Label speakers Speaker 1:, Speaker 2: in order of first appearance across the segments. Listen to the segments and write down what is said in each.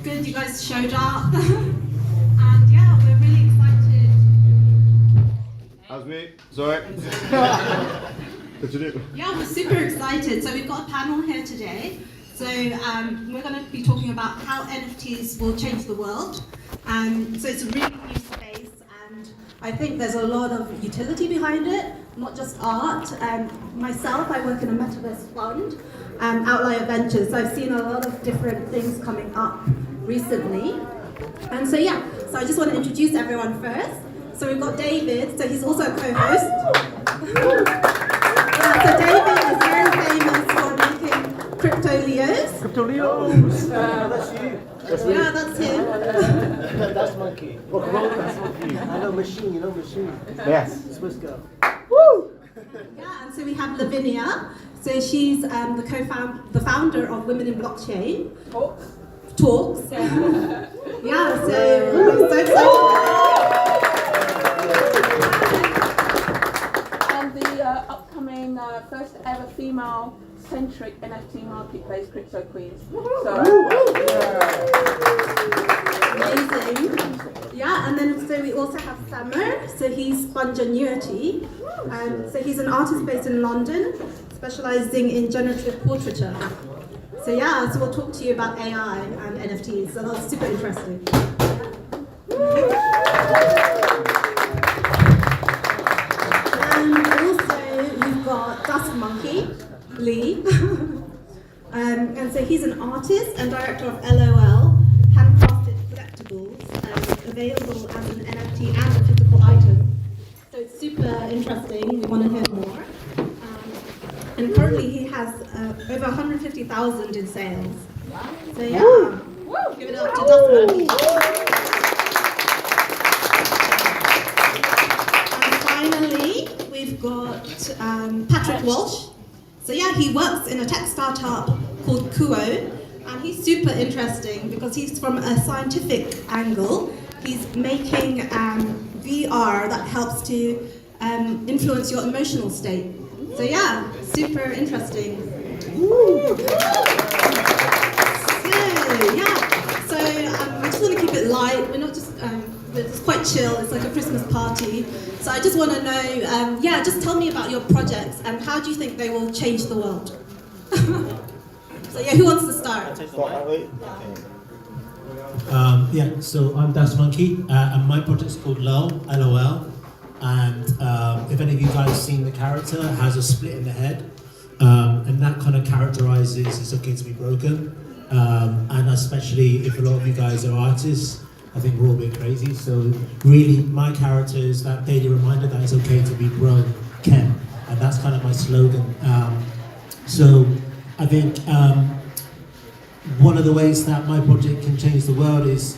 Speaker 1: good you guys showed up. And yeah, we're really excited.
Speaker 2: How's me? Sorry. Continue.
Speaker 1: Yeah, we're super excited. So we've got a panel here today. So we're going to be talking about how NFTs will change the world. So it's a really new space, and I think there's a lot of utility behind it, not just art. Myself, I work in a metaverse fund, Outlier Ventures. So I've seen a lot of different things coming up recently. And so yeah, so I just want to introduce everyone first. So we've got David, so he's also a co-host. So David is very famous for making crypto Leos.
Speaker 3: Crypto Leos! That's you. That's me.
Speaker 1: Yeah, that's him.
Speaker 3: That's Monkey. That's Monkey. I know Machine, you know Machine. Yes. Swiss girl.
Speaker 1: Woo! Yeah, and so we have Lavinia. So she's the founder of Women in Blockchain. Talks. Yeah, so I'm so excited.
Speaker 4: And the upcoming first ever female-centric NFT marketplace, Crypto Queens. So,
Speaker 1: amazing. Yeah, and then so we also have Summer. So he's Spontaneity. So he's an artist based in London, specializing in generative portraiture. So yeah, so we'll talk to you about AI and NFTs. So that's super interesting. And also we've got Dust Monkey, Lee. And so he's an artist and director of LOL, handcrafted collectibles, available as an NFT and a physical item. So it's super interesting. We want to hear more. And currently he has over 150,000 in sales. So yeah, give it up to Dust Monkey. And finally, we've got Patrick Walsh. So yeah, he works in a tech startup called Kuo, and he's super interesting because he's from a scientific angle. He's making VR that helps to influence your emotional state. So yeah, super interesting. So I just want to keep it light. We're not just, it's quite chill. It's like a Christmas party. So I just want to know, just tell me about your projects and how do you think they will change the world? So yeah, who wants to start?
Speaker 5: So I'm Das Monkey, and my project's called LOL. And if any of you guys have seen the character, it has a split in the head, and that kind of characterizes it's okay to be broken. And especially if a lot of you guys are artists, I think we're all a bit crazy. So really, my character is that daily reminder that it's okay to be broken, and that's kind of my slogan. So I think one of the ways that my project can change the world is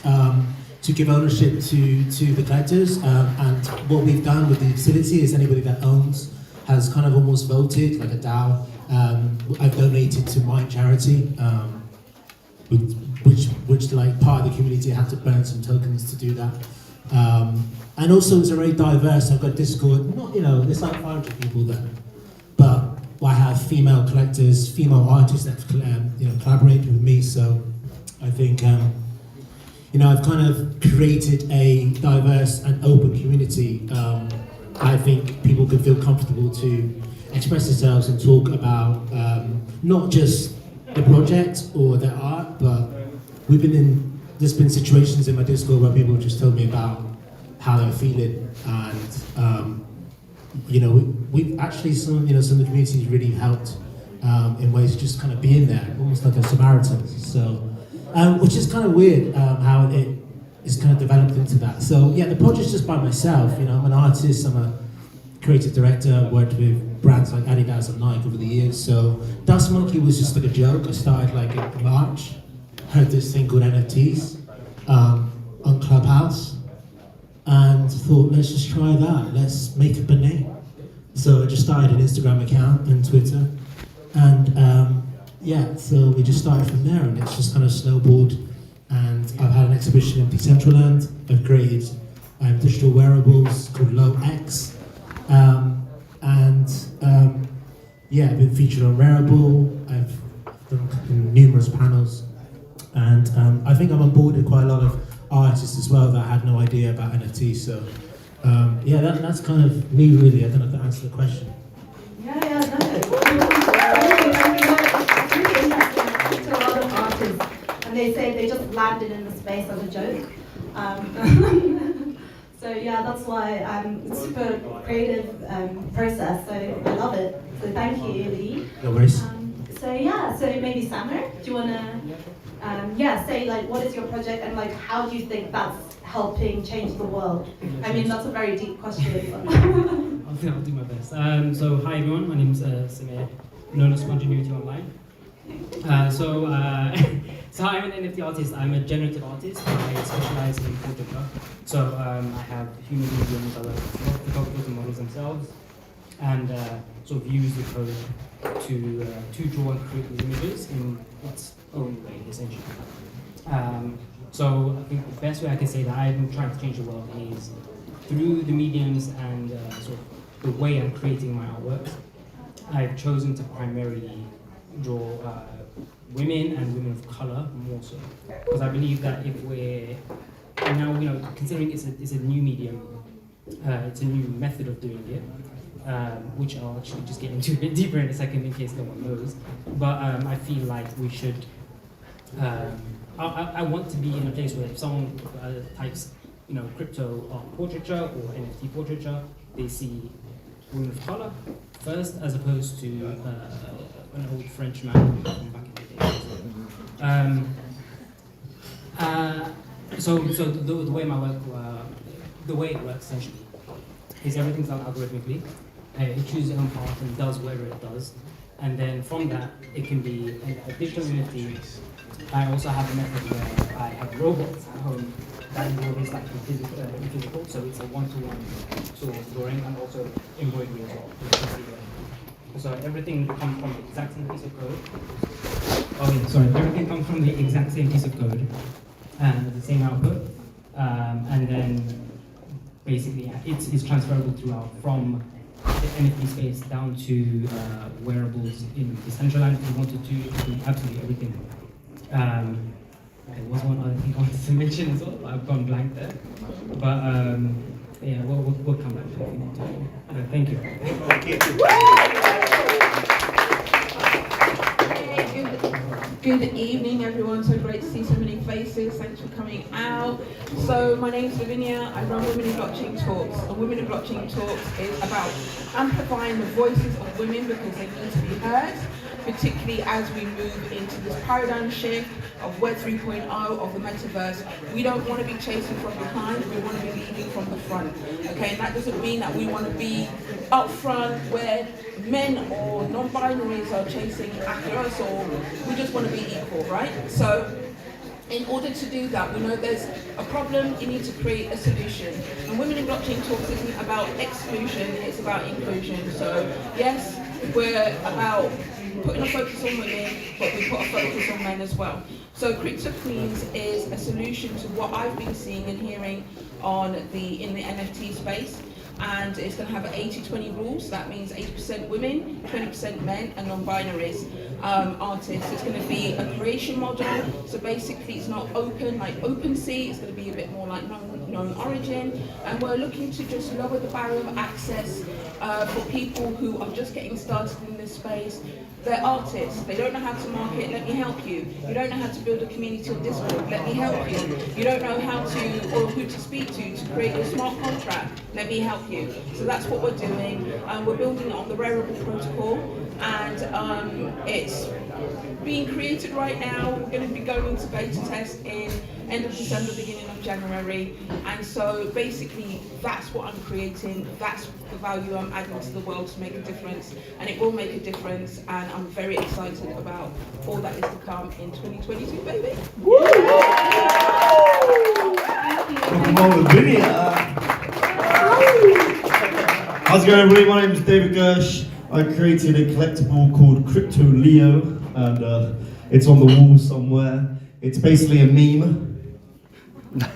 Speaker 5: to give ownership to the collectors, and what we've done with the facility is anybody that owns has kind of almost voted, like a DAO. I've donated to my charity, which like part of the community had to burn some tokens to do that. And also it's very diverse. I've got Discord, there's like 500 people there, but I have female collectors, female artists that collaborate with me. So I think I've kind of created a diverse and open community. I think people can feel comfortable to express themselves and talk about not just the project or their art, but there's been situations in my Discord where people just told me about how they're feeling, and we've actually some of the communities really helped in ways of just kind of being there, almost like a Samaritan. So, which is kind of weird how it is kind of developed into that. So yeah, the project's just by myself. I'm an artist. I'm a creative director. Worked with brands like Adidas and Nike over the years. So Dust Monkey was just like a joke. I started like in March. Heard this thing called NFTs on Clubhouse, and thought, let's just try that. Let's make up a name. So I just started an Instagram account and Twitter, and so we just started from there, and it's just kind of snowballed. And I've had an exhibition in Decentraland. I've created digital wearables called Low X, I've been featured on Wearable. I've done numerous panels. And I think I'm on board with quite a lot of artists as well that had no idea about NFTs. So yeah, that's kind of me really. I don't know if that answers the question.
Speaker 1: Yeah, no. It's really interesting. I speak to a lot of artists, and they say they just landed in the space as a joke. So yeah, that's why it's a super creative process. So I love it. So thank you, Lee.
Speaker 5: No worries.
Speaker 1: So yeah, so maybe Samer, do you wanna say like what is your project and like how do you think that's helping change the world? I mean that's a very deep question.
Speaker 6: I'll do my best. So hi everyone, my name is Samir, known as Spontaneity Online. So I'm an NFT artist. I'm a generative artist. I specialize in portraiture. So I have human mediums. I work with photographers and models themselves, and sort of use the code to draw and create these images in its own way, essentially. So I think the best way I can say that I'm trying to change the world is through the mediums and sort of the way I'm creating my artworks. I've chosen to primarily draw women and women of color more so, because I believe that if we're now, considering it's a new medium, it's a new method of doing it, which I'll actually just get into a bit deeper in a second in case no one knows. But I feel like we should. I want to be in a place where if someone types, crypto art portraiture or NFT portraiture, they see women of color first, as opposed to an old French man from back in the day. So the way my work, the way it works essentially, is everything's done algorithmically. It chooses its own path and does whatever it does, and then from that it can be a digital NFT. I also have a method where I have robots at home that is like physical, so it's a one-to-one sort of drawing and also embroidery as well. So everything comes from the exact same piece of code. Everything comes from the exact same piece of code and the same output, and then basically it's transferable throughout from the NFT space down to wearables in Decentraland. If you wanted to do absolutely everything. There was one other thing I wanted to mention as well, but I've gone blank there. But yeah, we'll come back to it if we need to. Thank you.
Speaker 4: Good evening, everyone. So great to see so many faces. Thanks for coming out. So my name is Lavinia. I run Women in Blockchain Talks. And Women in Blockchain Talks is about amplifying the voices of women because they need to be heard, particularly as we move into this paradigm shift of Web 3.0, of the metaverse. We don't want to be chasing from behind, we want to be leading from the front. Okay, and that doesn't mean that we want to be up front where men or non-binaries are chasing after us, or we just want to be equal, right? So in order to do that, we know there's a problem, you need to create a solution. And Women in Blockchain Talks isn't about exclusion, it's about inclusion. So yes, we're about putting a focus on women, but we put a focus on men as well. So Crypto Queens is a solution to what I've been seeing and hearing in the NFT space. And it's going to have 80-20 rules. That means 80% women, 20% men, and non-binaries artists. It's going to be a creation model. So basically, it's not open like OpenSea. It's going to be a bit more like known origin. And we're looking to just lower the barrier of access for people who are just getting started in this space. They're artists, they don't know how to market, let me help you. You don't know how to build a community on Discord, let me help you. You don't know how to, or who to speak to create your smart contract, let me help you. So that's what we're doing. We're building it on the Rarible protocol, and it's being created right now. We're going to be going into beta test in end of December, beginning of January. And so basically that's what I'm creating, that's the value I'm adding to the world to make a difference, and it will make a difference, and I'm very excited about all that is to come in 2022, baby.
Speaker 2: How's it going, everybody? My name is David Gersh. I created a collectible called Crypto Leo, and it's on the wall somewhere. It's basically a meme.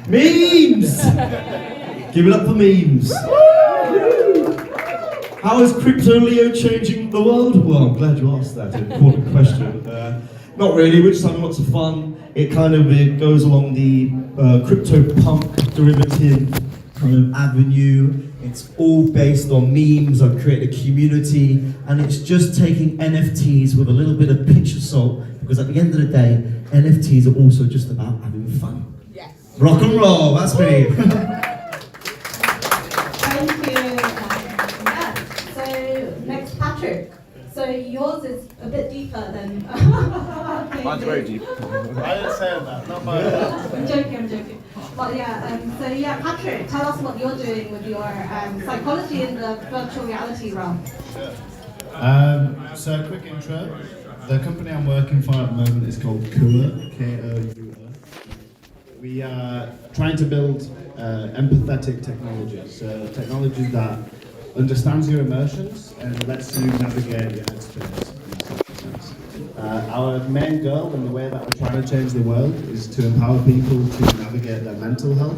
Speaker 2: Memes! Give it up for memes. How is Crypto Leo changing the world? Well, I'm glad you asked that important question. Not really, we're just having lots of fun. it goes along the crypto punk derivative kind of avenue. It's all based on memes. I've created a community, and it's just taking NFTs with a little bit of pinch of salt, because at the end of the day, NFTs are also just about having fun.
Speaker 4: Yes.
Speaker 2: Rock and roll, that's me.
Speaker 1: Thank you. Yeah. So next, Patrick. So yours is a bit deeper than.
Speaker 3: Mine's very deep. I didn't say that, not mine.
Speaker 1: I'm joking. But yeah, Patrick, tell us what you're doing with your psychology in the virtual reality realm.
Speaker 7: Sure. So a quick intro. The company I'm working for at the moment is called Koua, K-O-U-A. We are trying to build empathetic technology, so technology that understands your emotions and lets you navigate your headspace. Our main goal and the way that we're trying to change the world is to empower people to navigate their mental health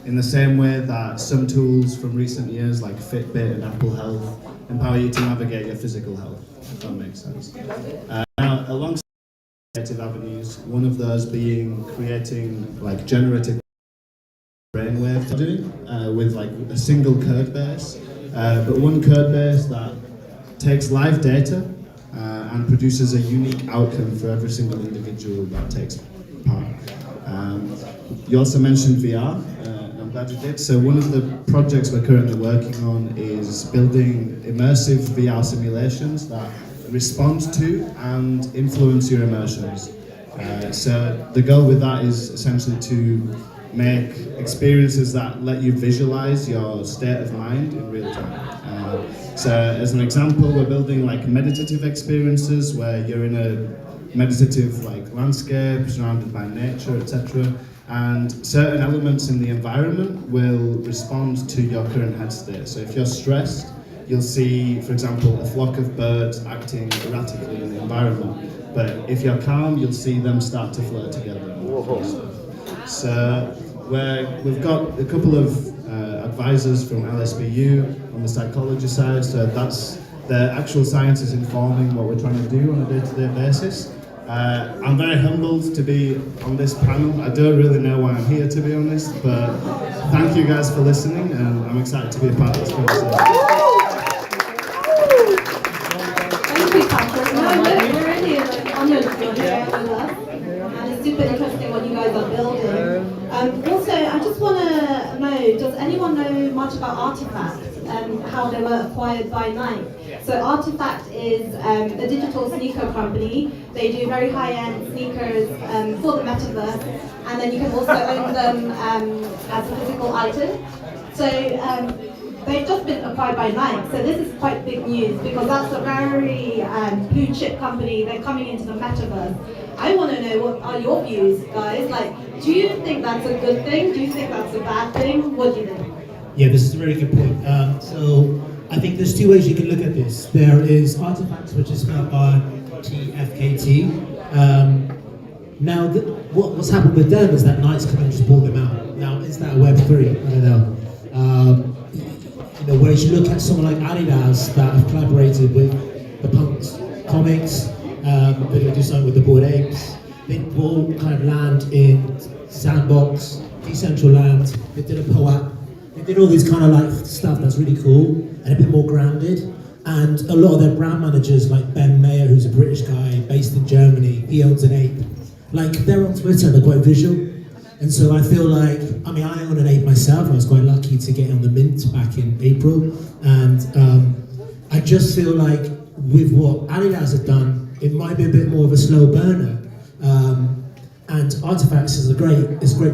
Speaker 7: in the same way that some tools from recent years like Fitbit and Apple Health empower you to navigate your physical health, if that makes sense. Now, alongside creative avenues, one of those being creating like generative brainwave to do with like a single code base, but one code base that takes live data and produces a unique outcome for every single individual that takes part. You also mentioned VR, and I'm glad you did. So one of the projects we're currently working on is building immersive VR simulations that respond to and influence your emotions. So the goal with that is essentially to make experiences that let you visualize your state of mind in real time. So as an example, we're building like meditative experiences where you're in a meditative like landscape surrounded by nature, etc. And certain elements in the environment will respond to your current head state. So if you're stressed, you'll see, for example, a flock of birds acting erratically in the environment. But if you're calm, you'll see them start to float together. So we've got a couple of advisors from LSBU on the psychology side, so that's the actual science is informing what we're trying to do on a day-to-day basis. I'm very humbled to be on this panel. I don't really know why I'm here, to be honest, but thank you guys for listening, and I'm excited to be a part of this conversation.
Speaker 1: Thank you, Patrick. No, we're really honored you're here with us, and it's super interesting what you guys are building. Also, I just want to know, does anyone know much about Artifact and how they were acquired by Nike? So Artifact is a digital sneaker company. They do very high-end sneakers for the metaverse, and then you can also own them as a physical item. So they've just been acquired by Nike, so this is quite big news because that's a very blue chip company. They're coming into the metaverse. I want to know, what are your views, guys? Like, do you think that's a good thing? Do you think that's a bad thing? What do you think?
Speaker 5: Yeah, this is a very good point. So I think there's two ways you can look at this. There is Artifacts, which is spelled RTFKT. Now, what's happened with them is that Nike's come and just bought them out. Now, is that Web3? I don't know. Whereas you look at someone like Adidas that have collaborated with the Punks comics, they're going to do something with the Bored Apes. They all kind of land in Sandbox, Decentraland. They did a POAP. They did all this kind of like stuff that's really cool and a bit more grounded. And a lot of their brand managers, like Ben Mayer, who's a British guy based in Germany, he owns an ape. Like, they're on Twitter, they're quite visual. And so I feel like, I own an ape myself. I was quite lucky to get on the mint back in April. And I just feel like with what Adidas have done, it might be a bit more of a slow burner. And Artifacts is a great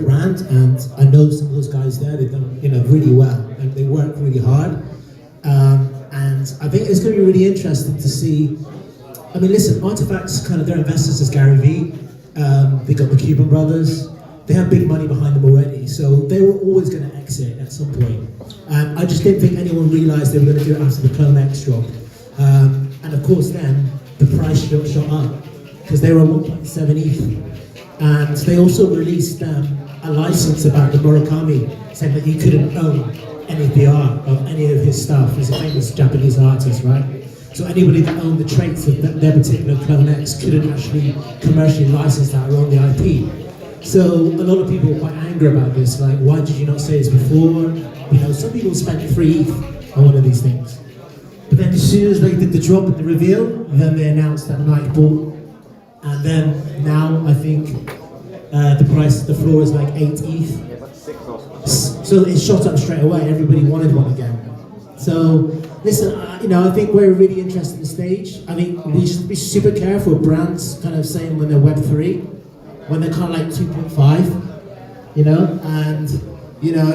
Speaker 5: brand, and I know some of those guys there. They've done really well, and they work really hard. And I think it's going to be really interesting to see. Listen, Artifacts their investors is Gary Vee. They got the Cuban brothers. They have big money behind them already, so they were always going to exit at some point. I just didn't think anyone realised they were going to do it after the Clone X drop. And of course, then the price shot up because they were 1.7 ETH. And they also released a license about the Murakami, saying that you couldn't own any VR of any of his stuff. He's a famous Japanese artist, right? So anybody that owned the traits of their particular Clone X couldn't actually commercially license that or own the IP. So a lot of people are quite angry about this, like, why did you not say this before? You know, some people spent 3 ETH on one of these things. But then as soon as they did the drop and the reveal, then they announced that Nike bought. And then now I think the floor is like 8 ETH. So it shot up straight away, everybody wanted one again. So listen, I think we're a really interesting stage. I think we just be super careful, brands kind of saying when they're Web3, when they're kind of like 2.5, and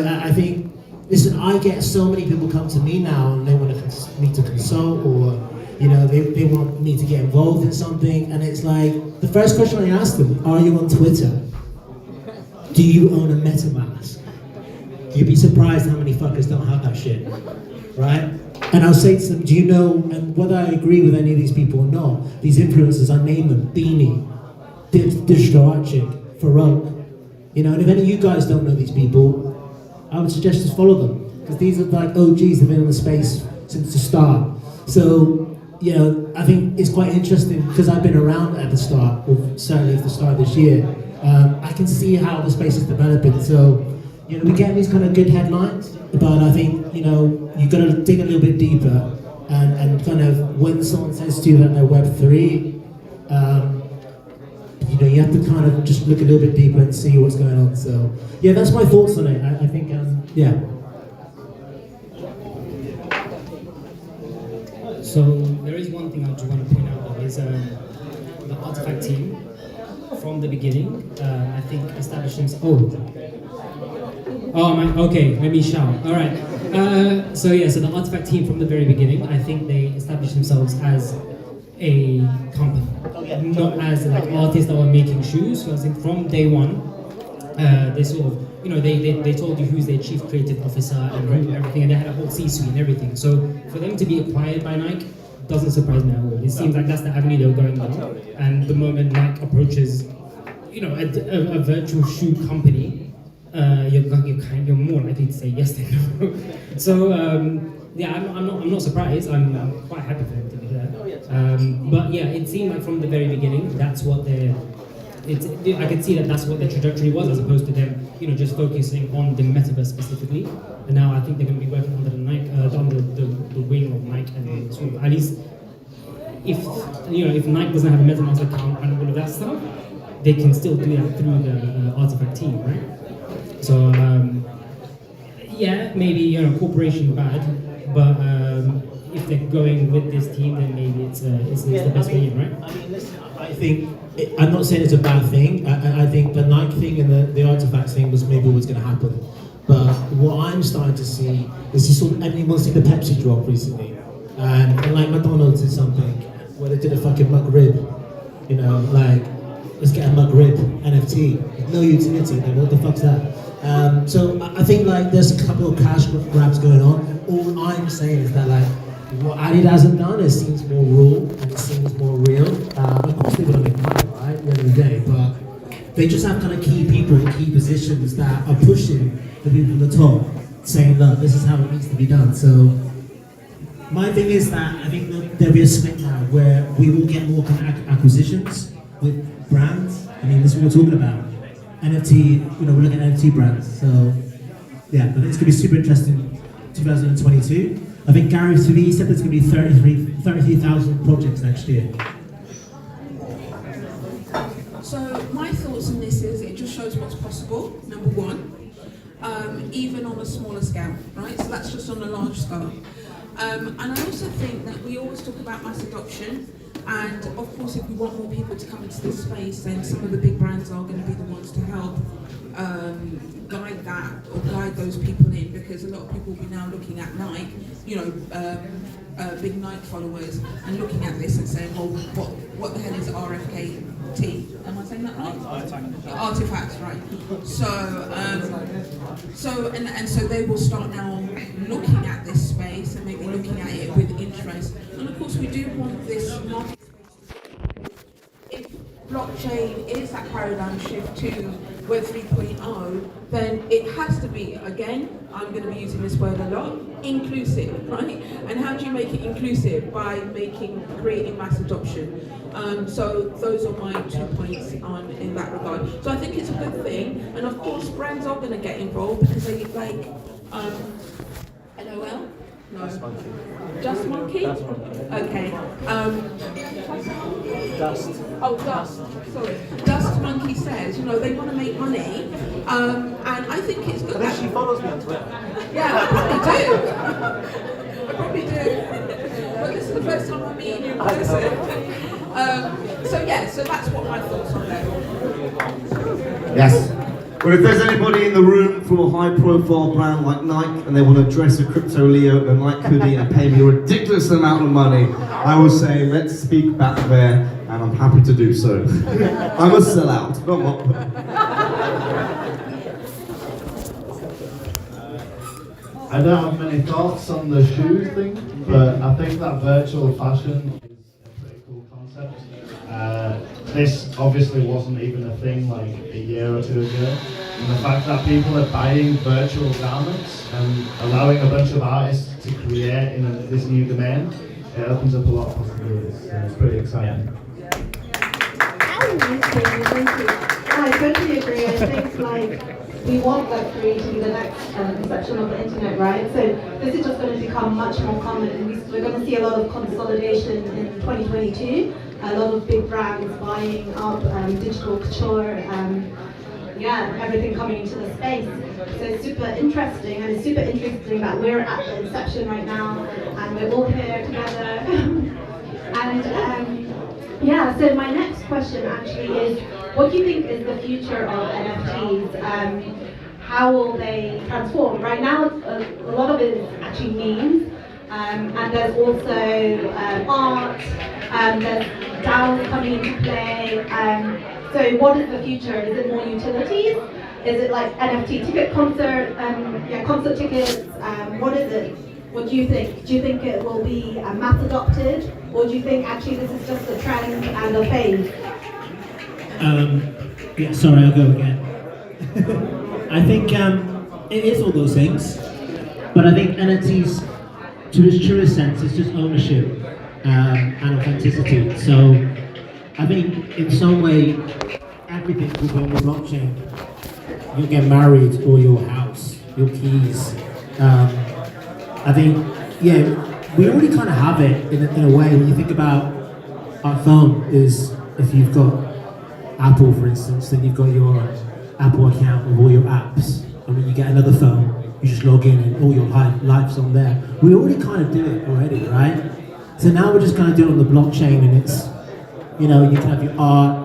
Speaker 5: I think, listen, I get so many people come to me now and they want me to consult, or they want me to get involved in something, and it's like, the first question I ask them, are you on Twitter? Do you own a MetaMask? You'd be surprised how many fuckers don't have that shit, right? And I'll say to them, do you know, and whether I agree with any of these people or not, these influencers, I name them, Beanie, Digital Art Chick, Farouk, and if any of you guys don't know these people, I would suggest just follow them, because these are like OGs, they've been in the space since the start. So, I think it's quite interesting, because I've been around at the start, or certainly at the start of this year, I can see how the space is developing. So, we get these kind of good headlines, but I think, you've got to dig a little bit deeper, and kind of, when someone says to you that they're Web3, you have to kind of just look a little bit deeper and see what's going on. So, yeah, that's my thoughts on it. I think, yeah.
Speaker 6: So there is one thing I just want to point out, though, is the Artifact team from the beginning, I think established themselves. Okay, let me shout. All right. So the Artifact team from the very beginning, I think they established themselves as a company, not as like artists that were making shoes. So I think from day one, they sort of, they told you who's their chief creative officer and everything, and they had a whole C-suite and everything. So for them to be acquired by Nike doesn't surprise me at all. It seems like that's the avenue they were going down. And the moment Nike approaches, a virtual shoe company, you're more likely to say yes than no. So I'm not surprised. I'm quite happy for them to be there. But yeah, it seemed like from the very beginning that's what I could see that's what the trajectory was, as opposed to them, just focusing on the metaverse specifically. And now I think they're going to be working under the Nike, under the wing of Nike, and sort of, at least if Nike doesn't have a MetaMask account and all of that stuff, they can still do that through the Artifact team, right? So maybe corporation bad, but if they're going with this team, then maybe it's the best way in, right?
Speaker 5: I mean, listen, I think, I'm not saying it's a bad thing. I think the Nike thing and the Artifact thing was maybe what's going to happen. But what I'm starting to see is just sort of, everyone's seen the Pepsi drop recently. And like McDonald's did something where they did a fucking McRib. Let's get a McRib NFT. No utility, like what the fuck's that? So I think there's a couple of cash grabs going on. All I'm saying is that what Adidas have done, it seems more raw and it seems more real. Of course they're going to make money, right, at the end of the day, but they just have kind of key people in key positions that are pushing the people at the top, saying, look, this is how it needs to be done. So my thing is that I think there'll be a split now where we will get more kind of acquisitions with brands. I mean, this is what we're talking about. NFT, we're looking at NFT brands. So yeah, I think it's going to be super interesting 2022. I think Gary Sweet said there's going to be 33,000 projects next year.
Speaker 4: So my thoughts on this is it just shows what's possible, number one, even on a smaller scale, right? So that's just on a large scale. And I also think that we always talk about mass adoption, and of course if we want more people to come into this space, then some of the big brands are going to be the ones to help guide that, or guide those people in, because a lot of people will be now looking at Nike, big Nike followers, and looking at this and saying, well, what the hell is RFKT? Am I saying that right? Artifacts, right? So they will start now looking at this space and maybe looking at it with interest. And of course we do want this market. If blockchain is that paradigm shift to Web 3.0, then it has to be, again, I'm going to be using this word a lot, inclusive, right? And how do you make it inclusive? By creating mass adoption. So those are my 2 points in that regard. So I think it's a good thing, and of course brands are going to get involved because they like, LOL? No. Just Monkey? Okay.
Speaker 3: Dust.
Speaker 4: Oh, Dust. Sorry. Dust Monkey says, they want to make money, and I think it's good.
Speaker 3: I think she follows me on Twitter.
Speaker 4: Yeah, I probably do. But this is the first time I'm meeting you in person. So that's what my thoughts on that.
Speaker 2: Yes. Well, if there's anybody in the room from a high-profile brand like Nike and they want to dress a Crypto Leo in a Nike hoodie and pay me a ridiculous amount of money, I will say, let's speak back there, and I'm happy to do so. I'm a sellout. Come on.
Speaker 7: I don't have many thoughts on the shoes thing, but I think that virtual fashion is a pretty cool concept. This obviously wasn't even a thing like a year or two ago. And the fact that people are buying virtual garments and allowing a bunch of artists to create in this new domain, it opens up a lot of possibilities. So it's pretty exciting.
Speaker 1: Thank you. I totally agree. I think we want Web3 to be the next conception of the internet, right? So this is just going to become much more common, and we're going to see a lot of consolidation in 2022. A lot of big brands buying up digital couture, everything coming into the space. So it's super interesting, and it's super interesting that we're at the inception right now, and we're all here together. So my next question actually is, what do you think is the future of NFTs? How will they transform? Right now, a lot of it is actually memes, and there's also art, there's DAOs coming into play. So what is the future? Is it more utilities? Is it like NFT ticket concert tickets? What is it? What do you think? Do you think it will be mass adopted, or do you think actually this is just a trend and a phase?
Speaker 5: Sorry, I'll go again. I think it is all those things, but I think NFTs, to its truest sense, is just ownership and authenticity. So I think in some way, everything will be on the blockchain. You'll get married, or your house, your keys. I think, we already kind of have it in a way. When you think about our phone, is if you've got Apple, for instance, then you've got your Apple account with all your apps. And when you get another phone, you just log in and all your life's on there. We already kind of do it already, right? So now we're just going to do it on the blockchain, and it's, you can have your art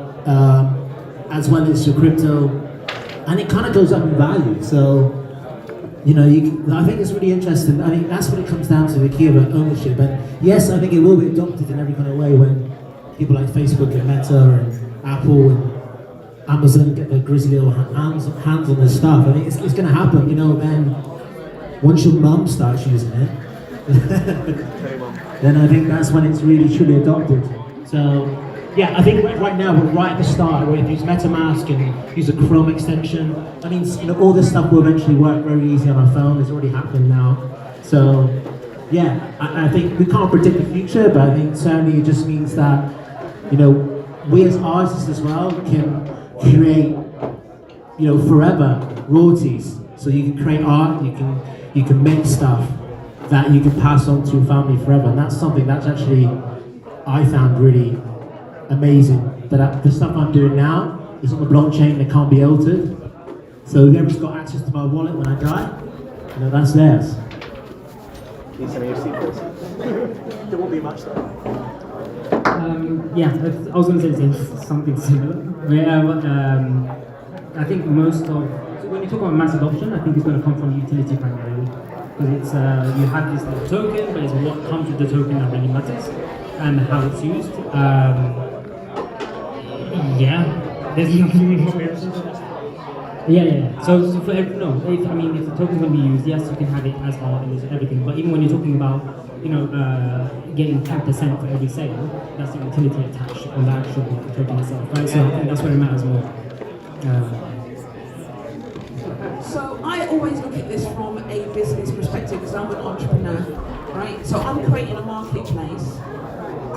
Speaker 5: as well as your crypto, and it kind of goes up in value. So, I think it's really interesting. I think that's what it comes down to, the key about ownership. And yes, I think it will be adopted in every kind of way when people like Facebook and Meta and Apple and Amazon get their grisly little hands on their stuff. I think it's going to happen, then once your mum starts using it, then I think that's when it's really truly adopted. So, I think right now we're right at the start, where if you use MetaMask and use a Chrome extension, that means all this stuff will eventually work very easy on our phone. It's already happening now. So, I think we can't predict the future, but I think certainly it just means that, we as artists as well can create, forever royalties. So you can create art, you can make stuff that you can pass on to your family forever, and that's something that's actually I found really amazing. That the stuff I'm doing now is on the blockchain that can't be altered. So whoever's got access to my wallet when I die, that's theirs.
Speaker 3: Can you send me your secrets? There won't be much though.
Speaker 6: I was going to say something similar. I think when you talk about mass adoption, I think it's going to come from utility primarily. Because it's you have this little token, but it's what comes with the token that really matters, and how it's used. There's nothing more. So for if the token's going to be used, yes, you can have it as art and everything. But even when you're talking about getting 10% for every sale, that's the utility attached on the actual token itself, right? So I think that's where it matters more.
Speaker 4: marketplace,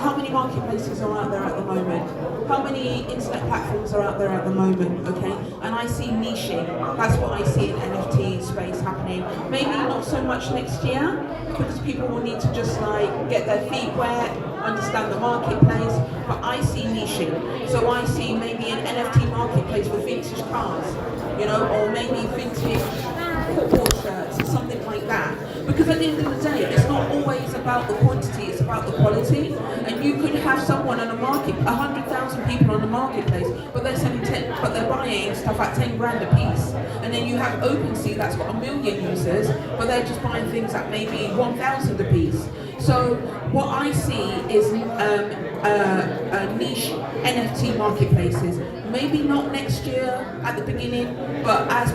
Speaker 4: how many marketplaces are out there at the moment? How many internet platforms are out there at the moment, okay? And I see niching. That's what I see in NFT space happening. Maybe not so much next year, because people will need to just like get their feet wet, understand the marketplace, but I see niching. So I see maybe an NFT marketplace for vintage cars, you know, or maybe vintage football shirts or something like that. Because at the end of the day, it's not always about the quantity, it's about the quality. And you could have someone on a market, 100,000 people on the marketplace, but they're selling but they're buying stuff at 10 grand a piece. And then you have OpenSea that's got 1 million users, but they're just buying things at maybe 1,000 a piece. So what I see is niche NFT marketplaces. Maybe not next year at the beginning, but as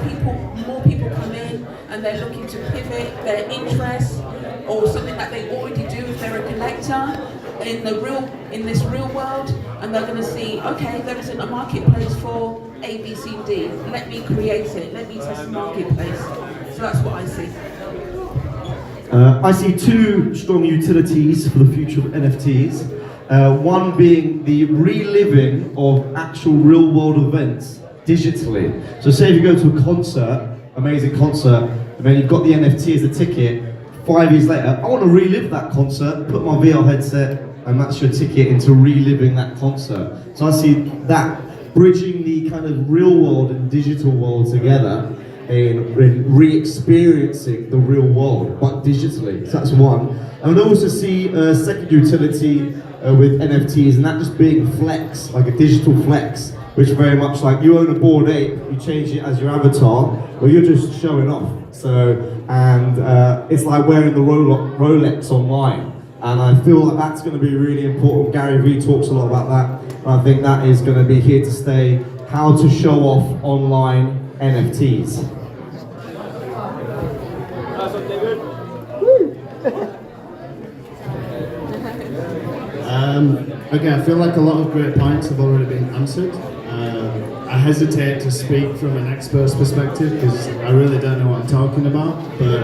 Speaker 4: more people come in and they're looking to pivot their interests or something that they already do if they're a collector in this real world, and they're going to see, okay, there isn't a marketplace for A, B, C, D. Let me create it. Let me test the marketplace. So that's what I see.
Speaker 2: I see two strong utilities for the future of NFTs. One being the reliving of actual real world events digitally. So say if you go to a concert, amazing concert, and then you've got the NFT as a ticket, 5 years later, I want to relive that concert, put my VR headset, and that's your ticket into reliving that concert. So I see that bridging the kind of real world and digital world together in re-experiencing the real world, but digitally. So that's one. And I also see a second utility with NFTs, and that just being flex, like a digital flex, which very much like you own a Bored Ape, you change it as your avatar, well you're just showing off. So, and it's like wearing the Rolex online. And I feel like that's going to be really important. Gary Vee talks a lot about that. And I think that is going to be here to stay. How to show off online NFTs.
Speaker 7: Okay, I feel like a lot of great points have already been answered. I hesitate to speak from an expert's perspective because I really don't know what I'm talking about. But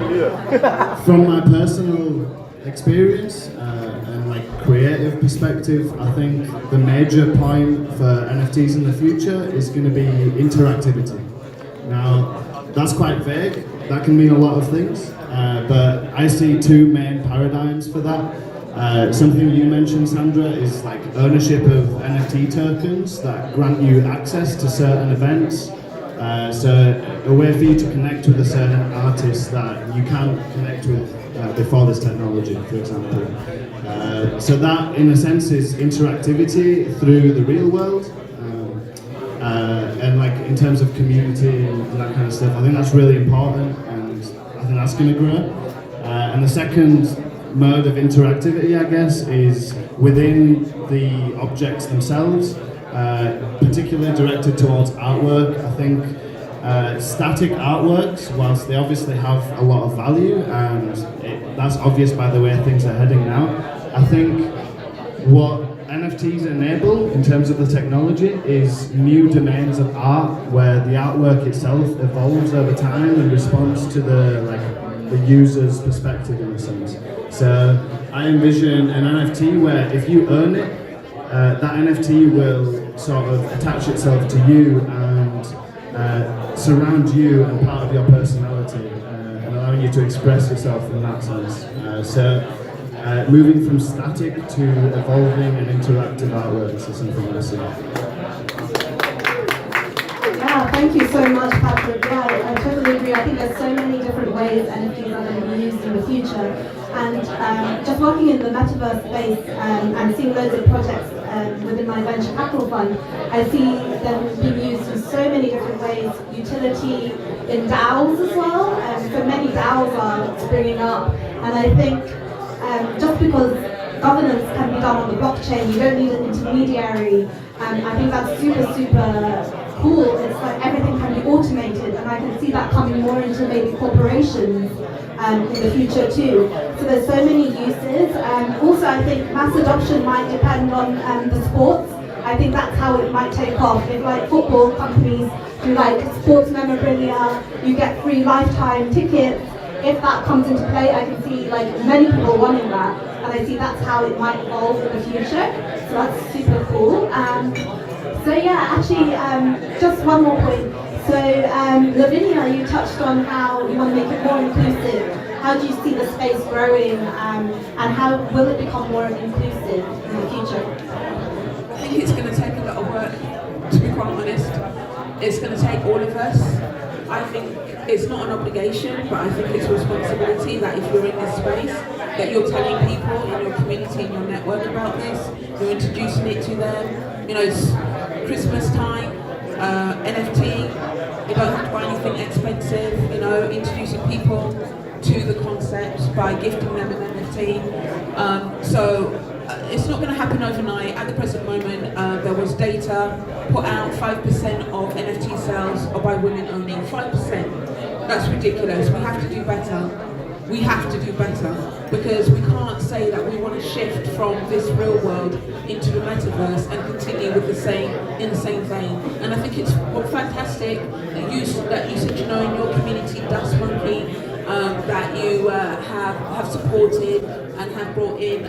Speaker 7: from my personal experience and like creative perspective, I think the major point for NFTs in the future is going to be interactivity. Now, that's quite vague. That can mean a lot of things, but I see two main paradigms for that. Something you mentioned, Sandra, is like ownership of NFT tokens that grant you access to certain events. So a way for you to connect with a certain artist that you can't connect with before this technology, for example. So that, in a sense, is interactivity through the real world. And like in terms of community and that kind of stuff, I think that's really important, and I think that's going to grow. And the second mode of interactivity, I guess, is within the objects themselves, particularly directed towards artwork. I think static artworks, whilst they obviously have a lot of value, and that's obvious by the way things are heading now, I think what NFTs enable in terms of the technology is new domains of art where the artwork itself evolves over time and responds to the user's perspective in a sense. So I envision an NFT where if you earn it, that NFT will sort of attach itself to you and surround you and part of your personality, and allowing you to express yourself in that sense. Moving from static to evolving and interactive artworks is something I see.
Speaker 1: Yeah, thank you so much, Patrick. Yeah, I totally agree. I think there's so many different ways NFTs are going to be used in the future. And just working in the metaverse space and seeing loads of projects within my venture capital fund, I see them being used in so many different ways. Utility in DAOs as well. So many DAOs are springing up. And I think just because governance can be done on the blockchain, you don't need an intermediary. I think that's super cool. It's like everything can be automated, and I can see that coming more into maybe corporations in the future too. So there's so many uses. Also, I think mass adoption might depend on the sports. I think that's how it might take off. If like football companies do like sports memorabilia, you get free lifetime tickets. If that comes into play, I can see like many people wanting that. and I see that's how it might evolve in the future. So that's super cool. So yeah, actually, just one more point. So Lavinia, you touched on how you want to make it more inclusive. How do you see the space growing, and how will it become more inclusive in the future?
Speaker 4: I think it's going to take a lot of work, to be quite honest. It's going to take all of us. I think it's not an obligation, but I think it's a responsibility that if you're in this space, that you're telling people in your community, in your network about this, you're introducing it to them. You know, it's Christmas time, NFT, you don't have to buy anything expensive, you know, introducing people to the concept by gifting them an NFT. So it's not going to happen overnight. At the present moment, there was data put out, 5% of NFT sales are by women only. 5%. That's ridiculous. We have to do better. We have to do better, because we can't say that we want to shift from this real world into the metaverse and continue with the same, in the same vein. And I think it's fantastic that you said, you know, in your community, Dust Monkey, that you have supported and have brought in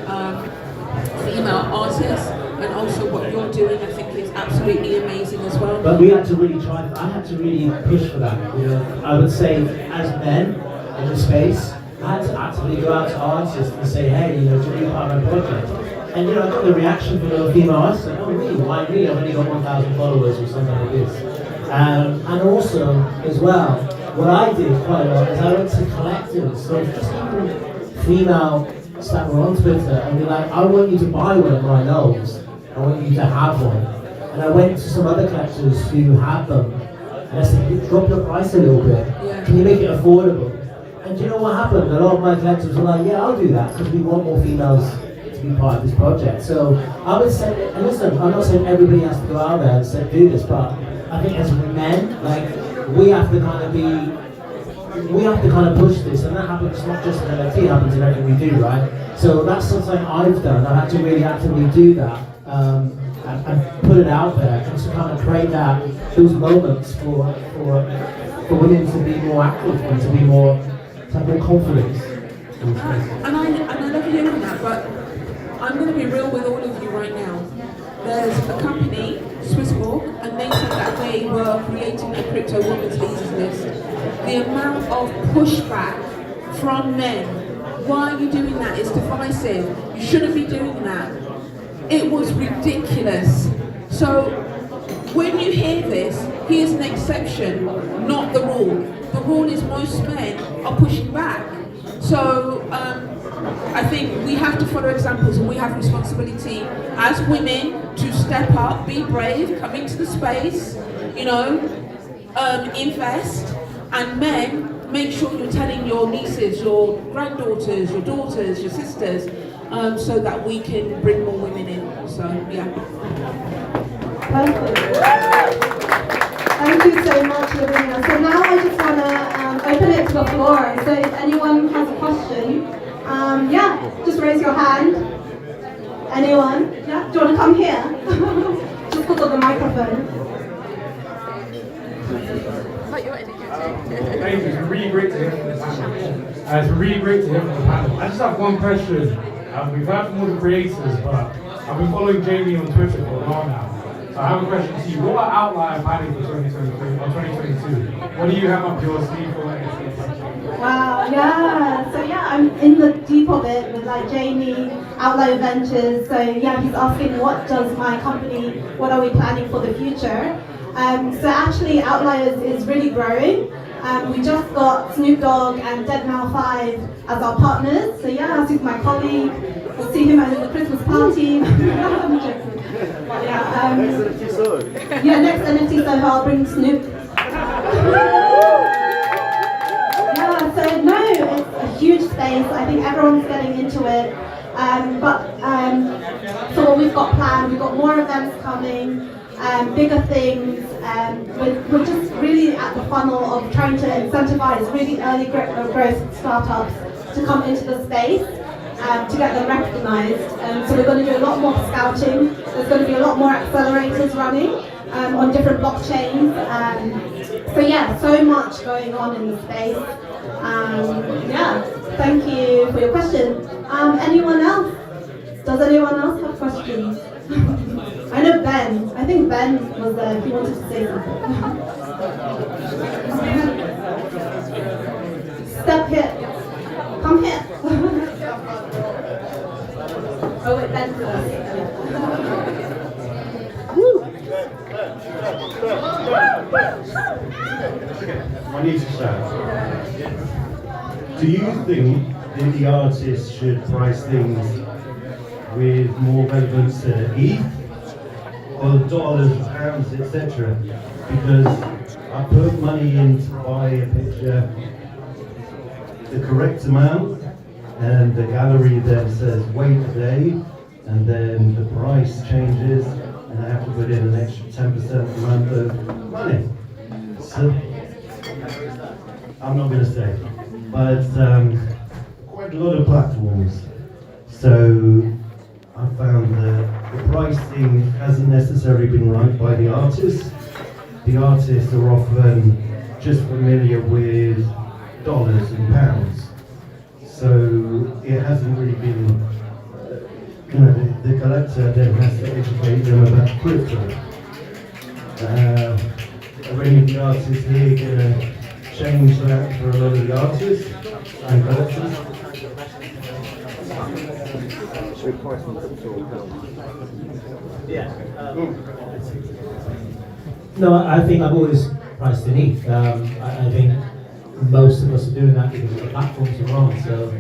Speaker 4: female artists, and also what you're doing, I think, is absolutely amazing as well.
Speaker 5: But we had to really try. I had to really push for that. You know, I would say as men in the space, I had to actively go out to artists and say, hey, you know, do you be part of my project? And you know, I got the reaction from the female artists like, oh really? Why me? I've only got 1,000 followers or something like this. And also, as well, what I did quite a lot is I went to collectors, so just even female that were on Twitter, and be like, I want you to buy one of my nose. I want you to have one. And I went to some other collectors who had them, and I said, you drop your price a little bit. Can you make it affordable? And do you know what happened? A lot of my collectors were like, yeah, I'll do that, because we want more females to be part of this project. So I would say, and listen, I'm not saying everybody has to go out there and say, do this, but I think as men, like, we have to kind of push this, and that happens not just in NFT, it happens in everything we do, right? So that's something I've done. I had to really actively do that, and put it out there, and to kind of create those moments for women to be more active and to have more confidence.
Speaker 4: And I love hearing that, but I'm going to be real with all of you right now. There's a company, Swissborg, and they said that they were creating a crypto women's leaders list. The amount of pushback from men, why are you doing that? It's divisive. You shouldn't be doing that. It was ridiculous. So when you hear this, here's an exception, not the rule. The rule is most men are pushing back. So I think we have to follow examples, and we have responsibility as women to step up, be brave, come into the space, you know, invest, and men, make sure you're telling your nieces, your granddaughters, your daughters, your sisters, so that we can bring more women in. So, yeah.
Speaker 1: Perfect. Thank you so much, Lavinia. So now I just want to open it to the floor. So if anyone has a question, yeah, just raise your hand. Anyone? Yeah? Do you want to come here? Just put on the microphone.
Speaker 8: Thank you. It's been really great to hear from the panel. It's been really great to hear from the panel. I just have one question. We've heard from all the creators, but I've been following Jamie on Twitter for a while now. So I have a question to you. What are outlier planning for 2023 or 2022? What do you have up your sleeve for?
Speaker 1: Wow, yeah. So yeah, I'm in the deep of it with like Jamie, Outlier Ventures. So yeah, he's asking what does my company, what are we planning for the future? So actually Outliers is really growing. We just got Snoop Dogg and deadmau5 as our partners. So yeah, he's my colleague. We'll see him at the Christmas party. I'm joking. Yeah,
Speaker 3: Next NFT soon.
Speaker 1: yeah, next NFT, so I'll bring Snoop. Yeah, so no, it's a huge space. I think everyone's getting into it. So what we've got planned, we've got more events coming, bigger things. We're just really at the funnel of trying to incentivize really early growth startups to come into the space. To get them recognized. So we're going to do a lot more scouting. There's going to be a lot more accelerators running on different blockchains. So yeah, so much going on in the space. Yeah, thank you for your question. Anyone else? Does anyone else have questions? I know Ben. I think Ben was there. He wanted to say something. Step here. Come here. Oh wait, Ben first.
Speaker 9: I need to shout. Do you think that the artist should price things with more relevance to ETH or dollars, pounds, etc.? Because I put money in to buy a picture the correct amount, and the gallery then says wait a day, and then the price changes, and I have to put in an extra 10% amount of money. So, I'm not going to say, but quite a lot of platforms. So I found that the pricing hasn't necessarily been right by the artists. The artists are often just familiar with dollars and pounds. So it hasn't really been, the collector then has to educate them about crypto. Are any of the artists here going to change that for a lot of the artists and collectors?
Speaker 5: Yeah. No, I think I've always priced in ETH. I think most of us are doing that because the platforms are wrong. So,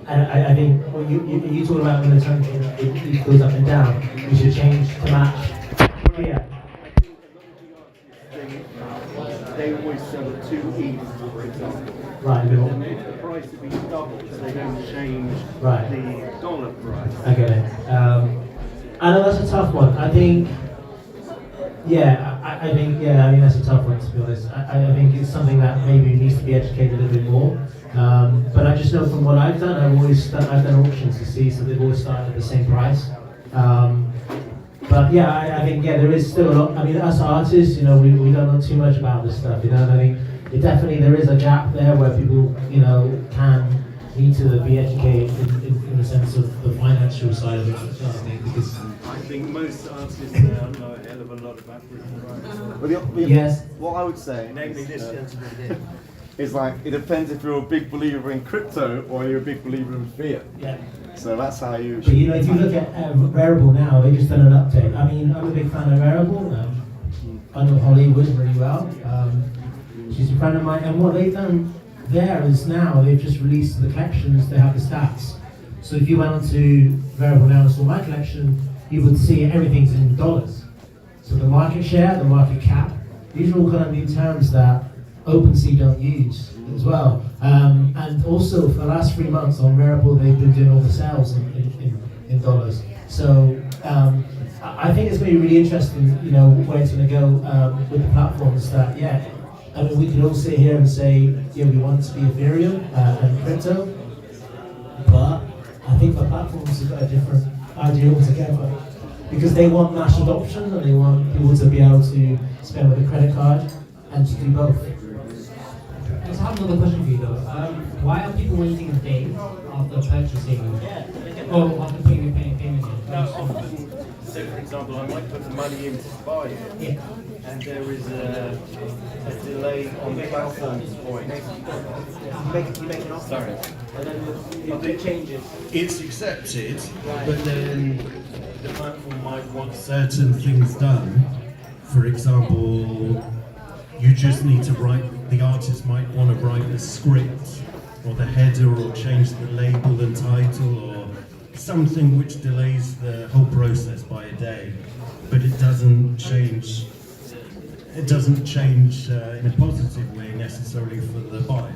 Speaker 5: and I think you talk about when the trend it goes up and down, we should change to match. Yeah.
Speaker 7: They always sell it to ETH, for example.
Speaker 5: Right.
Speaker 7: And if the price would be doubled, they don't change the dollar price.
Speaker 5: Okay. I know that's a tough one. I think. Yeah, I think that's a tough one, to be honest. I think it's something that maybe needs to be educated a little bit more. But I just know from what I've done, I've done auctions to see, so they've always started at the same price. But yeah, I think there is still a lot. I mean, us artists, we don't know too much about this stuff, and I think there is a gap there where people, need to be educated in the sense of the financial side of it. I think because.
Speaker 7: I think most artists now know a hell of a lot about crypto.
Speaker 5: Yes.
Speaker 3: What I would say,
Speaker 2: Namely this gentleman here.
Speaker 3: is like it depends if you're a big believer in crypto or you're a big believer in fiat.
Speaker 5: Yeah.
Speaker 3: So that's how you.
Speaker 5: But if you look at Variable now, they just done an update. I mean, I'm a big fan of Variable. I know Hollywood really well. She's a friend of mine, and what they've done there is now they've just released the collections. They have the stats. So if you went onto Variable now and saw my collection, you would see everything's in dollars. So the market share, the market cap, these are all kind of new terms that OpenSea don't use as well. And also for the last 3 months on Variable, they've been doing all the sales in dollars. So I think it's going to be really interesting, where it's going to go with the platforms that, I mean, we could all sit here and say, we want it to be Ethereum and crypto, but I think the platforms have got a different idea altogether, because they want mass adoption and they want people to be able to spend with a credit card and to do both.
Speaker 6: I just have another question for you though. Why are people waiting a day after purchasing or after putting a payment in?
Speaker 9: So for example, I might put the money in to buy it, and there is a delay on the platform's point.
Speaker 5: You make an offer.
Speaker 9: Sorry.
Speaker 5: And then it changes.
Speaker 9: It's accepted, but then the platform might want certain things done. For example, you just need to the artist might want to write the script or the header or change the label and title or something which delays the whole process by a day, but it doesn't change in a positive way necessarily for the buyer.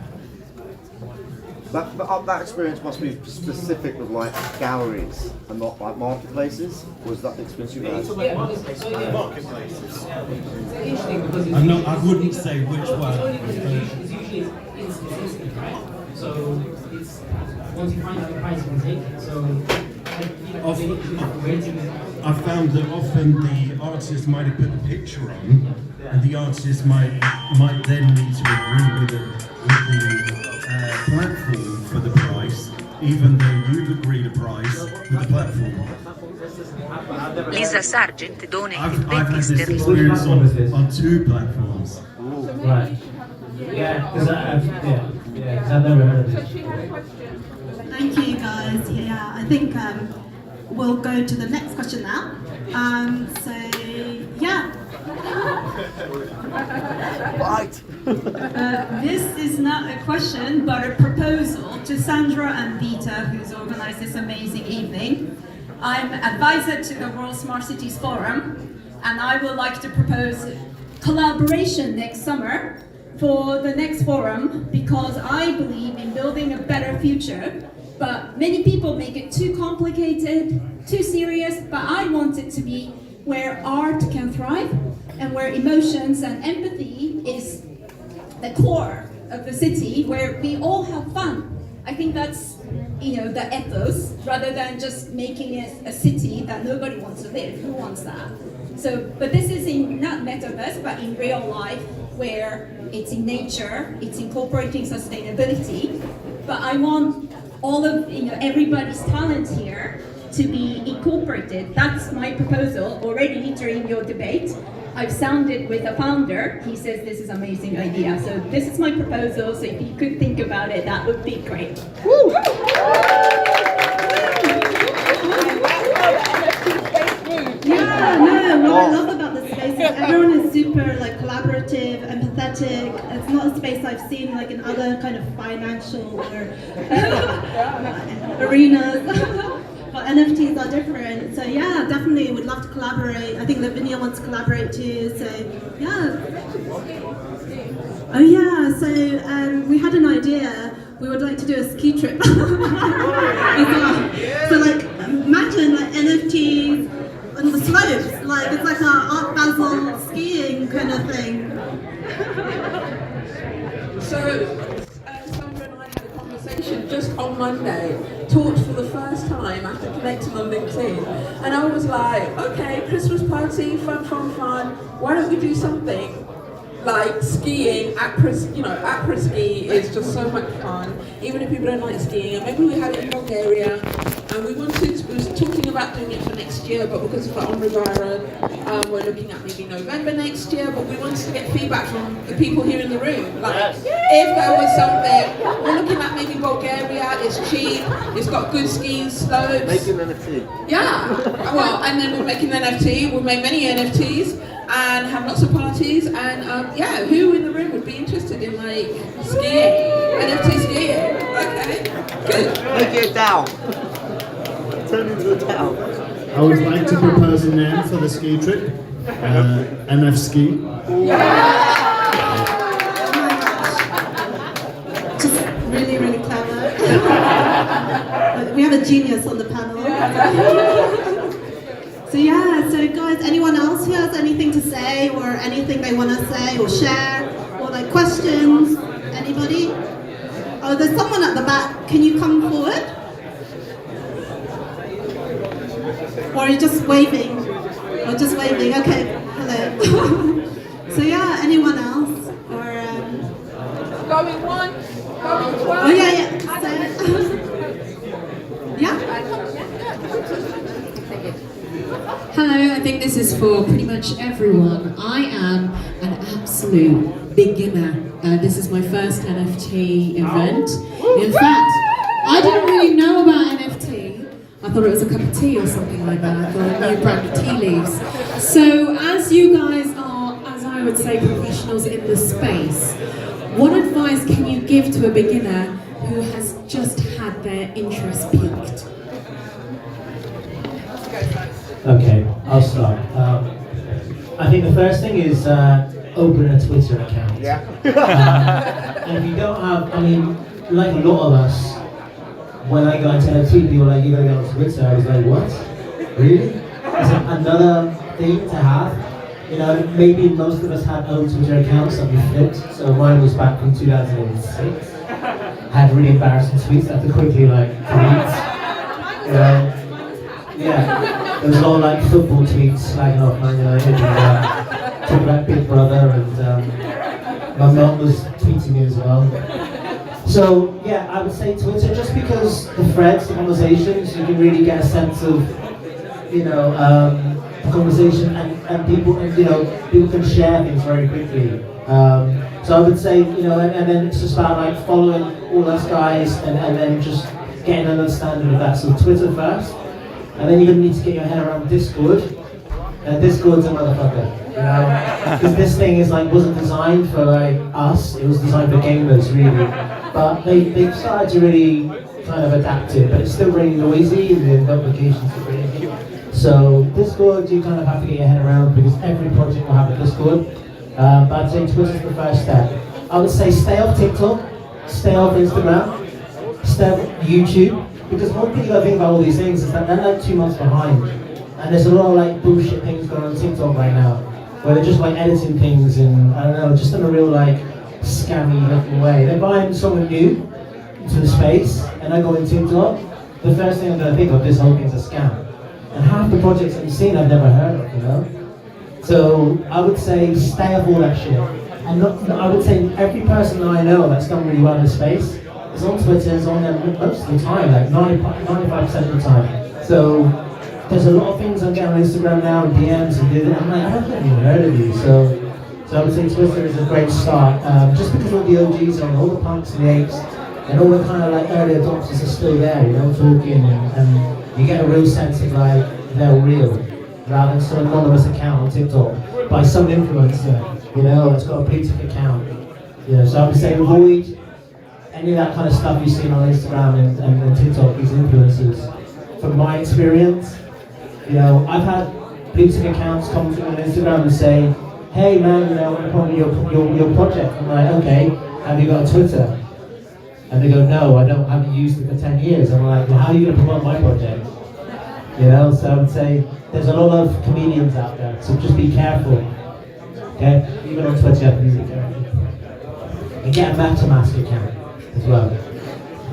Speaker 3: That experience must be specific with like galleries and not like marketplaces. Was that the experience you had?
Speaker 9: Marketplaces.
Speaker 6: I
Speaker 9: wouldn't say which one.
Speaker 6: It's usually inconsistent, right? So it's once you find out the price, you can take it. So
Speaker 9: I found that often the artist might have put the picture on, and the artist might then need to agree with
Speaker 10: with the platform for the price, even though you've agreed a price with the platform.
Speaker 11: Lisa Sargent donated
Speaker 10: I've
Speaker 11: 20
Speaker 10: had this
Speaker 11: sterling.
Speaker 10: experience on 2 platforms.
Speaker 8: Right. Yeah, because I've never heard of it.
Speaker 1: Thank you, guys. Yeah, I think we'll go to the next question now. So, yeah.
Speaker 3: Right.
Speaker 12: This is not a question, but a proposal to Sandra and Vita, who's organized this amazing evening. I'm advisor to the World Smart Cities Forum, and I would like to propose collaboration next summer for the next forum, because I believe in building a better future, but many people make it too complicated, too serious, but I want it to be where art can thrive and where emotions and empathy is the core of the city, where we all have fun. I think that's, the ethos, rather than just making it a city that nobody wants to live. Who wants that? So, but this is in not metaverse, but in real life, where it's in nature, it's incorporating sustainability. But I want all of everybody's talent here to be incorporated. That's my proposal already during your debate. I've sounded with a founder. He says this is an amazing idea. So this is my proposal. So if you could think about it, that would be great. Woo!
Speaker 1: Yeah, no, what I love about this space is everyone is super collaborative, empathetic. It's not a space I've seen in other kind of financial or arenas. But NFTs are different, so yeah, definitely would love to collaborate. I think Lavinia wants to collaborate too, so yeah. Oh yeah, so we had an idea. We would like to do a ski trip as well. So imagine NFTs on the slopes, it's like an Art Basel skiing kind of thing.
Speaker 4: So, Sandra and I had a conversation just on Monday, talked for the first time after connecting on LinkedIn, and I was like, okay, Christmas party, fun, why don't we do something like skiing? Après ski is just so much fun, even if people don't like skiing. And maybe we had it in Bulgaria, and we was talking about doing it for next year, but because of the Omra, we're looking at maybe November next year, but we wanted to get feedback from the people here in the room. If there was something, we're looking at maybe Bulgaria, it's cheap, it's got good skiing slopes.
Speaker 3: Make an NFT.
Speaker 4: Yeah, well, and then we're making an NFT, we'll make many NFTs, and have lots of parties, and who in the room would be interested in skiing, NFT skiing? Okay, good.
Speaker 3: Make it a DAO. Turn into a DAO.
Speaker 7: I would like to propose a name for the ski trip. MF Ski.
Speaker 1: Just really, really clever. We have a genius on the panel. So guys, anyone else who has anything to say, or anything they want to say or share, or questions? Anybody? Oh, there's someone at the back. Can you come forward? Or are you just waving? Or just waving? Okay, hello. So yeah, anyone else? Or
Speaker 4: Going once, going twice.
Speaker 1: oh yeah. So, yeah.
Speaker 13: Hello, I think this is for pretty much everyone. I am an absolute beginner. This is my first NFT event. In fact, I didn't really know about NFT. I thought it was a cup of tea or something like that. I thought I knew brand of tea leaves. So as you guys are, as I would say, professionals in the space, what advice can you give to a beginner who has just had their interest piqued?
Speaker 8: Okay, I'll start. I think the first thing is open a Twitter account.
Speaker 3: Yeah.
Speaker 8: And if you don't have, like a lot of us, when I got into NFT, people were like, you gotta get on Twitter. I was like, what? Really? It's another thing to have. Maybe most of us had own Twitter accounts that we flipped. So mine was back in 2006. I had really embarrassing tweets that I had to quickly delete. It was all football tweets slagging off Man United and talking about Big Brother, and my mum was
Speaker 5: tweet to me as well. So yeah, I would say Twitter, just because the threads, the conversations, you can really get a sense of, you know, the conversation, and people, and, you know, people can share things very quickly. So I would say, you know, and then it's just about like following all us guys, and then just getting an understanding of that. So Twitter first, and then you're gonna need to get your head around Discord. Discord's a motherfucker, you know, because this thing is like wasn't designed for like us. It was designed for gamers, really. But they started to really kind of adapt it, but it's still really noisy, and the notifications are crazy. So Discord, you kind of have to get your head around, because every project will have a Discord. But I'd say Twitter's the first step. I would say stay off TikTok, stay off Instagram, stay off YouTube, because one thing you gotta think about all these things is that they're like 2 months behind. And there's a lot of like bullshit things going on TikTok right now, where they're just like editing things and, I don't know, just in a real like scammy looking way. They're buying someone new into the space, and I go on TikTok, the first thing I'm gonna think of, this whole thing's a scam. And half the projects that you've seen I've never heard of, you know? So I would say stay off all that shit. And I would say every person that I know that's done really well in the space is on Twitter, is on there most of the time, like 95% of the time. So there's a lot of things I get on Instagram now, and DMs and do that. I'm like, I haven't even heard of you. So I would say Twitter is a great start. Just because all the OGs are on, all the punks and the apes, and all the kind of like early adopters are still there, you know, talking, and you get a real sense of like they're real, rather than some anonymous account on TikTok by some influencer, you know, that's got a blue tick account. You know, so I would say avoid any of that kind of stuff you've seen on Instagram and TikTok, these influencers. From my experience, you know, I've had blue tick accounts come to me on Instagram and say, hey man, you know, I want to promote your project. I'm like, okay, have you got a Twitter? And they go, no, I haven't used it for 10 years. I'm like, well, how are you going to promote my project? You know, so I would say there's a lot of comedians out there, so just be careful. Okay? Even on Twitter, you have to be careful. And get a MetaMask account as well.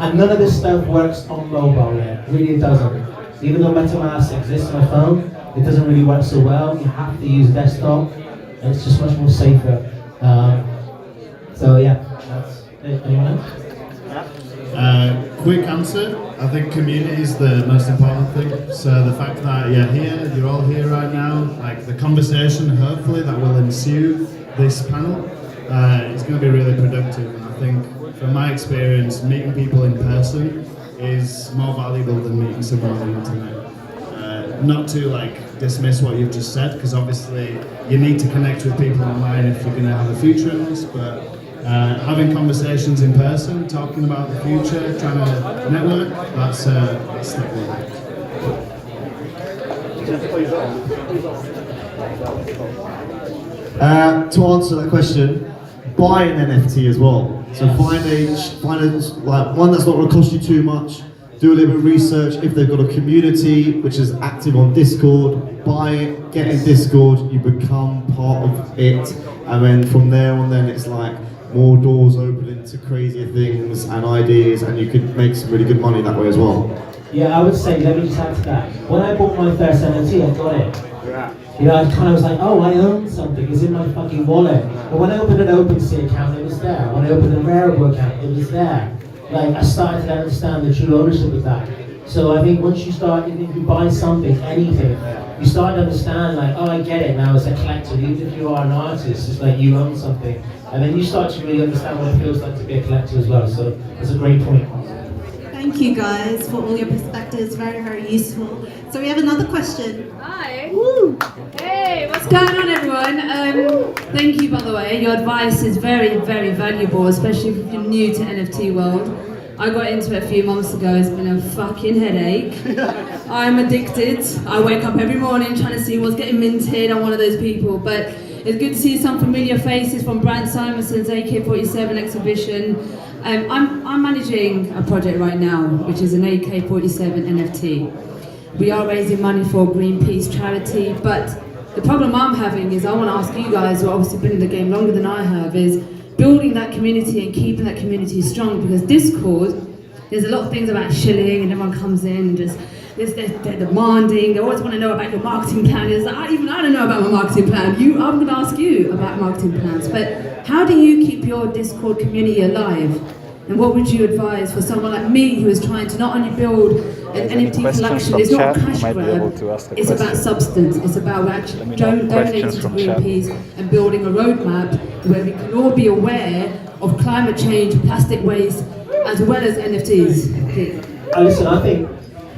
Speaker 5: And none of this stuff works on mobile yet. Really, it doesn't. Even though MetaMask exists on a phone, it doesn't really work so well. You have to use desktop, and it's just much more safer. So yeah, that's it. Anyone else?
Speaker 7: Quick answer, I think community is the most important thing. So the fact that you're here, you're all here right now, like the conversation hopefully that will ensue this panel is going to be really productive. And I think from my experience, meeting people in person is more valuable than meeting someone on the internet. Not to like dismiss what you've just said, because obviously you need to connect with people online if you're going to have a future in this, but having conversations in person, talking about the future, trying to network, that's the goal.
Speaker 2: To answer that question, buy an NFT as well. So find a like one that's not going to cost you too much. Do a little bit of research. If they've got a community which is active on Discord, buy it, get in Discord, you become part of it, and then from there on, then it's like more doors open into crazier things and ideas, and you could make some really good money that way as well.
Speaker 5: Yeah, I would say, let me just add to that. When I bought my first NFT, I got it. You know, I kind of was like, oh, I own something, it's in my fucking wallet. But when I opened an OpenSea account, it was there. When I opened a Rarible account, it was there. Like, I started to understand the true ownership of that. So I think once you start, if you buy something, anything, you start to understand, like, oh, I get it now as a collector. Even if you are an artist, it's like you own something. And then you start to really understand what it feels like to be a collector as well. So that's a great point.
Speaker 1: Thank you guys for all your perspectives, very, very useful. So we have another question.
Speaker 14: Hi. Woo. Hey, what's going on everyone? Thank you by the way, your advice is very, very valuable, especially if you're new to NFT world. I got into it a few months ago, it's been a fucking headache. I'm addicted. I wake up every morning trying to see what's getting minted. I'm one of those people, but it's good to see some familiar faces from Brian Simonson's AK-47 exhibition. I'm managing a project right now, which is an AK-47 NFT. We are raising money for Greenpeace charity, but the problem I'm having is I want to ask you guys, who have obviously been in the game longer than I have, is building that community and keeping that community strong, because Discord, there's a lot of things about shilling and everyone comes in and just they're demanding, they always want to know about your marketing plan. It's like, I don't know about my marketing plan. I'm going to ask you about marketing plans. But how do you keep your Discord community alive? And what would you advise for someone like me who is trying to not only build an NFT collection, it's not a cash grab, it's about substance, it's about actually donating to Greenpeace and building a roadmap where we can all be aware of climate change, plastic waste, as well as NFTs.
Speaker 5: Listen, I think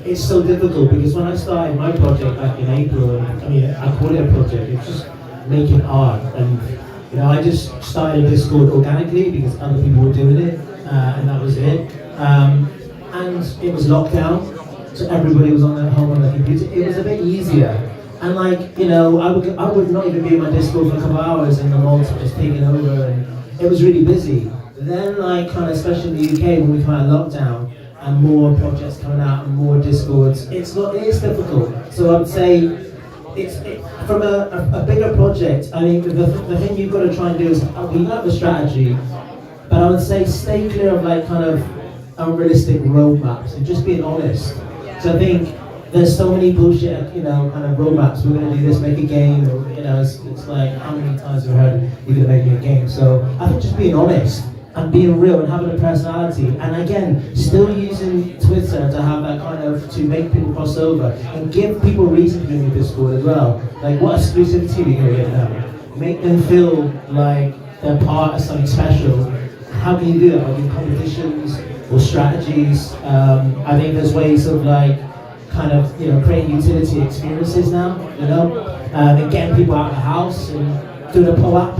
Speaker 5: it's so difficult because when I started my project back in April, I call it a project, it's just making art. And I just started a Discord organically because other people were doing it. And that was it. And it was lockdown, so everybody was on their home on their computer. It was a bit easier. And I would not even be in my Discord for a couple of hours and the mods were just taking over and it was really busy. Then especially in the UK when we come out of lockdown and more projects coming out and more Discords, it is difficult. So I would say from a bigger project, I think the thing you've got to try and do is, we have a strategy, but I would say stay clear of unrealistic roadmaps and just being honest. So I think there's so many bullshit, roadmaps. We're going to do this, make a game, or it's like how many times have we heard you're going to make me a game? So I think just being honest and being real and having a personality, and again, still using Twitter to have to make people cross over and give people reason to be in your Discord as well. Like, what exclusivity are you going to get them? Make them feel like they're part of something special. How can you do that? Like in competitions or strategies? I think there's ways of creating utility experiences now, and getting people out of the house and doing a PO-app,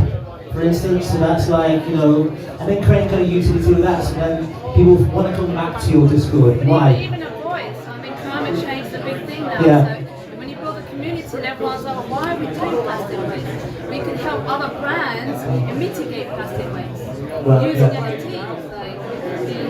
Speaker 5: for instance. So that's and then creating utility with that, so then people want to come back to your Discord. Why?
Speaker 14: Even a voice. Climate change is a big thing now.
Speaker 5: Yeah.
Speaker 14: So when you build a community and everyone's like, why are we doing plastic waste? We can help other brands mitigate plastic waste using NFTs.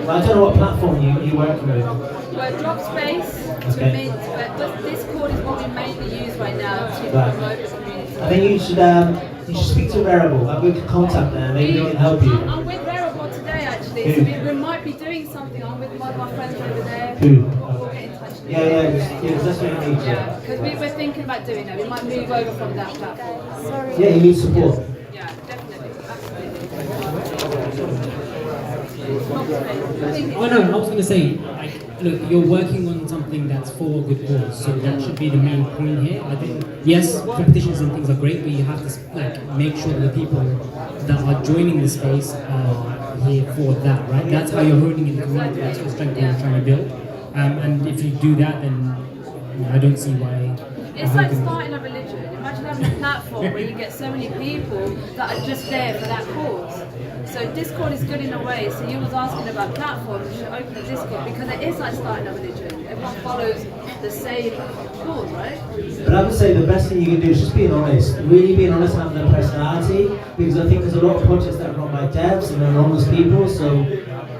Speaker 5: I don't know what platform you work with.
Speaker 14: We're Dropspace,
Speaker 5: Okay.
Speaker 14: but Discord is what we mainly use right now to promote the community.
Speaker 5: I think you should speak to Wearable. Have a good contact there. Maybe they can help you.
Speaker 14: I'm with Wearable today actually, so we might be doing something. I'm with one of my friends over there.
Speaker 5: Who?
Speaker 14: We'll get in touch.
Speaker 5: Yeah, that's what you need.
Speaker 14: Yeah, because we're thinking about doing that. We might move over from that platform. Sorry.
Speaker 5: Yeah, you need support.
Speaker 14: Yeah, definitely, absolutely.
Speaker 6: Oh no, I was going to say, look, you're working on something that's for a good cause, so that should be the main point here. I think, yes, competitions and things are great, but you have to make sure that the people that are joining the space are here for that, right? That's how you're holding in the community, that's what strength you're trying to build. And if you do that, then I don't see why.
Speaker 14: It's like starting a religion. Imagine having a platform where you get so many people that are just there for that cause. So Discord is good in a way. So you was asking about platforms, you should open a Discord because it is like starting a religion. Everyone follows the same cause, right?
Speaker 5: But I would say the best thing you can do is just being honest. Really being honest and having a personality, because I think there's a lot of projects that are run by devs and anonymous people, so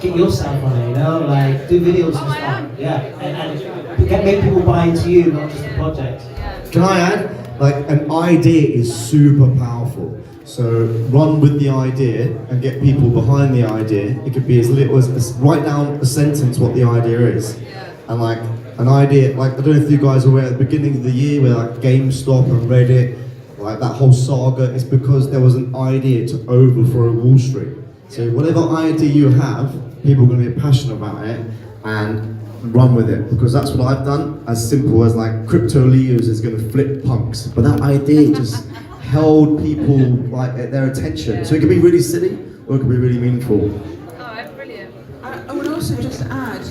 Speaker 5: get yourself on it, do videos and stuff. Yeah, and make people buy into you, not just the project.
Speaker 2: Can I add? An idea is super powerful. So run with the idea and get people behind the idea. It could be as little as write down a sentence what the idea is. And an idea, I don't know if you guys are aware at the beginning of the year where GameStop and Reddit, that whole saga, is because there was an idea to overthrow Wall Street. So whatever idea you have, people are going to be passionate about it and run with it, because that's what I've done. As simple as crypto Leos is going to flip punks, but that idea just held people their attention. So it could be really silly or it could be really meaningful.
Speaker 14: Oh, brilliant.
Speaker 4: I would also just add,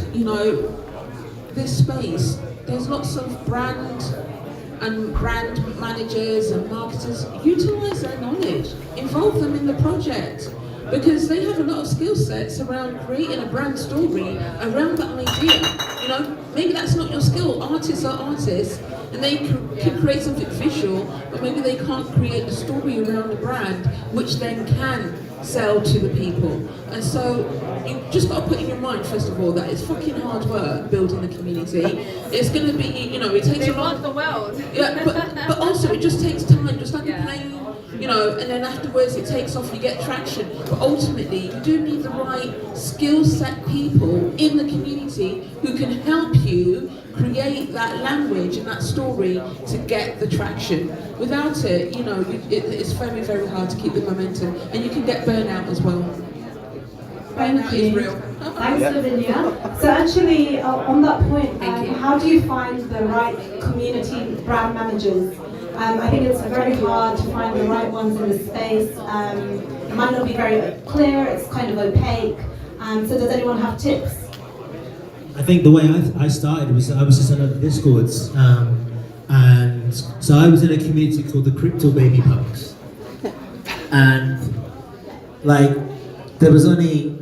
Speaker 4: this space, there's lots of brand managers and marketers. Utilize their knowledge, involve them in the project, because they have a lot of skill sets around creating a brand story around that idea. Maybe that's not your skill. Artists are artists, and they can create something visual, but maybe they can't create a story around the brand, which then can sell to the people. And so you just got to put in your mind, first of all, that it's fucking hard work building the community. It's going to be, it takes a lot.
Speaker 14: The world.
Speaker 4: Yeah, but also it just takes time, just like a plane. know, and then afterwards it takes off, you get traction. But ultimately, you do need the right skill set people in the community who can help you create that language and that story to get the traction. Without it, you know, it's very, very hard to keep the momentum, and you can get burnout as well. Burnout is real.
Speaker 15: Thanks, Lavinia. So actually, on that point, how do you find the right community brand managers? I think it's very hard to find the right ones in the space. It might not be very clear, it's kind of opaque. So does anyone have tips?
Speaker 5: I think the way I started was I was just on the Discords, and so I was in a community called the Crypto Baby Punks, and like there was only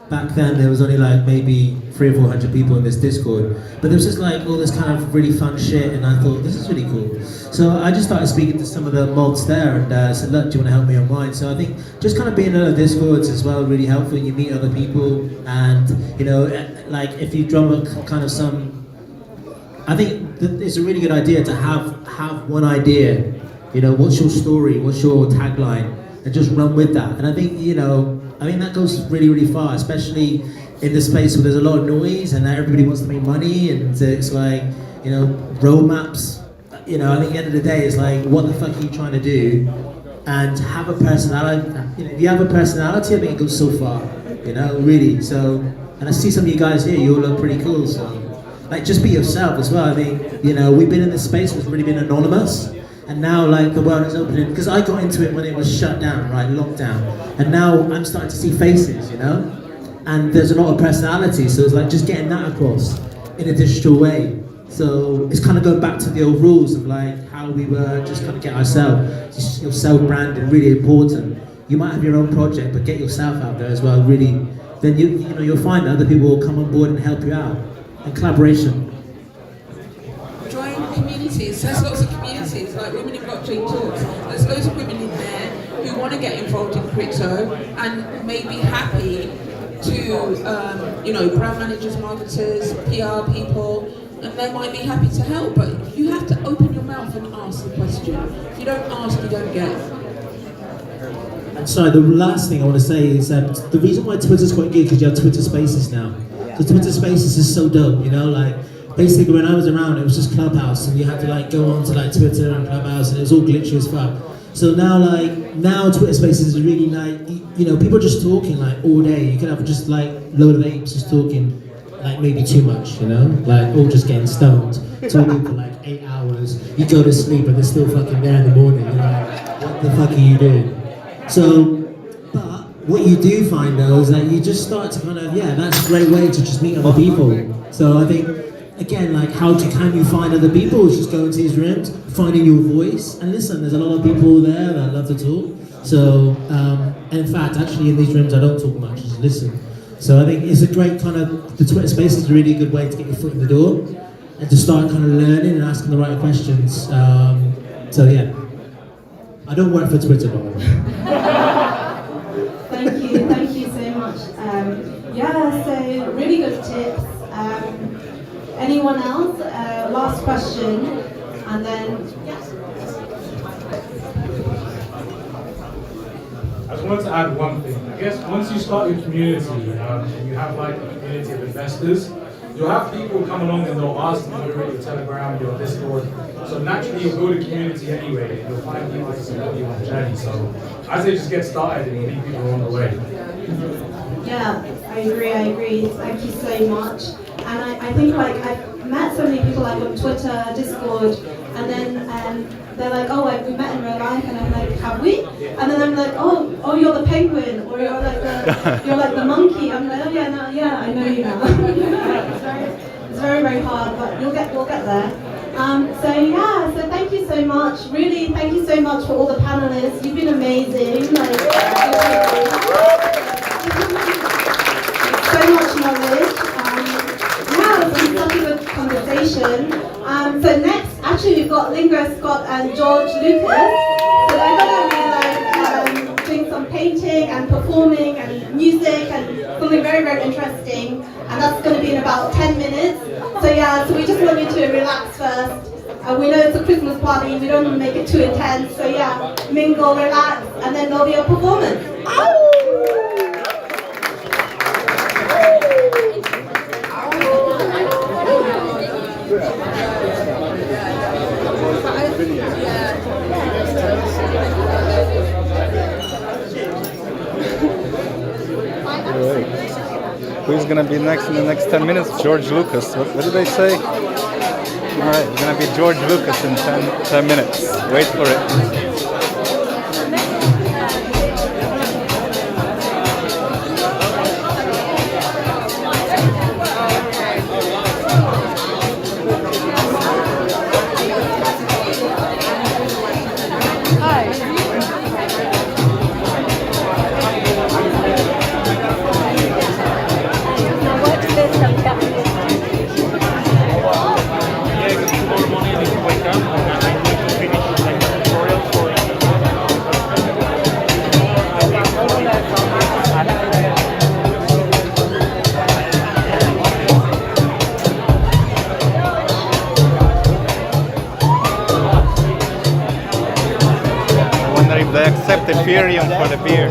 Speaker 5: back then there was only like maybe 300 or 400 people in this Discord, but there was just like all this kind of really fun shit, and I thought this is really cool. So I just started speaking to some of the mods there and said, look, do you want to help me on mine? So I think just kind of being in other Discords as well really helpful. You meet other people, and you know, like if you drum a kind of some, I think it's a really good idea to have one idea. You know, what's your story? What's your tagline? And just run with that. And I think, you know, I mean that goes really, really far, especially in the space where there's a lot of noise and everybody wants to make money, and it's like, you know, roadmaps. You know, I think at the end of the day, it's like, what the fuck are you trying to do? And have a personality. You know, if you have a personality, I think it goes so far. You know, really. So, and I see some of you guys here. You all look pretty cool. So, like, just be yourself as well. I mean, you know, we've been in this space where it's really been anonymous. And now, like, the world is opening, because I got into it when it was shut down, right, lockdown. And now I'm starting to see faces, you know? And there's a lot of personality, so it's like just getting that across in a digital way. So it's kind of going back to the old rules of like how we were just kind of get ourselves, just your self-branding, really important. You might have your own project, but get yourself out there as well, really. Then you know, you'll find that other people will come on board and help you out. And collaboration.
Speaker 4: Join communities. There's lots of communities, like Women in Blockchain Talks. There's loads of women in there who want to get involved in crypto and may be happy to, you know, brand managers, marketers, PR people, and they might be happy to help, but you have to open your mouth and ask the question. If you don't ask, you don't get.
Speaker 5: And sorry, the last thing I want to say is the reason why Twitter's quite good is because you have Twitter Spaces now. So Twitter Spaces is so dope, you know, like, basically when I was around, it was just Clubhouse, and you had to like go on to like Twitter and Clubhouse, and it was all glitchy as fuck. So now Twitter Spaces is really like, you know, people are just talking like all day. You can have just like load of apes just talking like maybe too much, you know, like all just getting stoned, talking for like 8 hours. You go to sleep and they're still fucking there in the morning. You're like, what the fuck are you doing? So, but what you do find though is that you just start to kind of, yeah, that's a great way to just meet other people. So I think, again, like can you find other people? It's just going to these rooms, finding your voice, and listen, there's a lot of people there that love to talk. So, and in fact, actually in these rooms I don't talk much, just listen. So I think it's a great kind of, the Twitter space is a really good way to get your foot in the door and to start kind of learning and asking the right questions. So yeah, I don't work for Twitter, by the way.
Speaker 15: Thank you so much. Yeah, so really good tips. Anyone else? Last question, and then
Speaker 8: I just wanted to add one thing. I guess once you start your community and you have like a community of investors, you'll have people come along and they'll ask to moderate your Telegram, your Discord. So naturally you'll build a community anyway, and you'll find people to support you on the journey. So I say just get started and you'll meet people along the way.
Speaker 15: yeah, I agree. Thank you so much. And I think like I've met so many people like on Twitter, Discord, and then they're like, oh, like, we met in real life, and I'm like, have we? And then I'm like, oh, you're the penguin, or you're like the monkey. I'm like, oh yeah, no, yeah, I know you now. It's very, very hard, but we'll get there. So thank you so much. Really, thank you so much for all the panelists. You've been amazing. Like, so much knowledge. It's been such a good conversation. So next, actually, we've got Lingo Scott and George Lucas. So they're going to be like doing some painting and performing and music and something very, very interesting. And that's going to be in about 10 minutes. So yeah, so we just want you to relax first And we know it's a Christmas party, we don't want to make it too intense, so yeah, mingle, relax, and then there'll be a performance.
Speaker 16: Who's gonna be next in the next 10 minutes? George Lucas. What did they say? All right, we're gonna be George Lucas in 10 minutes. Wait for it. They accept Ethereum for the beer.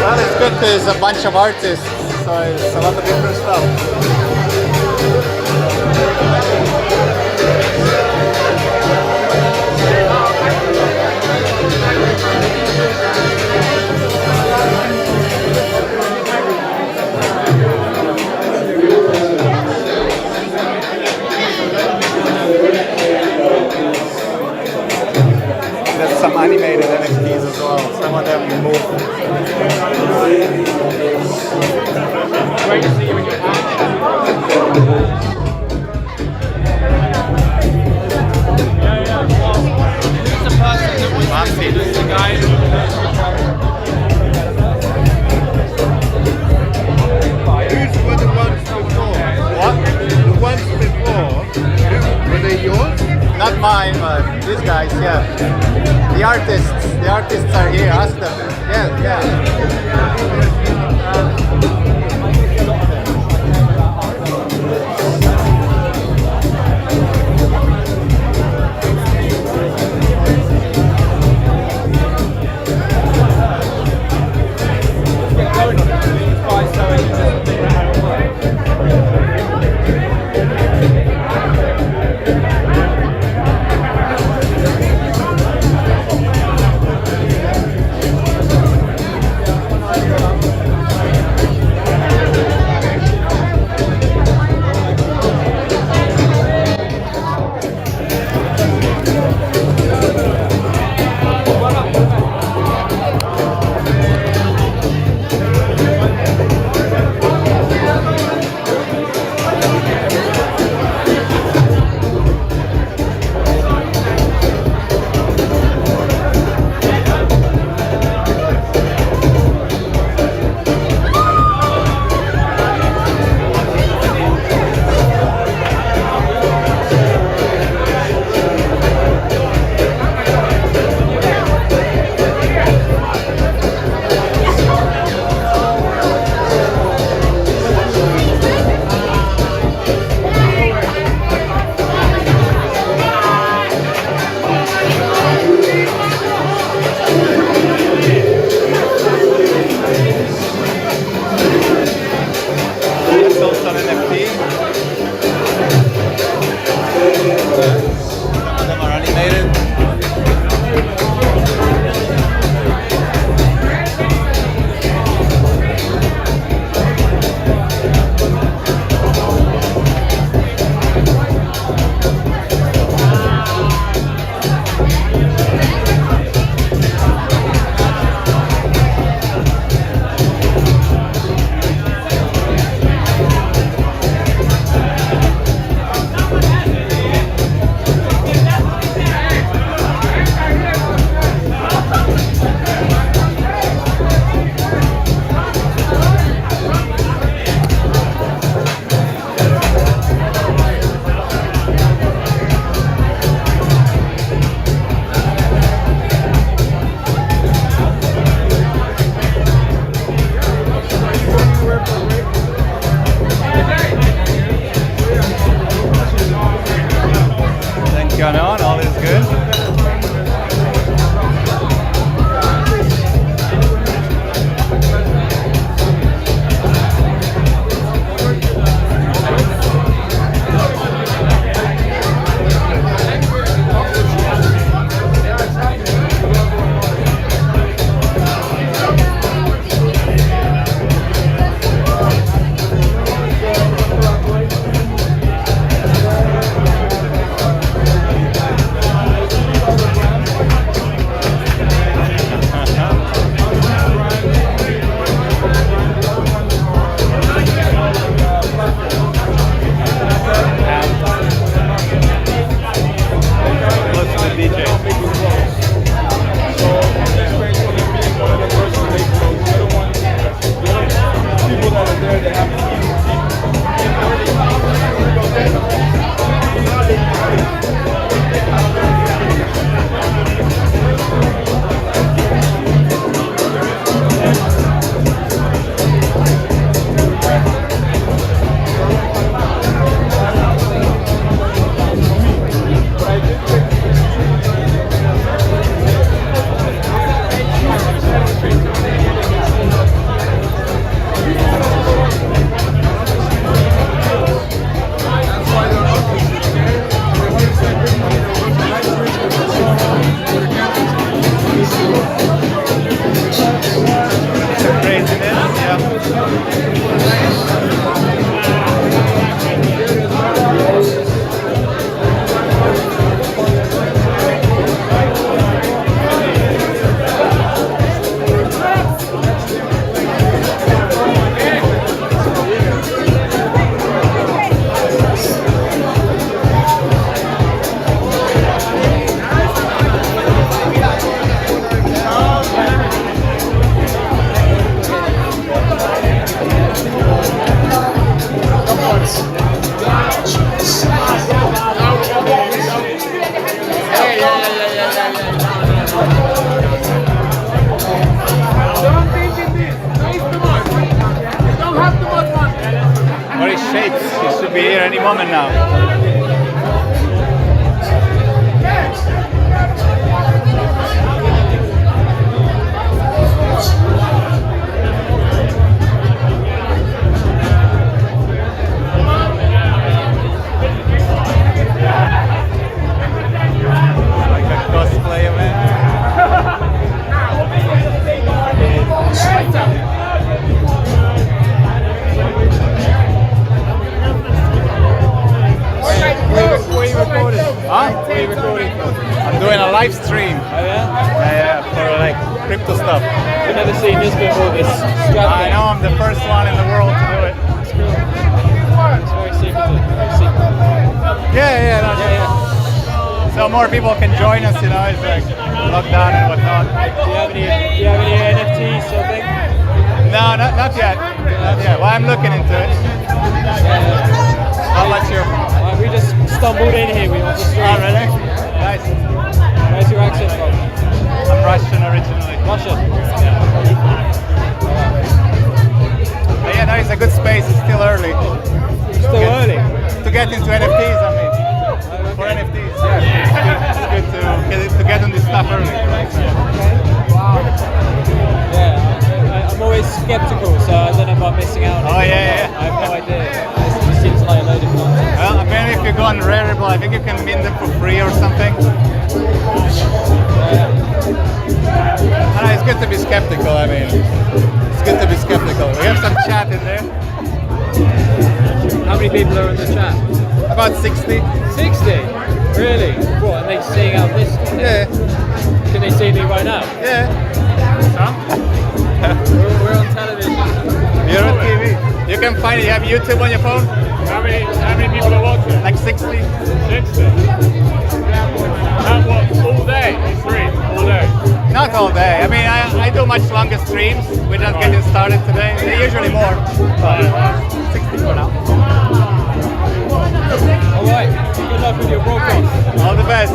Speaker 16: Well, it's good because it's a bunch of artists, so it's a lot of different stuff. There's some animated NFTs as well. Some of them move. Great to see you again. Who's the person that was the guy who were the ones before? What? The ones before, were they yours? Not mine, but these guys, yeah. The artists are here, ask them. Yeah, yeah. What is shapes? It should be here any moment now. Like a cosplayer, man.
Speaker 17: What are you recording?
Speaker 16: Huh?
Speaker 17: What are you recording for?
Speaker 16: I'm doing a live stream.
Speaker 17: Oh yeah?
Speaker 16: Yeah, for like crypto stuff.
Speaker 17: I've never seen this before, this
Speaker 16: I know, I'm the first one in the world to do it.
Speaker 17: It's very secretive. Very secretive.
Speaker 16: Yeah. So more people can join us, you know, it's like lockdown and whatnot.
Speaker 17: Do you have any NFTs or thing?
Speaker 16: No, not yet. Not yet. Well, I'm looking into it. How much your...
Speaker 17: We just stumbled in here. We were just
Speaker 16: Oh, really? Nice.
Speaker 17: Where's your accent from?
Speaker 16: I'm Russian originally.
Speaker 17: Russian?
Speaker 16: But yeah, no, it's a good space. It's still early.
Speaker 17: Still early?
Speaker 16: To get into NFTs, I mean. For NFTs, yeah. It's good to get on this stuff early.
Speaker 17: Yeah, I'm always skeptical, so I don't know if I'm missing out.
Speaker 16: Oh, yeah.
Speaker 17: I have no idea. It seems like a load of nonsense.
Speaker 16: Well, apparently if you go on Rarible, I think you can mint them for free or something. It's good to be skeptical, I mean. It's good to be skeptical. We have some chat in there.
Speaker 17: How many people are in the chat?
Speaker 16: About 60.
Speaker 17: 60? Really? What, are they seeing out this?
Speaker 16: Yeah.
Speaker 17: Can they see me right now?
Speaker 16: Yeah.
Speaker 17: We're on television.
Speaker 16: You're on TV. You can find it. You have YouTube on your phone?
Speaker 8: How many people are watching?
Speaker 16: Like 60.
Speaker 8: 60. And what, all day? Stream, all day?
Speaker 16: Not all day. I mean, I do much longer streams. We're just getting started today. They're usually more. But 60 for now.
Speaker 17: Alright, good luck with your broadcast.
Speaker 16: All the best.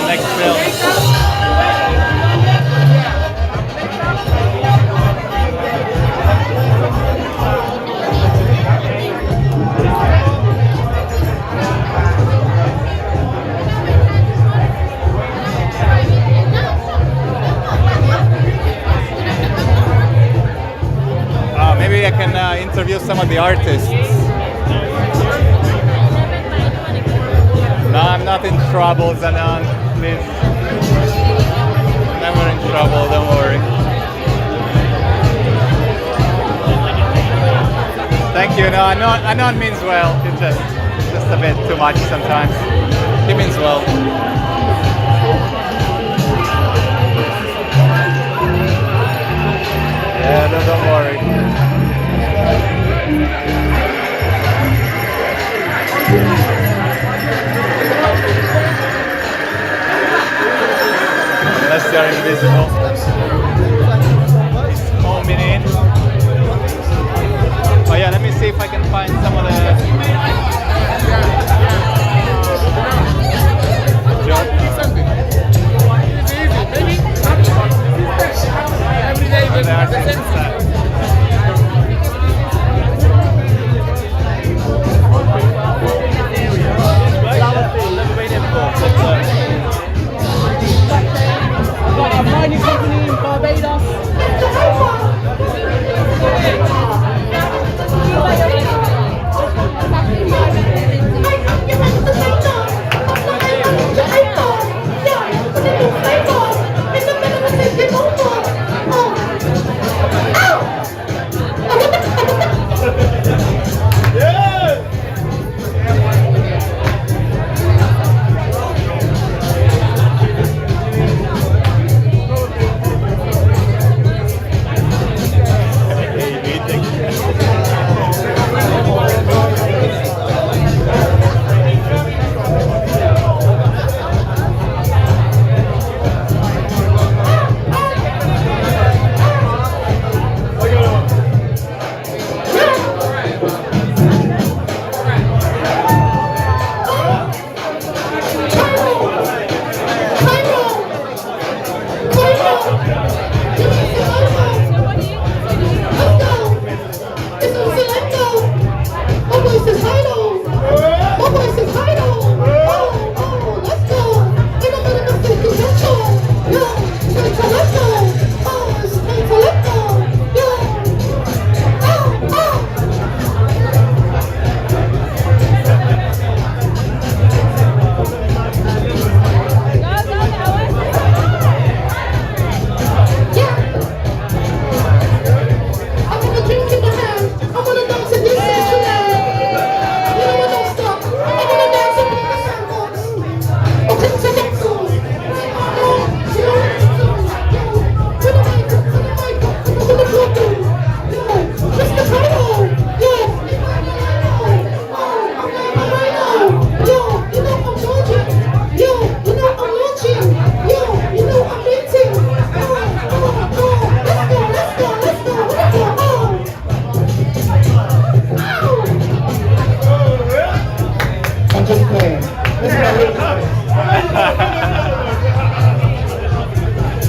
Speaker 16: Next film. Maybe I can interview some of the artists. No, I'm not in trouble, Zanan. Please. Never in trouble, don't worry. Thank you. No, Anon means well. It's just a bit too much sometimes. He means well. Yeah, don't worry.
Speaker 17: are invisible. Homing in. Oh yeah, let me see if I can find some of the job.
Speaker 18: Got a mining company in Barbados.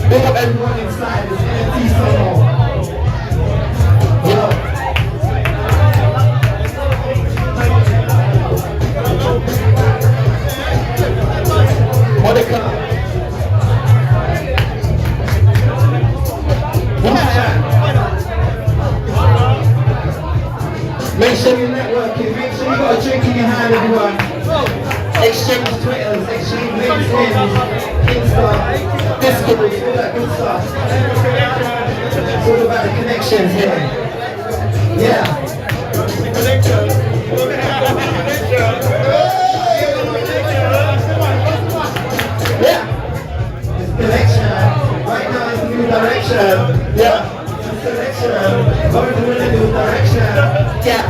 Speaker 19: Big up everyone inside this NFT solo. Yo. Monica. Make sure you're networking, make sure you got a drink in your hand, everyone. Exchange Twitters, exchange LinkedIn, Insta, Discord, all that good stuff. It's all about the connections here. Yeah. Yeah. It's connection. Right now it's a new direction. Yeah. It's connection. Going to a new direction. Yeah.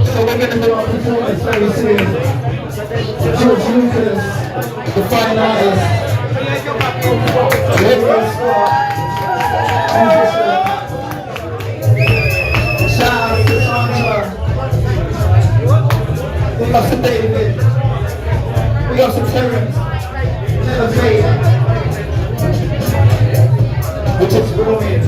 Speaker 19: So we're going to do our performance very soon. George Lucas, the fine artist, Edward Scott, shout out to Sandra. We got some David. We got some Terrence. Never fade. Which is growing.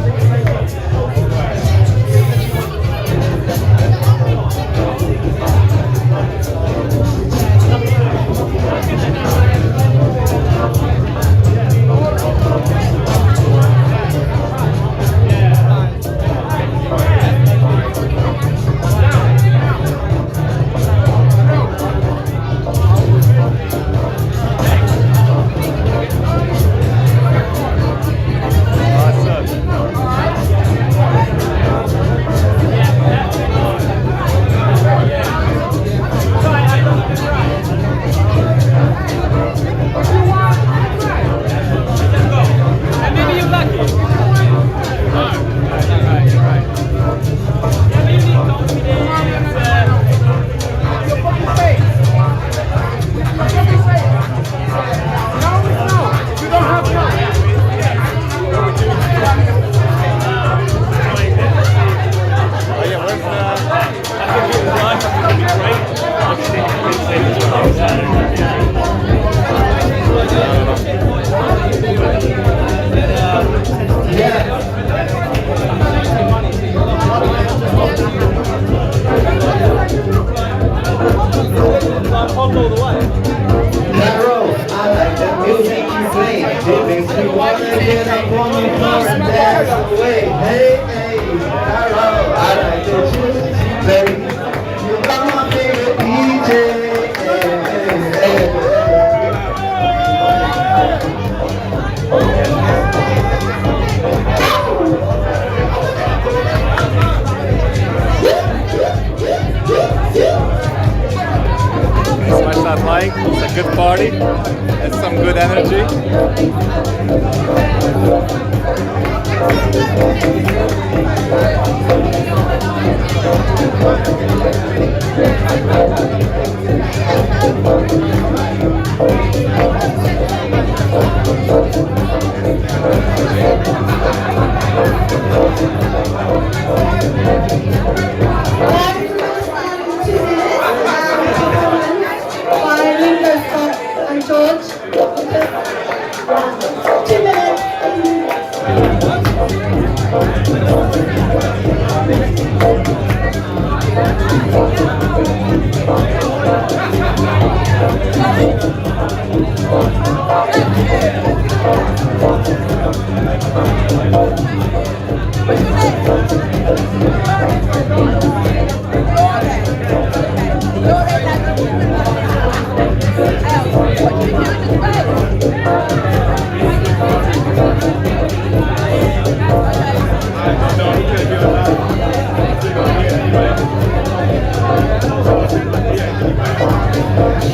Speaker 19: Makes me wanna get up on the floor and dance away. Hey, hey, hello, I like the juicy baby. You are my favorite DJ. Hey, hey, hey.
Speaker 20: Smash that like, it's a good party, it's some good energy.
Speaker 15: And George, 2 minutes.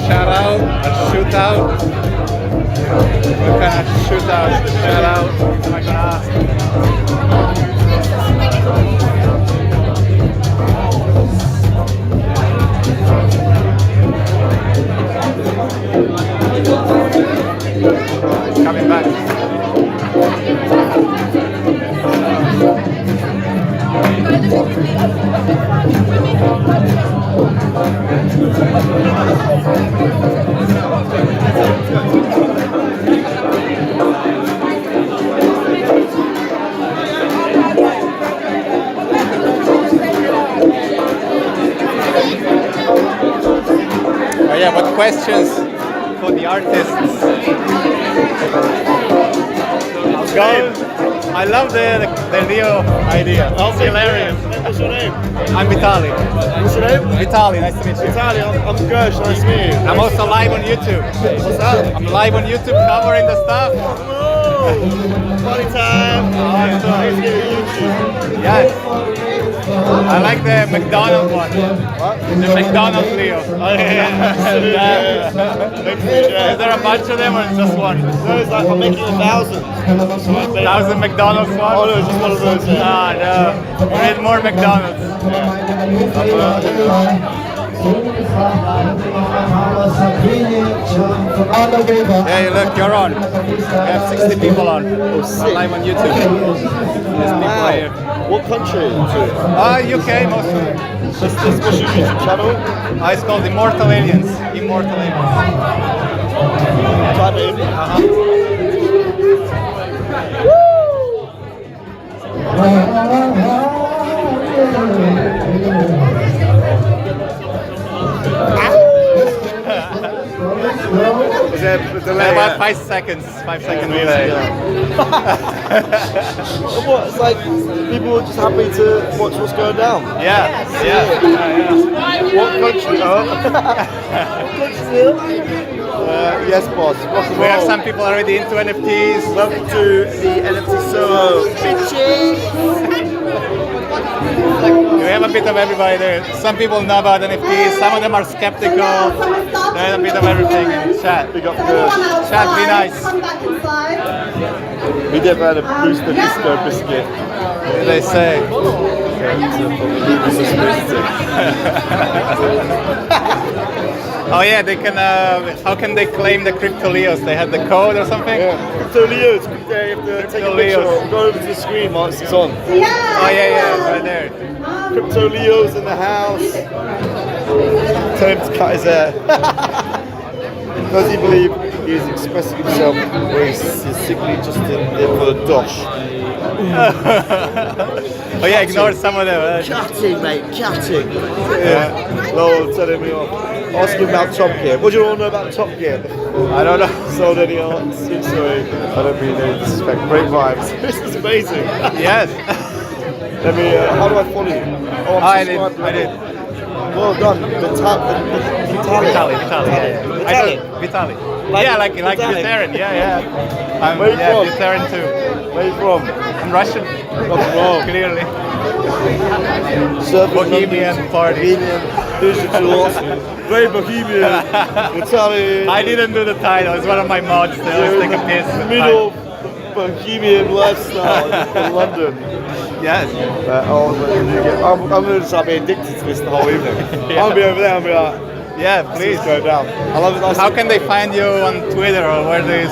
Speaker 20: Shout out, a shootout. What kind of shootout? Shout out. Oh my God. Coming back. Oh yeah, what questions for the artists? Go. I love the Leo idea. It's hilarious.
Speaker 16: What's your name?
Speaker 20: I'm Vitali.
Speaker 16: What's your name?
Speaker 20: Vitali, nice to meet you.
Speaker 16: Vitali, I'm Gersh, nice to meet you.
Speaker 20: I'm also live on YouTube.
Speaker 16: What's that?
Speaker 20: I'm live on YouTube covering the stuff.
Speaker 16: Party time.
Speaker 20: Awesome. Yes. I like the McDonald's one.
Speaker 16: What?
Speaker 20: The McDonald's Leo.
Speaker 16: Oh yeah.
Speaker 20: Is there a bunch of them or just one?
Speaker 16: No, it's like I'm making 1,000.
Speaker 20: 1,000 McDonald's ones?
Speaker 16: Oh no, just one of those.
Speaker 20: Ah, no. We need more McDonald's. Hey, look, you're on. We have 60 people on. We're live on YouTube. There's people here.
Speaker 16: What country are you to?
Speaker 20: UK mostly.
Speaker 16: What's your YouTube channel?
Speaker 20: It's called Immortal Aliens. Immortal Aliens.
Speaker 16: Type it in. Is there a delay?
Speaker 20: About 5 seconds. 5 second delay.
Speaker 16: What? It's like people are just happy to watch what's going down.
Speaker 20: Yeah.
Speaker 16: What country? Yes, boss. Rock and
Speaker 20: We have
Speaker 16: roll.
Speaker 20: some people already into NFTs.
Speaker 16: Welcome to the NFT solo. Bitches!
Speaker 20: We have a bit of everybody there. Some people know about NFTs, some of them are skeptical. There's a bit of everything in chat.
Speaker 16: Big up the
Speaker 20: chat, be nice.
Speaker 16: We never had a booster disco biscuit.
Speaker 20: What do they say? Oh yeah, they can. How can they claim the crypto Leos? They had the code or something.
Speaker 16: Yeah, crypto Leos. You have to take a picture. Go over to the screen once it's on.
Speaker 20: Oh yeah, right there.
Speaker 16: Crypto Leos in the house. Tell him to cut his hair. Does he believe he is expressing himself, or he's simply just in there for the dosh?
Speaker 20: Oh yeah, ignore some of them.
Speaker 16: Cutting, mate, cutting. Yeah. Lol, telling me off. Ask him about Top Gear. What do you want to know about Top Gear?
Speaker 20: I don't know.
Speaker 16: sold any art. Sorry, I don't mean any disrespect. Great vibes. This is amazing.
Speaker 20: Yes.
Speaker 16: Let me. How do I follow you? Oh, I'm subscribed.
Speaker 20: I did.
Speaker 16: Well done. Vitali.
Speaker 20: Vitali.
Speaker 16: Like
Speaker 20: like
Speaker 16: Vitali.
Speaker 20: vegetarian. Yeah. I'm
Speaker 16: Where you from?
Speaker 20: vegetarian too.
Speaker 16: Where are you from?
Speaker 20: I'm Russian. Clearly. Bohemian party.
Speaker 16: Digital. Very Bohemian. Italian.
Speaker 20: I didn't do the title. It's one of my mods. They always take a piss.
Speaker 16: Middle Bohemian lifestyle in London.
Speaker 20: Yes.
Speaker 16: I'm going to start being addicted to this the whole evening. I'll be over there. I'll be like,
Speaker 20: yeah, please
Speaker 16: go down. I love it.
Speaker 20: How can they find you on Twitter or where they?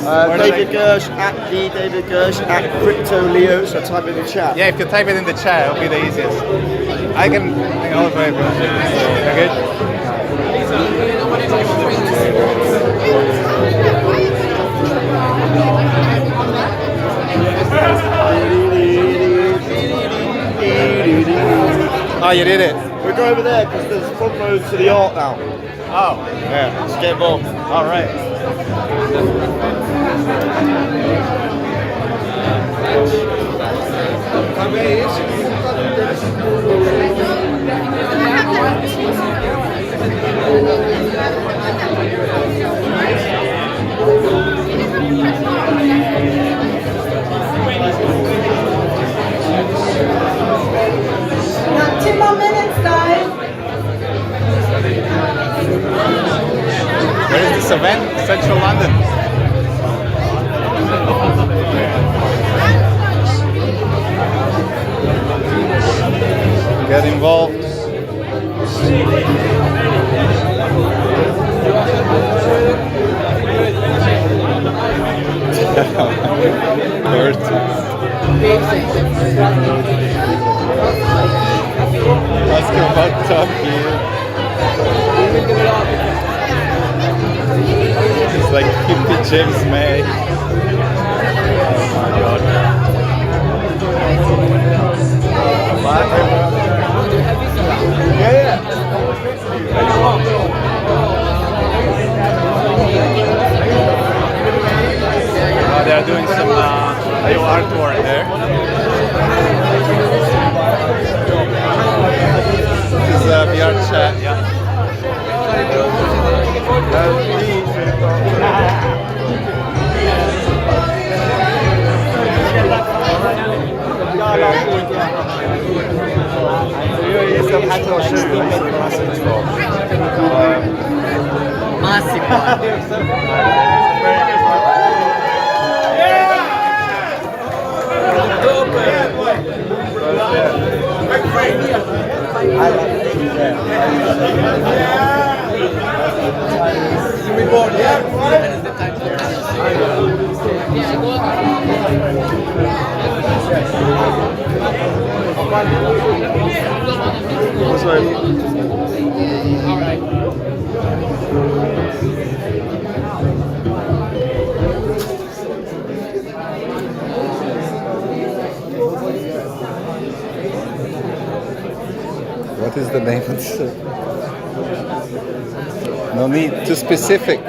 Speaker 16: David Gersh at David Gersh at Crypto Leo. So type it in the chat.
Speaker 20: Yeah, if you type it in the chat, it'll be the easiest. I can hold it. Okay. Oh, you did it.
Speaker 16: We go over there because there's front row to the art now.
Speaker 20: Oh.
Speaker 16: Yeah, let's get involved.
Speaker 20: All right.
Speaker 15: Not 2 more minutes, guys.
Speaker 20: Where is this event? Central London. Get involved. Ask him about Turkey. It's like hippie James May. Oh my god. Yeah. They're doing some new artwork there. This is VR chat, yeah. What is the name of this? No need, too specific.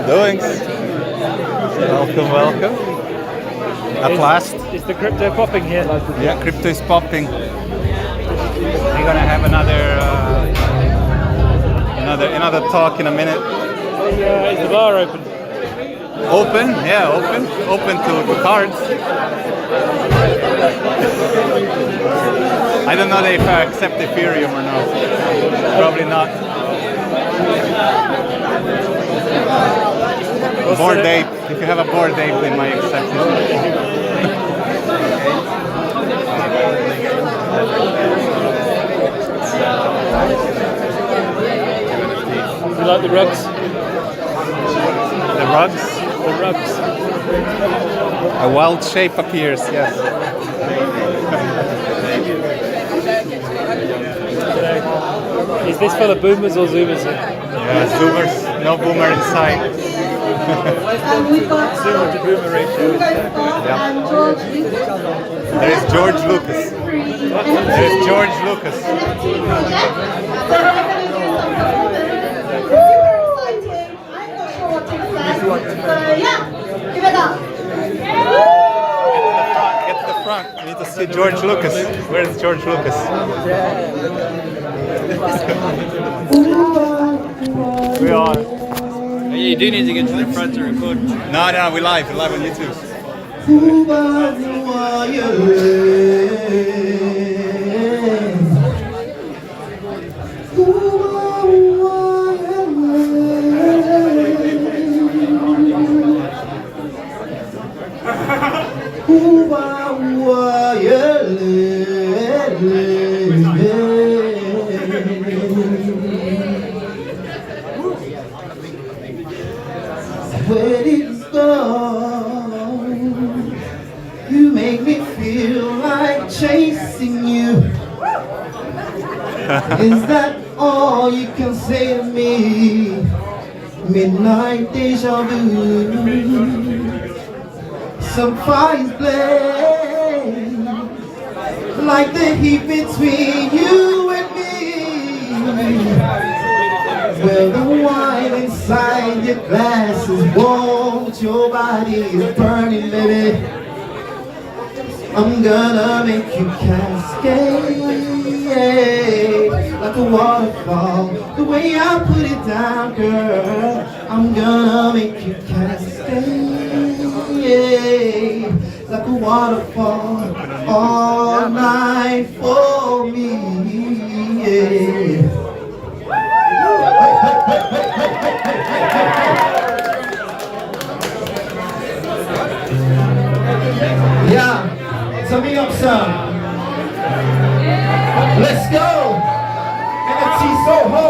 Speaker 20: Doings. Welcome. At last.
Speaker 18: Is the crypto popping here?
Speaker 20: Yeah, crypto is popping. We're gonna have another talk in a minute.
Speaker 18: Is the bar open?
Speaker 20: Open? Yeah, open. Open to cards. I don't know if I accept Ethereum or not. Probably not. Board ape. If you have a board ape, they might accept it.
Speaker 18: You like the rugs?
Speaker 20: The rugs?
Speaker 18: The rugs.
Speaker 20: A wild shape appears, yes. this full of boomers or zoomers here?
Speaker 16: Yeah, zoomers, no boomer inside.
Speaker 15: We've got
Speaker 20: Zoomer to boomer ratio.
Speaker 15: and George Lucas.
Speaker 16: There is George Lucas. There is George Lucas.
Speaker 15: NFT project. So they're going to do some performance. Super exciting. I'm not sure what to expect. So yeah, give it up.
Speaker 16: Get to the front. We need to see George Lucas. Where is George Lucas? We are.
Speaker 20: You do need to get to the front to record.
Speaker 16: No, we're live on YouTube.
Speaker 19: Where did it go? You make me feel like chasing you. Is that all you can say to me? Midnight deja vu. Some fires blaze like the heat between you and me. Well, the wine inside your glass is warm, but your body is burning, baby. I'm gonna make you cascade like a waterfall. The way I put it down, girl, I'm gonna make you cascade like a waterfall all night for me. Yeah, turn me up some. Let's go. NFT Soho.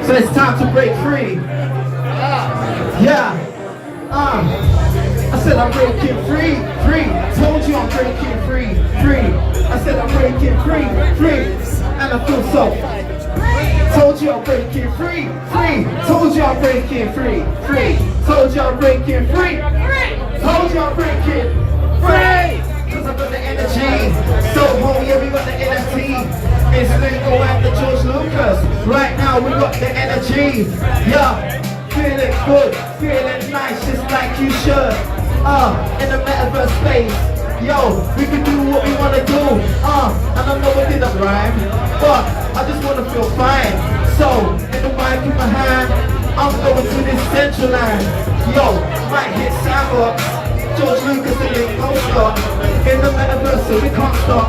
Speaker 19: So it's time to break free. Yeah. I said I'm breaking free. Told you I'm breaking free. I said I'm breaking free. And I feel so. Told you I'm breaking free. Told you I'm breaking free. Told you I'm breaking free. Told you I'm breaking free. Cause I got the energy. So homie, yeah, we got the NFT. It's Lingo after George Lucas. Right now we got the energy. Yeah, feeling good, feeling nice, just like you should. In the metaverse space. Yo, we can do what we wanna do. And I know it didn't rhyme, but I just wanna feel fine. So, in the mic in my hand, I'm going to this central line. Yo, might hit Sandbox, George Lucas and Link Poster. In the metaverse, so we can't stop.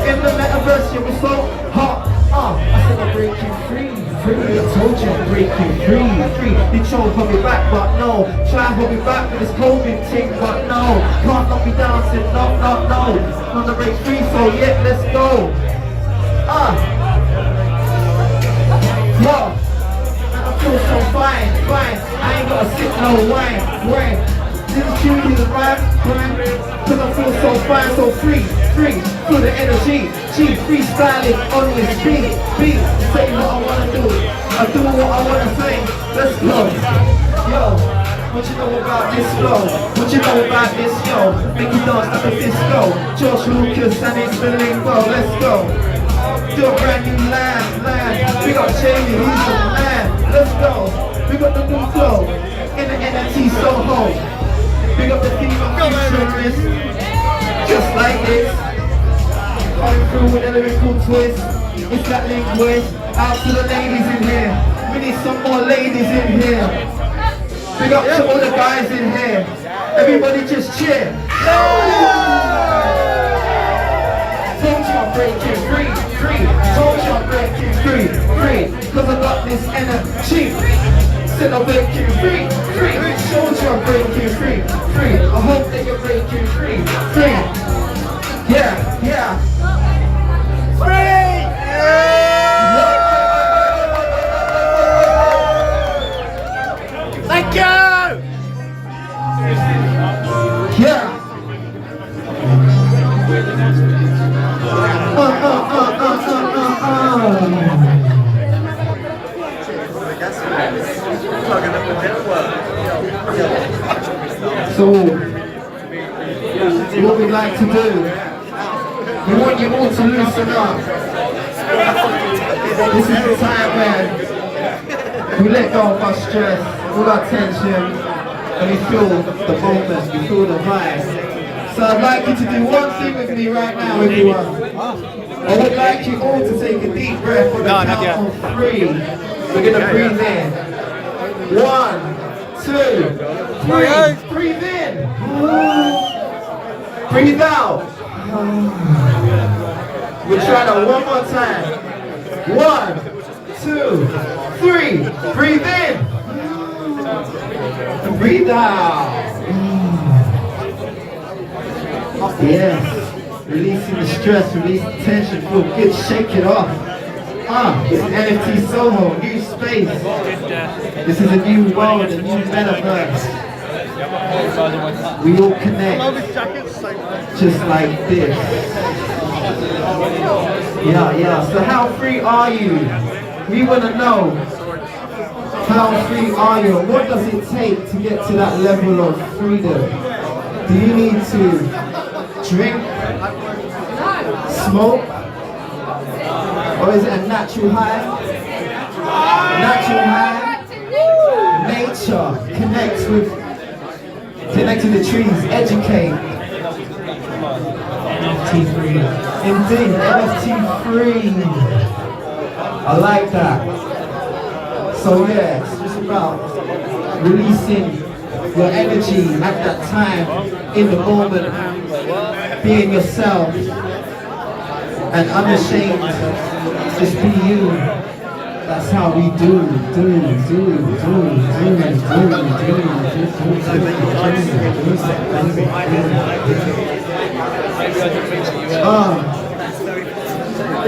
Speaker 19: In the metaverse, yeah, we're so hot. I said I'm breaking free. I told you I'm breaking free. They tried to hold me back, but no. Try to hold me back with this COVID thing, but no. Can't knock me down, said no. On the break free, so yeah, let's go. Yo, and I feel so fine. I ain't gotta sit no wine. This tune is a rhyme. Cause I feel so fine, so free. Feel the energy. Freestyling on this beat. Say what I wanna do. I do what I wanna say. Let's go. Yo, what you know about this flow? What you know about this, yo? Make you dance like a disco. George Lucas and it's the lingo. Let's go. Do a brand new line. We got Jamie, he's the man. Let's go. We got the new flow in the NFT Soho. Big up the female futurist, just like this. Coming through with a lyrical twist. It's that linguist. Out to the ladies in here. We need some more ladies in here. Big up to all the guys in here. Everybody just cheer. Told you I'm breaking free. Told you I'm breaking free. Cause I got this energy. Said I'm breaking free. Told you I'm breaking free. I hope that you're breaking free. Yeah. Free! Thank you! Yeah. So, what we'd like to do, we want you all to loosen up. This is the time where we let go of our stress, all our tension, and we feel the moment, we feel the vibe. So I'd like you to do one thing with me right now, everyone. I would like you all to take a deep breath on the count of 3. We're going to breathe in. 1, 2, 3. Breathe in. Breathe out. We'll try that one more time. 1, 2, 3. Breathe in. And breathe out. Yes. Releasing the stress, release the tension, feel good, shake it off. It's NFT Soho, new space. This is a new world, a new metaverse. We all connect, just like this. Yeah. So how free are you? We want to know, how free are you? What does it take to get to that level of freedom? Do you need to drink, smoke, or is it a natural high? Natural high, nature, connect to the trees, educate. NFT free. Indeed, NFT free. I like that. So yeah, it's just about releasing your energy at that time, in the moment, being yourself, and unashamed, just be you. That's how we do.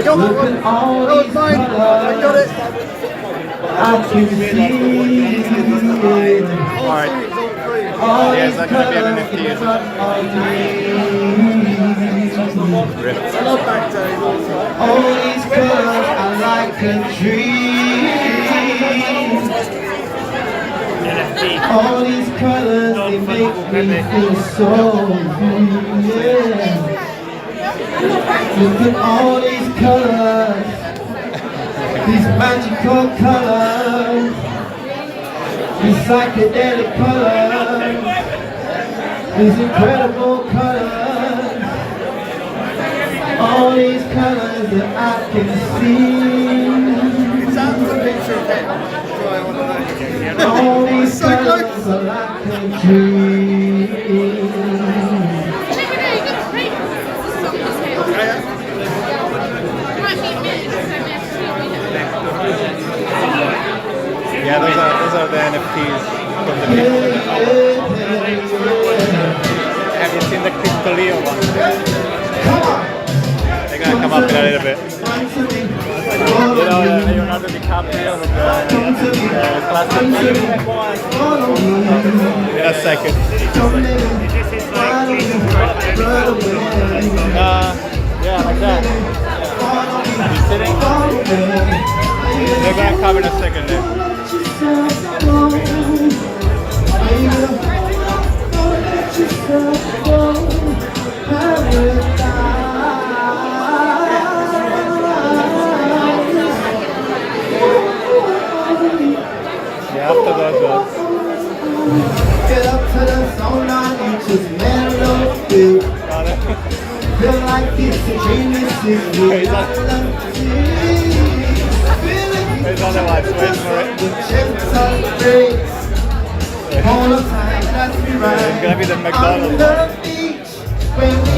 Speaker 19: Look at all these colors. I can see it.
Speaker 20: Alright. Yes, that's going to be an NFT.
Speaker 19: All these colors are like a dream. All these colors, they make me feel so free, yeah. Look at all these colors, these magical colors, these psychedelic colors, these incredible colors. All these colors that I can see. All these colors are like a dream.
Speaker 20: Yeah, those are the NFTs from the picture. Have you seen the Crypto Leo one? They're gonna come up in a little bit. Leonardo DiCaprio with the classic. In a second. Yeah, like that. You sitting? They're gonna come in a second there. Yeah, after those ones.
Speaker 19: Get up to the zone on you, just mellow feel. Feel like it's a dream, this is real.
Speaker 20: There's other ones, wait for it.
Speaker 19: All the time, that's me right.
Speaker 20: It's gonna be the McDonald's.
Speaker 19: On the beach, when we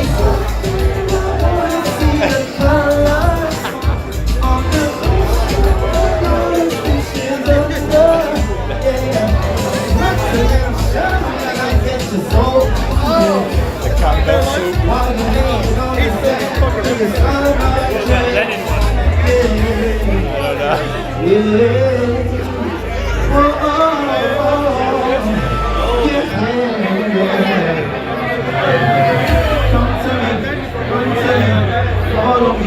Speaker 19: see the colors on the fishes of the
Speaker 20: the countdown soup.
Speaker 19: Follow me,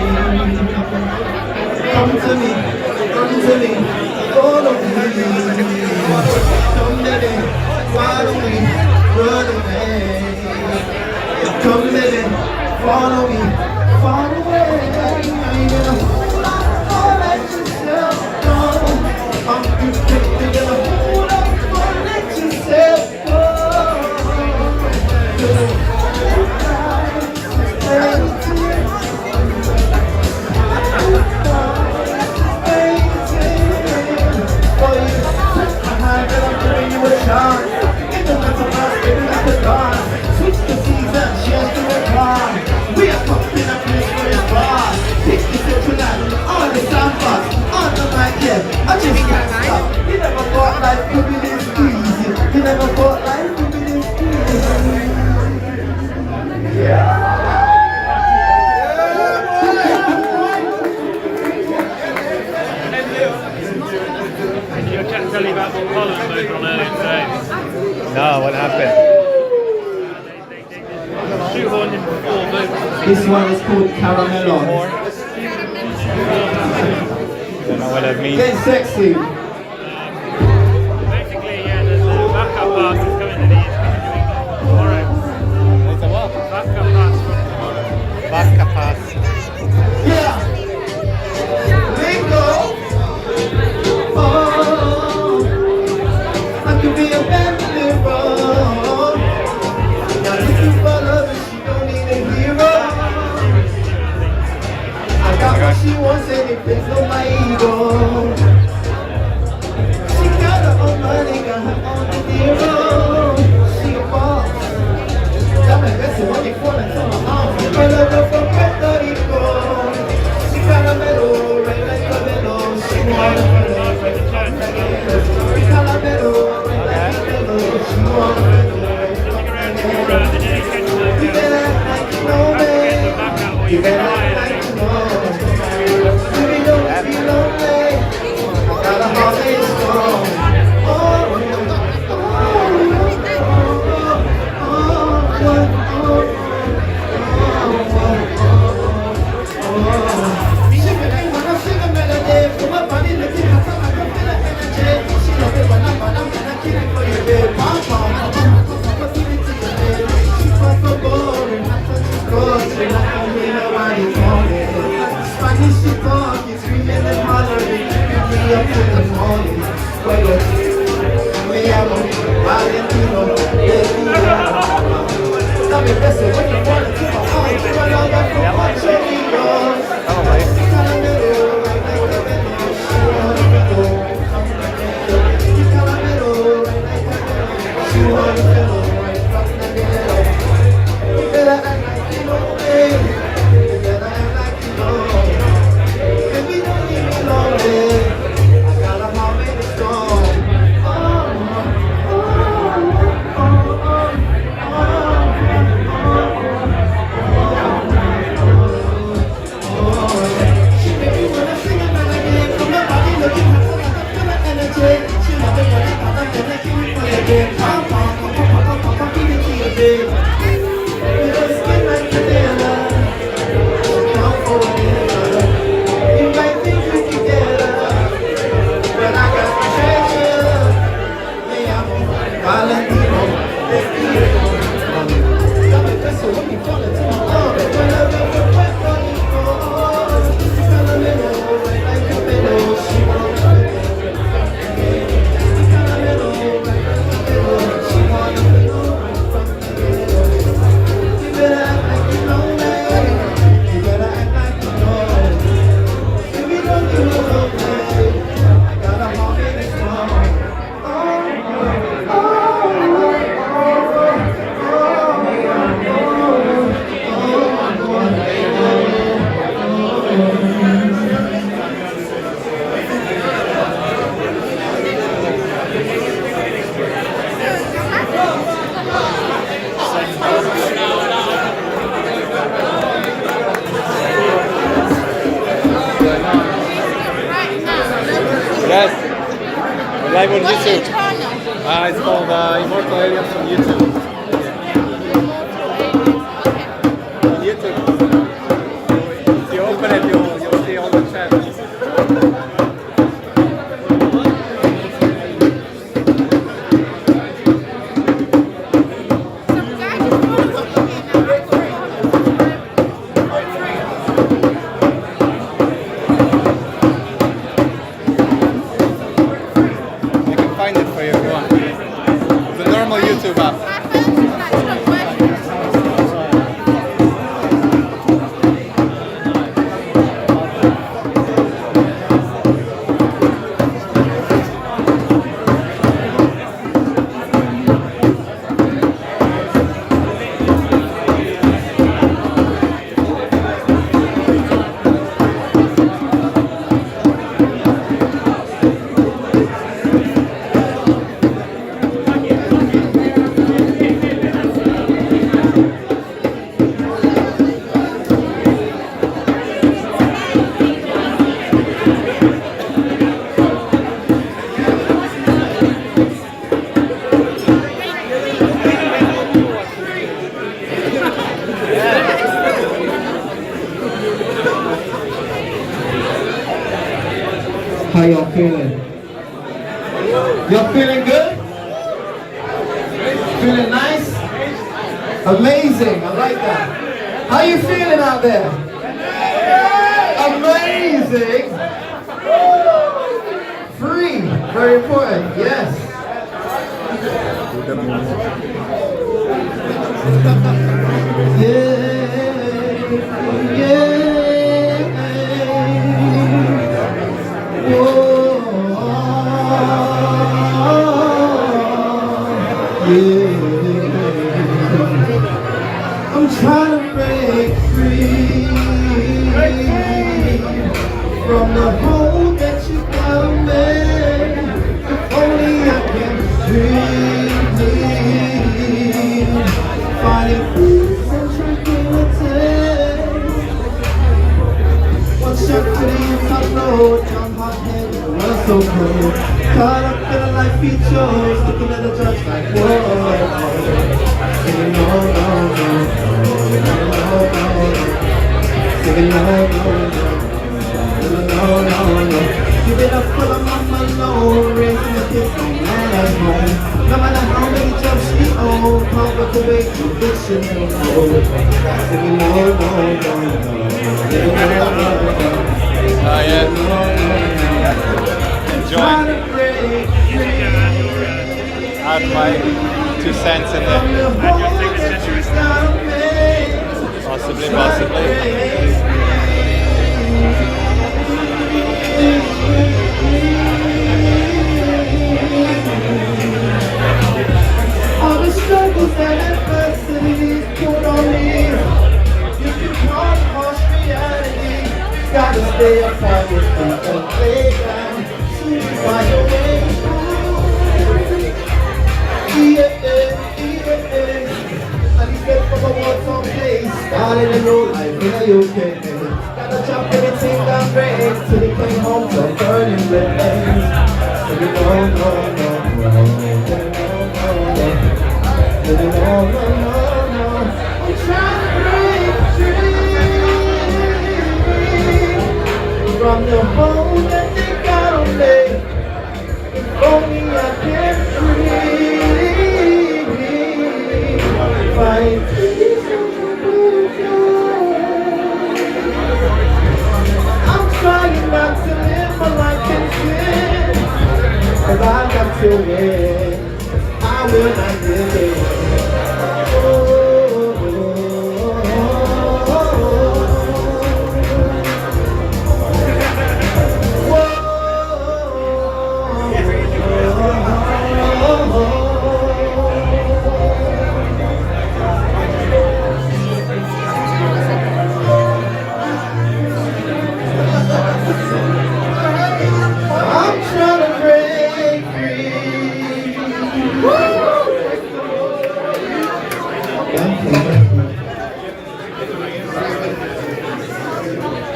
Speaker 19: come to me, follow me. Come to me, follow me, run away.
Speaker 20: tell you about what Holland voted on earlier today?
Speaker 16: No, what happened?
Speaker 20: Shoehorned in 4 votes.
Speaker 19: This one is called Caramello.
Speaker 16: Don't know what that means.
Speaker 19: Get sexy.
Speaker 20: Basically, yeah, there's a backup pass that's coming to the tomorrow.
Speaker 16: It's a what?
Speaker 20: Backup pass from tomorrow.
Speaker 16: Vodka pass.
Speaker 19: Yeah. Bingo. Oh, I could be a family role. Now looking for love, but she don't need a hero. I got what she wants and it fits on my ego. She got her own money, got her own hero. She a boss. Dame beso, when you fall into my arms. I love her from Puerto Rico. She caramelo, red like caramelo. She wanna follow, red like caramelo. She caramelo, red like caramelo. She wanna follow, red like caramelo. You better act like you know me. You better act like you know me. You don't be lonely. I got a heart that's strong. Spanish she talk, you screaming and hollering, pick me up in the morning. Well, me llamo Valentino, dame beso, when you fall into my arms, you run over from Puerto Rico. Caramelo, right like caramelo, she wanna go. Caramelo, right like caramelo, she wanna go. Right from the ghetto. You better act like you know me. You better act like you know me. Baby, don't leave me lonely. I got a heart made of stone. She make me wanna sing a melody. From your body looking hot, so I can feel the energy. She love it when I pop up, then I keep it for your day. Pop, pop, pop, pop, pop, pop, pop, give it to your babe. Your skin like banana. Come for dinner. You might think we together, but I got the treasure. Me llamo Valentino, Destino. Dame beso when you fall into my arms. Whenever we're Puerto Rico. Caramelo, right like caramelo. She wanna go. Caramelo, right like caramelo. She wanna go right from the ghetto. You better act like you know me. You better act like you know me. Baby, don't you know me. I got a heart made of stone.
Speaker 16: Yes. We're live on YouTube. It's called Immortal Aliens on YouTube. On YouTube. If you open it, you'll see all the channels. You can find it for you if you want. It's a normal YouTube app.
Speaker 19: feeling? You're feeling good? Feeling nice? Amazing, I like that. How you feeling out there? Amazing! Free, very important, yes. I'm trying to break free from the hold that you got me. If only I can dream, finding peace and tranquility. One shot to the inside road, jump hot head, run so cold. Caught up feeling like features, looking at the judge like whoa. Singing no, no, no, no, no, singing no, no, no, no, no, no. Give it up for the mama alone, raising the kids from at home. No matter how many jobs she owns, can't look away from fiction no more. Singing no, no, no, no, singing no, no, no.
Speaker 20: Oh yeah. Enjoying. Add my 2 cents in there. Possibly, possibly.
Speaker 19: All the struggles and adversities put on me. You can call it harsh reality. Gotta stay up on your feet and lay down. Find your way through. I need to from a war place. Started a new life in the UK. Gotta jump everything down breaks till they came home to burning flames. So you know, no, no, no, no. I'm trying to break free from the hold that they got on me. If only I can breathe, find peace I'm trying not to live my life in sin, 'cause I got to win. I will not give in.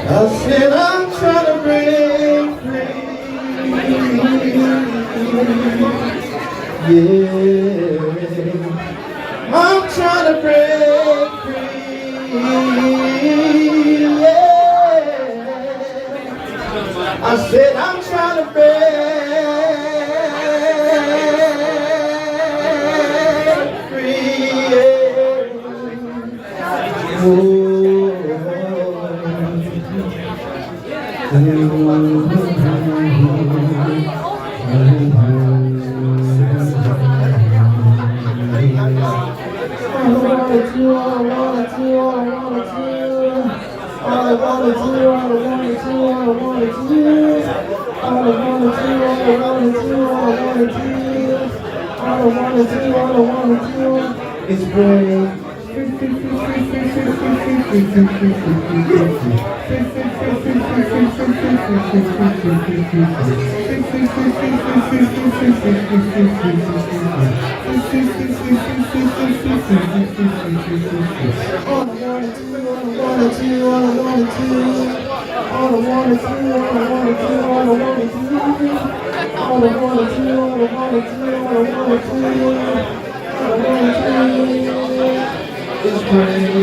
Speaker 19: I said I'm trying to break free. Yeah, I'm trying to break free. Yeah, I said I'm trying to break free. Yeah. Oh. It's great. It's great.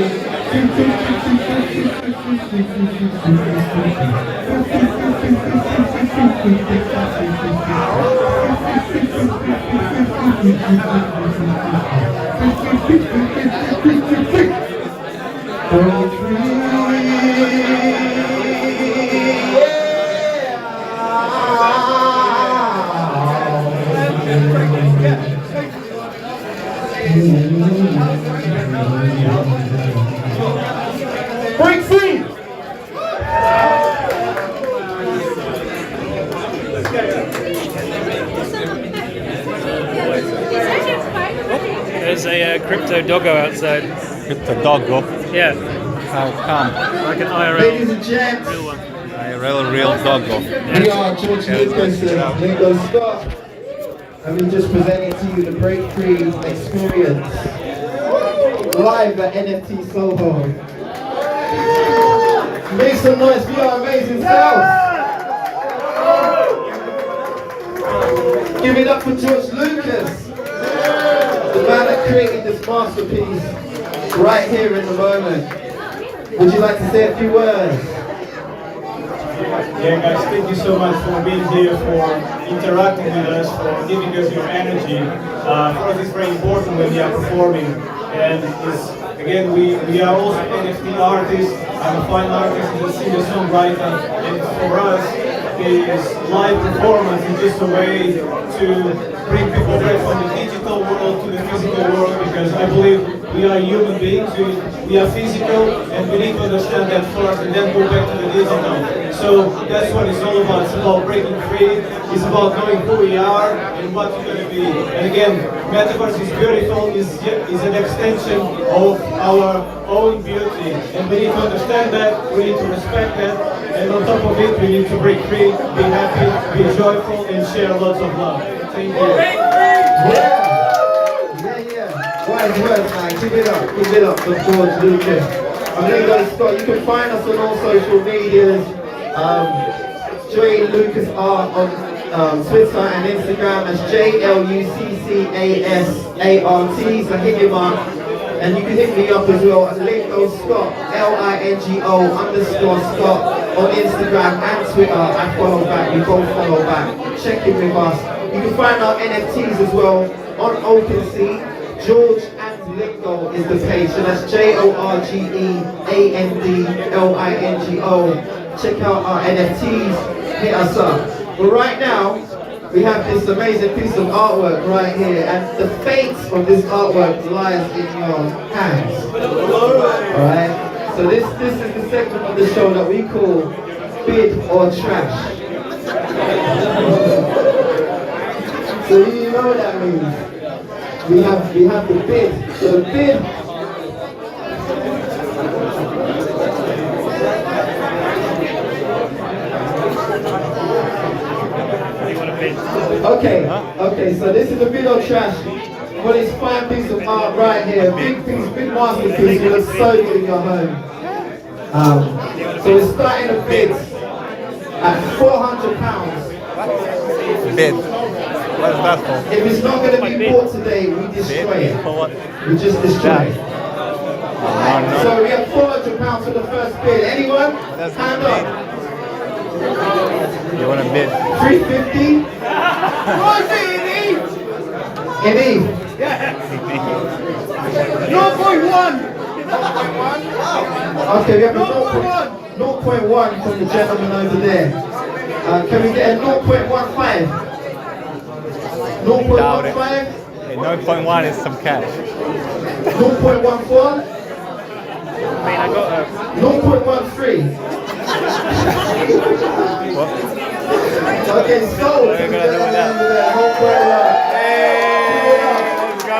Speaker 17: there's a crypto doggo outside.
Speaker 20: Crypto doggo?
Speaker 17: Yeah.
Speaker 20: How come?
Speaker 17: Like an IRL.
Speaker 19: Ladies and gents,
Speaker 20: IRL real doggo.
Speaker 19: we are George Lucas and Lingo Scott, and we just presented to you the Break Free experience live at NFT Soho. Make some noise for your amazing selves. Give it up for George Lucas, the man that created this masterpiece right here in the moment. Would you like to say a few words?
Speaker 8: Yeah, guys, thank you so much for being here, for interacting with us, for giving us your energy. For us, it's very important when we are performing. And again, we are also NFT artists. I'm a fine artist and a singer-songwriter. And for us, is live performance is just a way to bring people back from the digital world to the physical world, because I believe we are human beings, we are physical, and we need to understand that first and then go back to the digital. So that's what it's all about. It's about breaking free, it's about knowing who we are and what we're going to be. And again, Metaverse is beautiful, is an extension of our own beauty, and we need to understand that, we need to respect that, and on top of it, we need to break free, be happy, be joyful, and share lots of love. Thank you.
Speaker 19: Wise words, man. Give it up for George Lucas. I'm Lingo Scott. You can find us on all social medias. Dre Lucas Art on Twitter and Instagram as JLUCCASART. So hit him up. And you can hit me up as well at Lingo Scott, LINGO_Scott on Instagram and Twitter. I follow back, we both follow back. Check in with us. You can find our NFTs as well on OpenSea. George and Lingo is the page, so that's JORGEANDLINGO. Check out our NFTs, hit us up. But right now, we have this amazing piece of artwork right here, and the fate of this artwork lies in your hands. Alright? So this is the segment of the show that we call Bid or Trash. So you know what that means. We have the bid. So the bid. Okay, so this is a bid or trash. Well, it's 5 pieces of art right here. Big piece, big masterpiece. You look so good in your home. So we're starting a bid at £400.
Speaker 20: Bid. What is that for?
Speaker 19: If it's not going to be bought today, we destroy it.
Speaker 20: For what?
Speaker 19: We just destroy it.
Speaker 20: No.
Speaker 19: So we have £400 for the first bid. Anyone? Hand up.
Speaker 20: You want to bid?
Speaker 19: 350. In Eve. 0.1. Okay, we have a 0.1 from the gentleman over there. Can we get a 0.15? 0.15?
Speaker 20: Hey, 0.1 is some cash.
Speaker 19: 0.14?
Speaker 20: I mean, I got a...
Speaker 19: 0.13?
Speaker 20: What?
Speaker 19: Okay, sold.
Speaker 20: What are you going to do with that?
Speaker 19: 0.1.
Speaker 20: Hey, let's go.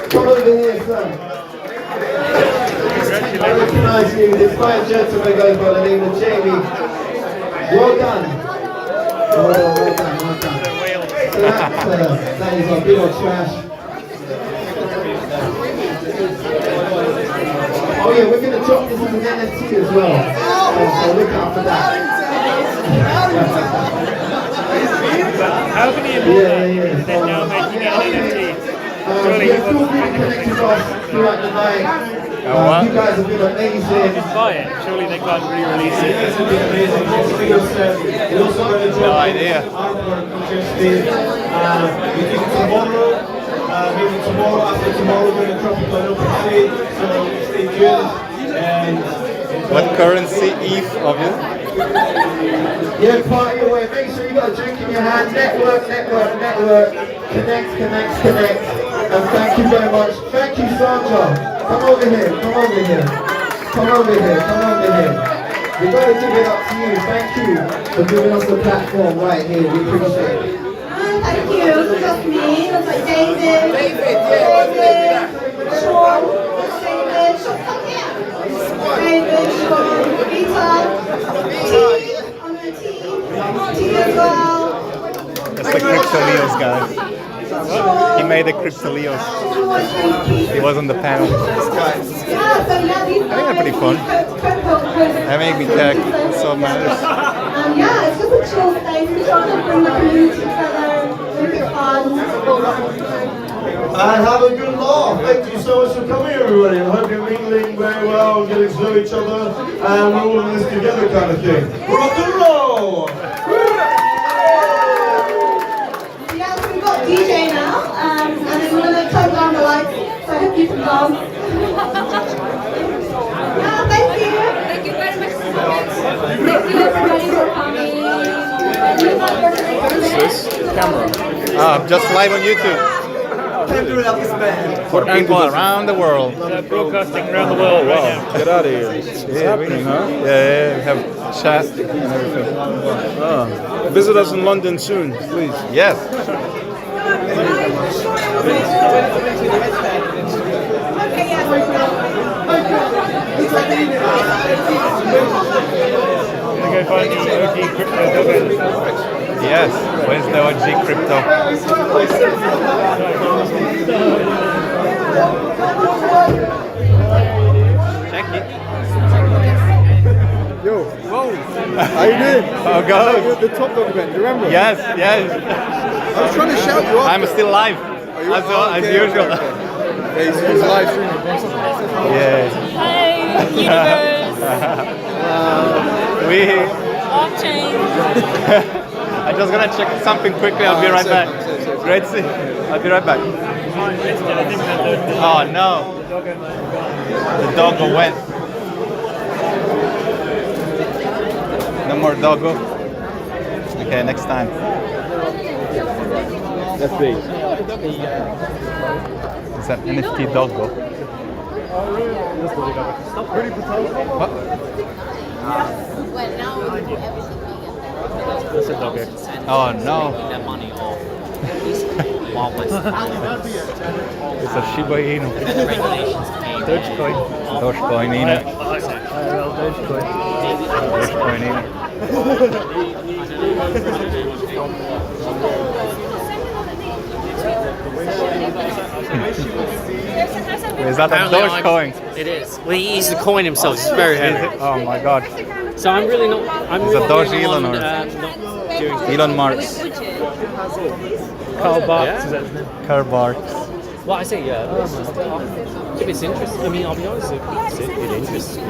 Speaker 19: Come over here, sir. I recognize you. This fine gentleman goes by the name of Jamie. Well done. Well done. So that is our bit of trash. Oh yeah, we're going to drop this as an NFT as well. So look out for that.
Speaker 17: How can you and then now making an NFT?
Speaker 19: Yeah, feel free to connect with us throughout the night. You guys have been amazing.
Speaker 17: Just buy it. Surely they can't re-release it.
Speaker 8: It's been amazing. We're also going to drop artwork we just did. We think tomorrow, maybe tomorrow, after tomorrow, we're going to drop it on OpenSea. So stay tuned. And
Speaker 20: what currency? ETH, obviously.
Speaker 19: Yeah, party away. Make sure you got a drink in your hand. Network. Connect. And thank you very much. Thank you, Sandra. Come over here. We've got to give it up to you. Thank you for giving us the platform right here. We appreciate it.
Speaker 15: thank you. It wasn't just me. It was like David, Sean, David, Sean, come here. David, Sean, Vita, T, I'm a T as well.
Speaker 20: That's the Cryptoleos guy. He made the Cryptoleos. He was on the panel. I think they're pretty fun. They make me tech, so it matters.
Speaker 15: Yeah, it's just a chill space. We're trying to bring the community together, make it fun.
Speaker 9: And have a good laugh. Thank you so much for coming, everybody. I hope you're mingling very well, getting to know each other, and we're all in this together kind of thing. Rock and roll!
Speaker 15: Yeah, so we've got DJ now, and then we're going to turn down the lights, so I hope you can dance. Yeah, thank you. Thank you very much for coming. Thank you everybody for coming.
Speaker 20: What is this? Camera. Just live on YouTube. For people around the world.
Speaker 8: Broadcasting around the world right now.
Speaker 20: Get out of here. It's happening, huh? Yeah, we have chat and everything.
Speaker 9: Visit us in London soon, please.
Speaker 20: Yes.
Speaker 8: Go find the OG crypto.
Speaker 20: Yes. Where's the OG crypto? Check it.
Speaker 9: Yo, whoa. How you doing?
Speaker 20: Oh, God.
Speaker 9: The Top Dog event, do you remember?
Speaker 20: Yes.
Speaker 9: I was trying to shout you up.
Speaker 20: I'm still live. As usual.
Speaker 9: Yeah, he's live streaming.
Speaker 20: Yeah.
Speaker 21: Hey, universe.
Speaker 20: I'm just gonna check something quickly. I'll be right back. Great to see you. I'll be right back. Oh no. The doggo went. No more doggo. Okay, next time.
Speaker 9: Let's see.
Speaker 20: It's an NFT doggo. What? Oh no. It's a Shiba Inu.
Speaker 8: Dogecoin.
Speaker 20: Dogecoin Inu. Dogecoin Inu. Is that a Dogecoin?
Speaker 22: It is. Well, he eats the coin himself. It's very heavy.
Speaker 20: Oh my god.
Speaker 22: So I'm really not. I'm
Speaker 20: Is it Doge
Speaker 22: really
Speaker 20: Elon or
Speaker 22: not doing
Speaker 20: Elon Marx?
Speaker 22: Karl Barks.
Speaker 20: Yeah. Karl Barks.
Speaker 22: Well, I say if it's interesting. I mean, I'll be honest. It interests me.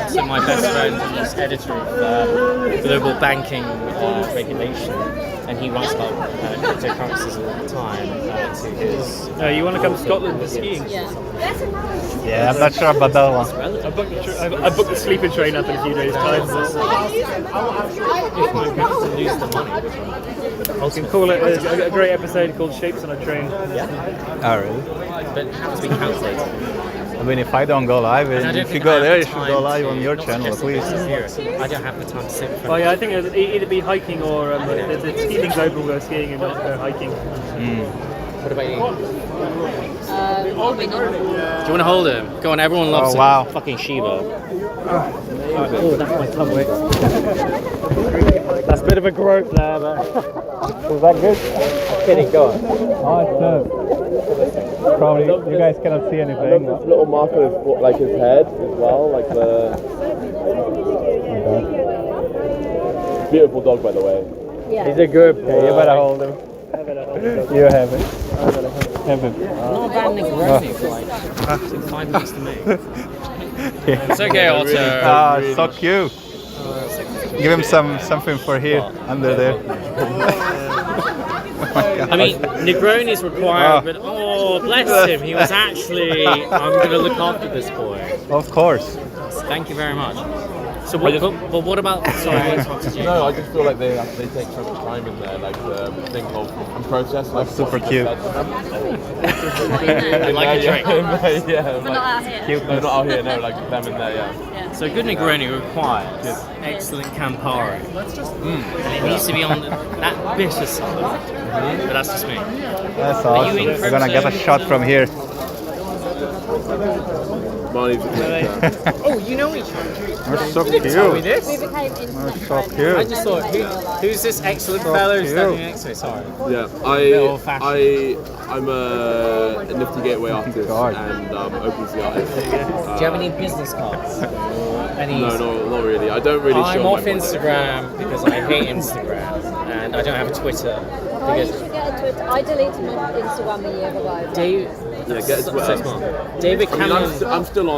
Speaker 22: So my best friend is editor of Global Banking Regulation, and he writes about cryptocurrencies all the time to his.
Speaker 8: You want to come to Scotland for skiing?
Speaker 20: Yeah, I'm not sure about that one.
Speaker 8: I booked the sleeping train up in a few days' time.
Speaker 22: If my goal to lose the money.
Speaker 8: You can call it a great episode called Shapes on a Train.
Speaker 22: Yeah.
Speaker 20: Oh really?
Speaker 22: But it has to be calculated.
Speaker 20: I mean, if I don't go live, if you go there, you should go live on your channel at least.
Speaker 22: I don't have the time to sit in front
Speaker 8: Oh yeah, I think it'll either be hiking or the skiing global will go skiing and not go hiking.
Speaker 22: What about you? Do you want to hold him? Go on, everyone loves him.
Speaker 20: Wow.
Speaker 22: Fucking Shiba. Oh, that's my tongue.
Speaker 8: That's a bit of a grope there, but
Speaker 20: Was that good?
Speaker 22: Kidding, go on.
Speaker 20: Oh, it's probably you guys cannot see anything.
Speaker 3: This little mark on his head as well, like the. Beautiful dog, by the way.
Speaker 22: Yeah.
Speaker 20: He's a good. Okay, you better hold him. You have it. Have him.
Speaker 22: Not bad Negroni for like 5 minutes to make. It's okay, Otto.
Speaker 20: Ah, so cute. Give him something for here, under there.
Speaker 22: I mean, Negroni is required, but oh, bless him. He was actually, I'm going to look after this boy.
Speaker 20: Of course.
Speaker 22: Thank you very much. So So, but what about? Sorry, I interrupted you.
Speaker 10: No, I just feel like they take so much time in there, like the thing of process. Like
Speaker 20: super cute.
Speaker 22: I like a drink.
Speaker 10: Yeah,
Speaker 21: We're not out here.
Speaker 10: Cute. No, not out here. No, like them in there. Yeah.
Speaker 22: So good Negroni requires excellent Campari. And it needs to be on that bitter side. But that's just me.
Speaker 20: That's
Speaker 22: Are
Speaker 20: awesome.
Speaker 22: you in
Speaker 20: We're gonna get a shot from here.
Speaker 10: Marnie's
Speaker 22: Oh, you know each other.
Speaker 20: We're so
Speaker 22: You didn't tell me
Speaker 20: cute.
Speaker 22: this.
Speaker 21: We became
Speaker 20: We're
Speaker 21: instant
Speaker 20: so
Speaker 21: friends.
Speaker 20: cute.
Speaker 22: I just thought, who's this excellent fellow standing next to me? Sorry.
Speaker 10: Yeah, I'm a Nifty Gateway artist and OpenSea artist.
Speaker 22: Do you have any business cards? Any?
Speaker 10: No, not really. I don't really.
Speaker 22: I'm
Speaker 10: show
Speaker 22: off
Speaker 10: my
Speaker 22: Instagram because I hate Instagram and I don't have a Twitter.
Speaker 21: Why did you get a Twitter? I deleted my Instagram a year ago.
Speaker 22: Dave,
Speaker 10: Yeah, get it to
Speaker 22: David
Speaker 10: I mean,
Speaker 22: Cameron.
Speaker 10: I'm still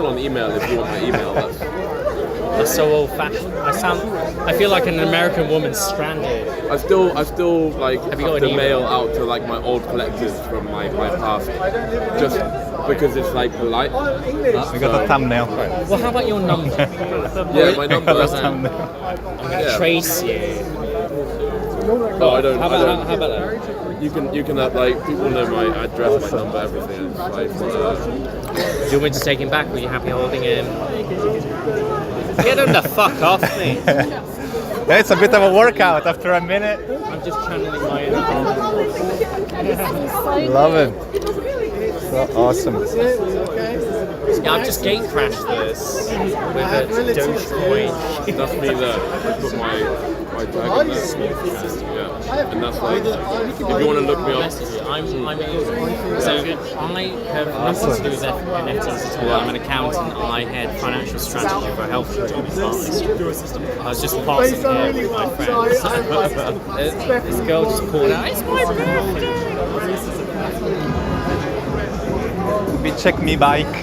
Speaker 10: on email if you want my email.
Speaker 22: That's so old-fashioned. I feel like an American woman stranded.
Speaker 10: I still like
Speaker 22: Have you got
Speaker 10: have
Speaker 22: an
Speaker 10: to
Speaker 22: email?
Speaker 10: mail out to like my old collectors from my past, just because it's like polite.
Speaker 20: We got a thumbnail.
Speaker 22: Well, how about your number?
Speaker 10: Yeah, my number.
Speaker 22: I'm gonna trace you.
Speaker 10: Oh, I don't.
Speaker 22: How about that?
Speaker 10: You can like people know my address, my number, everything. It's like,
Speaker 22: Do you want me to take him back? Were you happy holding him? Get him the fuck off me!
Speaker 20: Yeah, it's a bit of a workout after a minute.
Speaker 22: I'm just channeling my inner.
Speaker 20: Love it. So awesome.
Speaker 22: Yeah, I've just gate crashed this with a Dogecoin.
Speaker 10: That's me there. I put my tag in there. Yeah, and that's like if you want to look me up.
Speaker 22: So I have nothing to do with NFTs at all. I'm an accountant. I head financial strategy for a healthcare artist. I was just passing here with my friends. This girl just called out, "It's my birthday!"
Speaker 20: We check Mi Bike.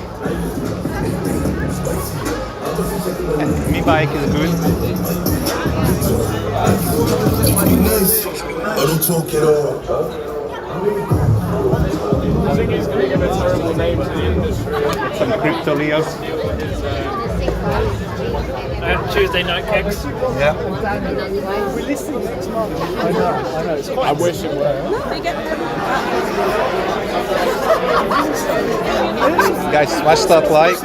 Speaker 20: Mi Bike is good.
Speaker 11: I don't talk at all.
Speaker 10: I think he's going to give a terrible name to the industry.
Speaker 20: Some crypto Leos.
Speaker 17: Tuesday night kicks.
Speaker 20: Yeah.
Speaker 10: I wish it were.
Speaker 20: Guys, smash that like.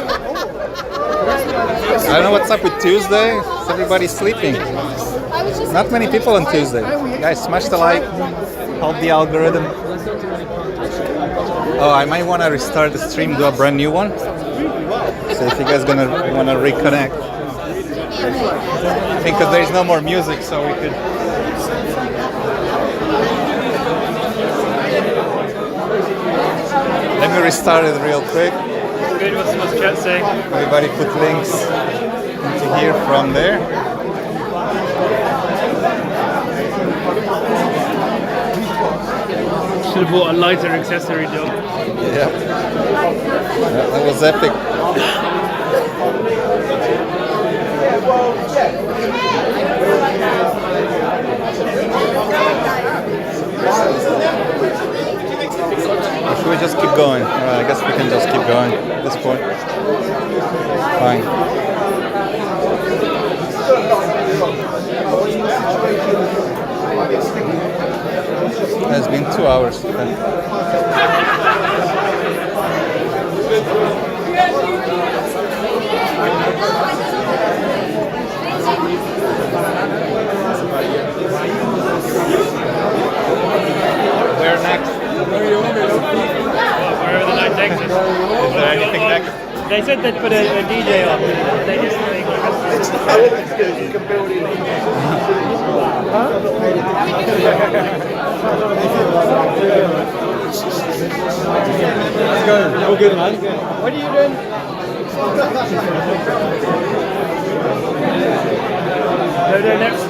Speaker 20: I don't know what's up with Tuesday. Everybody's sleeping. Not many people on Tuesday. Guys, smash the like. Help the algorithm. Oh, I might want to restart the stream, do a brand new one. So if you guys gonna want to reconnect. Because there is no more music, so we could. Let me restart it real quick.
Speaker 17: Good, what's the chat saying?
Speaker 20: Everybody put links into here from there.
Speaker 17: Should have bought a lighter accessory, John.
Speaker 20: Yeah. That was epic. Or should we just keep going? I guess we can just keep going at this point. Fine. It's been 2 hours. Where next?
Speaker 17: Wherever the night takes us.
Speaker 20: Is there anything next?
Speaker 17: They said they'd put a DJ on. They just think
Speaker 10: You can build it.
Speaker 17: Let's go. All good, man. What are you doing? No, next.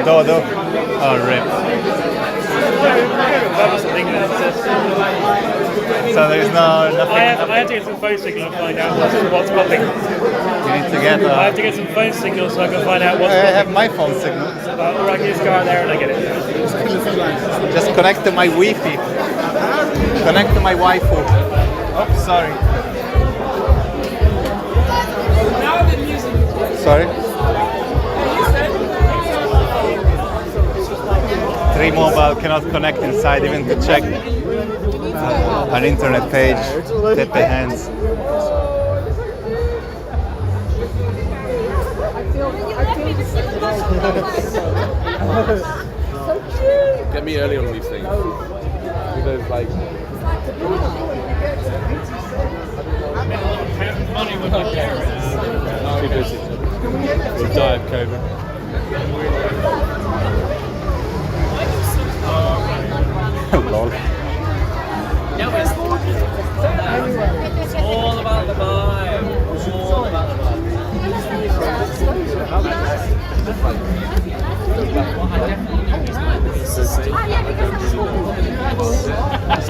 Speaker 20: Dodo. Oh, rip. So there's nothing.
Speaker 17: I have to get some phone signal and find out what's popping.
Speaker 20: You need to get.
Speaker 17: I have to get some phone signal so I can find out what's
Speaker 20: I
Speaker 17: popping.
Speaker 20: have my phone signal.
Speaker 17: Or I can just go out there and I get it.
Speaker 20: Just connect to my Wi-Fi. Connect to my waifu. Oh, sorry. Sorry. 3 mobile cannot connect inside even to check an internet page. Tap the hands.
Speaker 10: Get me early on these things. With those like.
Speaker 17: Money with my parents.
Speaker 10: Too busy. We'll die of COVID.
Speaker 20: Lol.
Speaker 17: It's all about the vibe. It's all about the vibe. What I definitely know is my biggest sister. So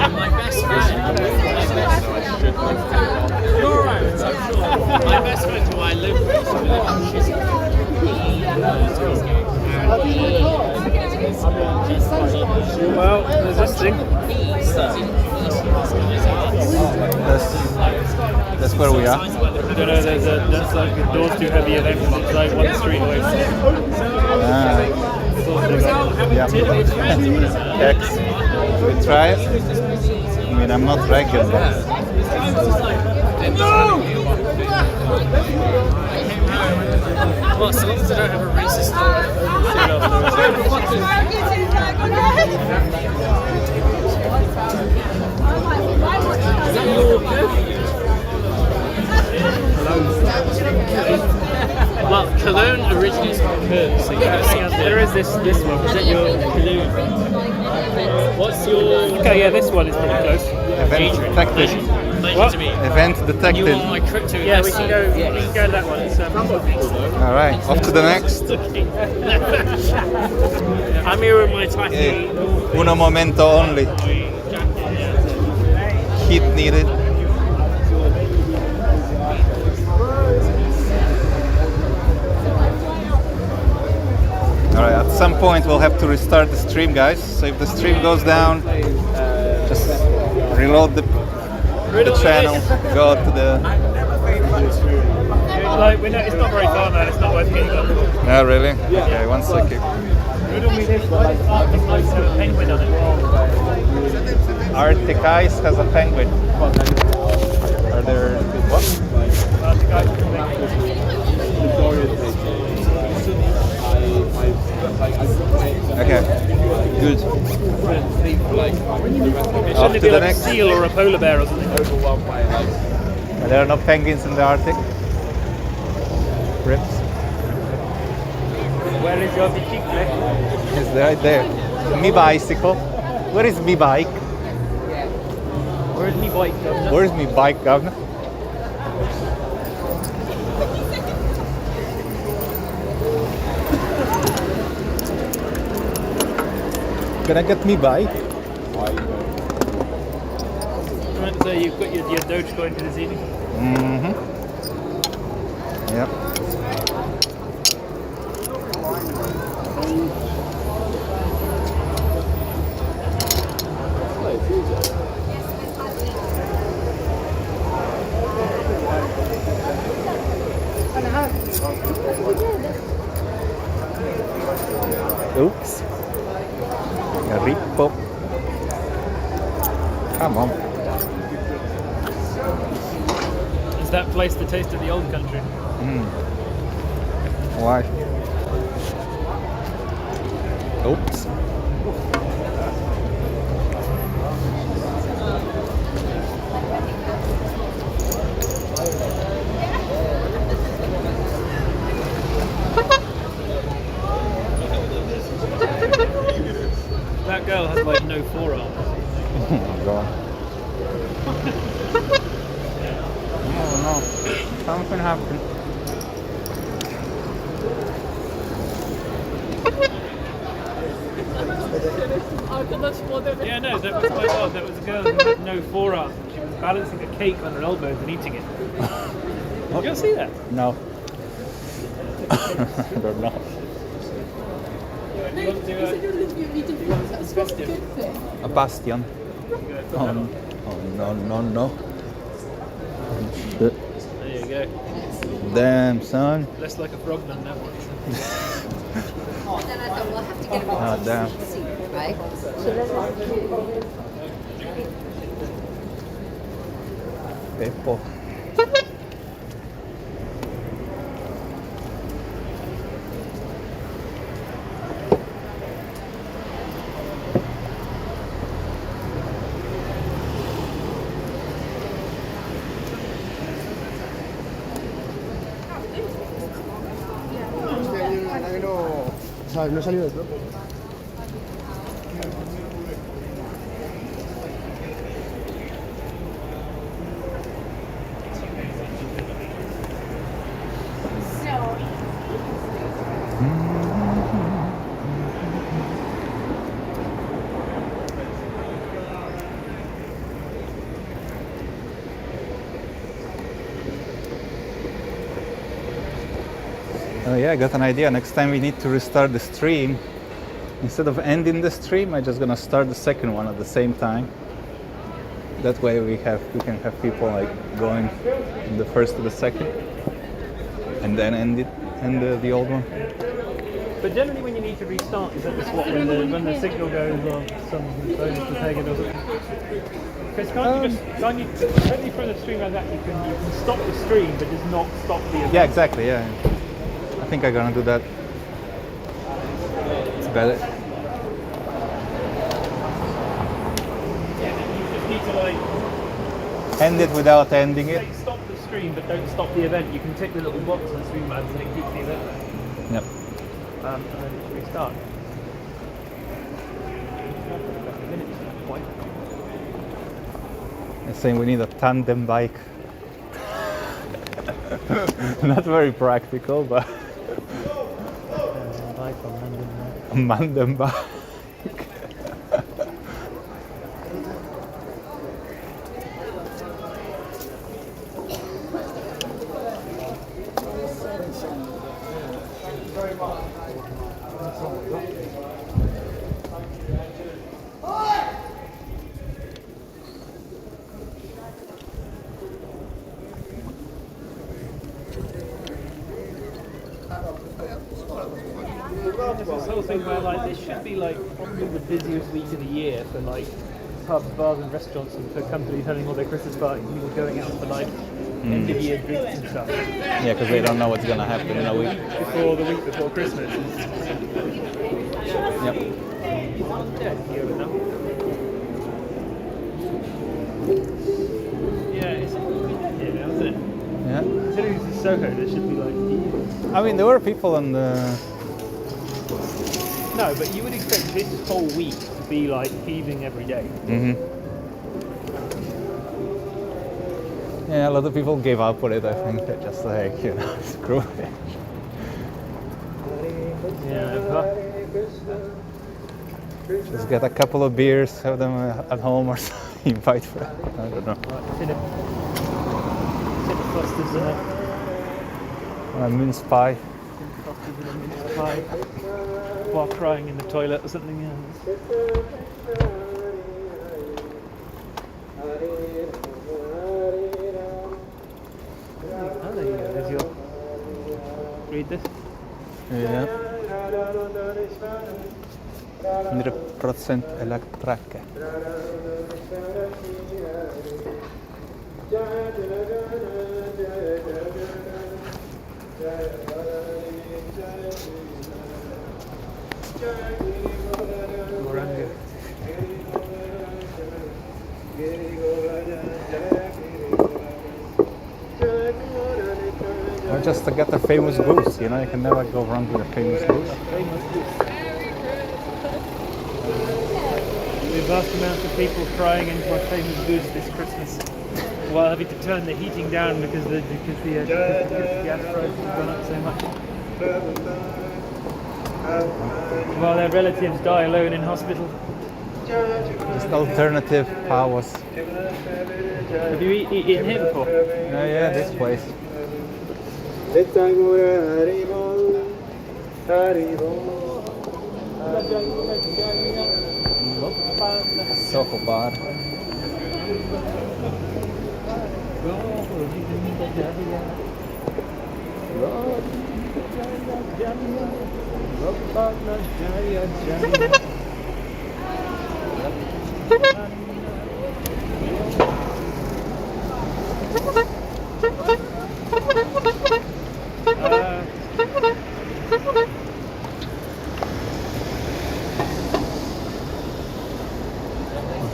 Speaker 17: my best friend. You're right. My best friend who I live with, so we live in Chisholm.
Speaker 18: Well, there's this thing.
Speaker 20: That's where we are.
Speaker 18: I don't know, that's like the door's too heavy event, it's like one street away.
Speaker 20: Yeah. X. We try it. I mean, I'm not ragging, but.
Speaker 17: Well, so long as I don't have a racist Well, Cologne originates from Cologne, so you know
Speaker 18: there is this one. Is that your Cologne?
Speaker 17: What's your...
Speaker 18: Okay, yeah, this one is pretty close.
Speaker 20: Event detected.
Speaker 18: What?
Speaker 20: Event detected.
Speaker 17: You want my crypto
Speaker 18: Yeah, we can go to that one. It's,
Speaker 20: Alright, off to the next.
Speaker 18: I'm here with my tacky.
Speaker 20: Uno momento only. Heat needed. Alright, at some point we'll have to restart the stream, guys. So if the stream goes down, just reload the channel, go to the...
Speaker 18: Like, it's not very far, man. It's not worth getting up.
Speaker 20: Oh, really? Okay, one second.
Speaker 18: Penguin on it.
Speaker 20: Arctic Ice has a penguin. Are there... what? Okay, good. Off to the next.
Speaker 18: A seal or a polar bear or something.
Speaker 20: There are no penguins in the Arctic. Rips.
Speaker 18: Where is your bicycle?
Speaker 20: It's right there. Me bicycle. Where is me bike?
Speaker 18: Where's me bike, governor?
Speaker 20: Where's me bike, governor? Can I get me bike?
Speaker 18: So you've got your Dogecoin for this evening?
Speaker 20: Mm-hmm. Yep. Oops. A rippo. Come on.
Speaker 18: Is that place the taste of the old country?
Speaker 20: Why? Oops.
Speaker 18: That girl has like no forearms.
Speaker 20: Oh my god. Oh no. Something happened.
Speaker 18: Yeah, no, that was quite odd. That was a girl who had no forearms. She was balancing a cake on her elbows and eating it. Did you see that?
Speaker 20: No. I don't know. A bastion. Oh no.
Speaker 18: There you go.
Speaker 20: Damn, son.
Speaker 18: Less like a frog than that one.
Speaker 20: Oh, damn.
Speaker 21: right? So then
Speaker 20: Peppo.
Speaker 19: No salió esto.
Speaker 20: Oh yeah, I got an idea. Next time we need to restart the stream. Instead of ending the stream, I'm just gonna start the second one at the same time. That way we can have people like going from the first to the second, and then end the old one.
Speaker 18: But generally, when you need to restart, is at the swap when the signal goes or some bonus to take it or something. Because can't you only from the stream like that you can stop the stream but just not stop the event.
Speaker 20: Yeah, exactly. Yeah, I think I'm gonna do that. It's better.
Speaker 18: Yeah, you just need to like
Speaker 20: End it without ending it.
Speaker 18: stop the stream but don't stop the event. You can tick the little box on the stream and it keeps the event there.
Speaker 20: Yep.
Speaker 18: And then restart.
Speaker 20: They're saying we need a tandem bike. Not very practical, but a tandem bike.
Speaker 18: There's this whole thing where like this should be like probably the busiest week of the year for like pubs, bars and restaurants and for companies having all their Christmas parties and people going out for like end of year drinks and stuff.
Speaker 20: Yeah, because they don't know what's gonna happen in a week.
Speaker 18: The week before Christmas.
Speaker 20: Yep.
Speaker 18: Yeah, it's here now, isn't it?
Speaker 20: Yeah.
Speaker 18: Considering this is Soho, there should be like
Speaker 20: I mean, there were people on the.
Speaker 18: No, but you would expect this whole week to be like heaving every day.
Speaker 20: Mm-hmm. Yeah, a lot of people gave up on it. I think they're just like, screw it.
Speaker 18: Yeah.
Speaker 20: Just get a couple of beers, have them at home or something, invite for it. I don't know.
Speaker 18: Clusters in it.
Speaker 20: Mince pie.
Speaker 18: Mince pie. While crying in the toilet or something. Yeah. Oh, there you go. There's your. Read this.
Speaker 20: Yeah. 100% elektrake. Or just to get the famous goose, you can never go wrong with a famous goose.
Speaker 18: The vast amount of people crying into my famous goose this Christmas while having to turn the heating down because the gas prices have gone up so much. While their relatives die alone in hospital.
Speaker 20: Just alternative powers.
Speaker 18: Have you eaten here before?
Speaker 20: Yeah, this place. Soho bar.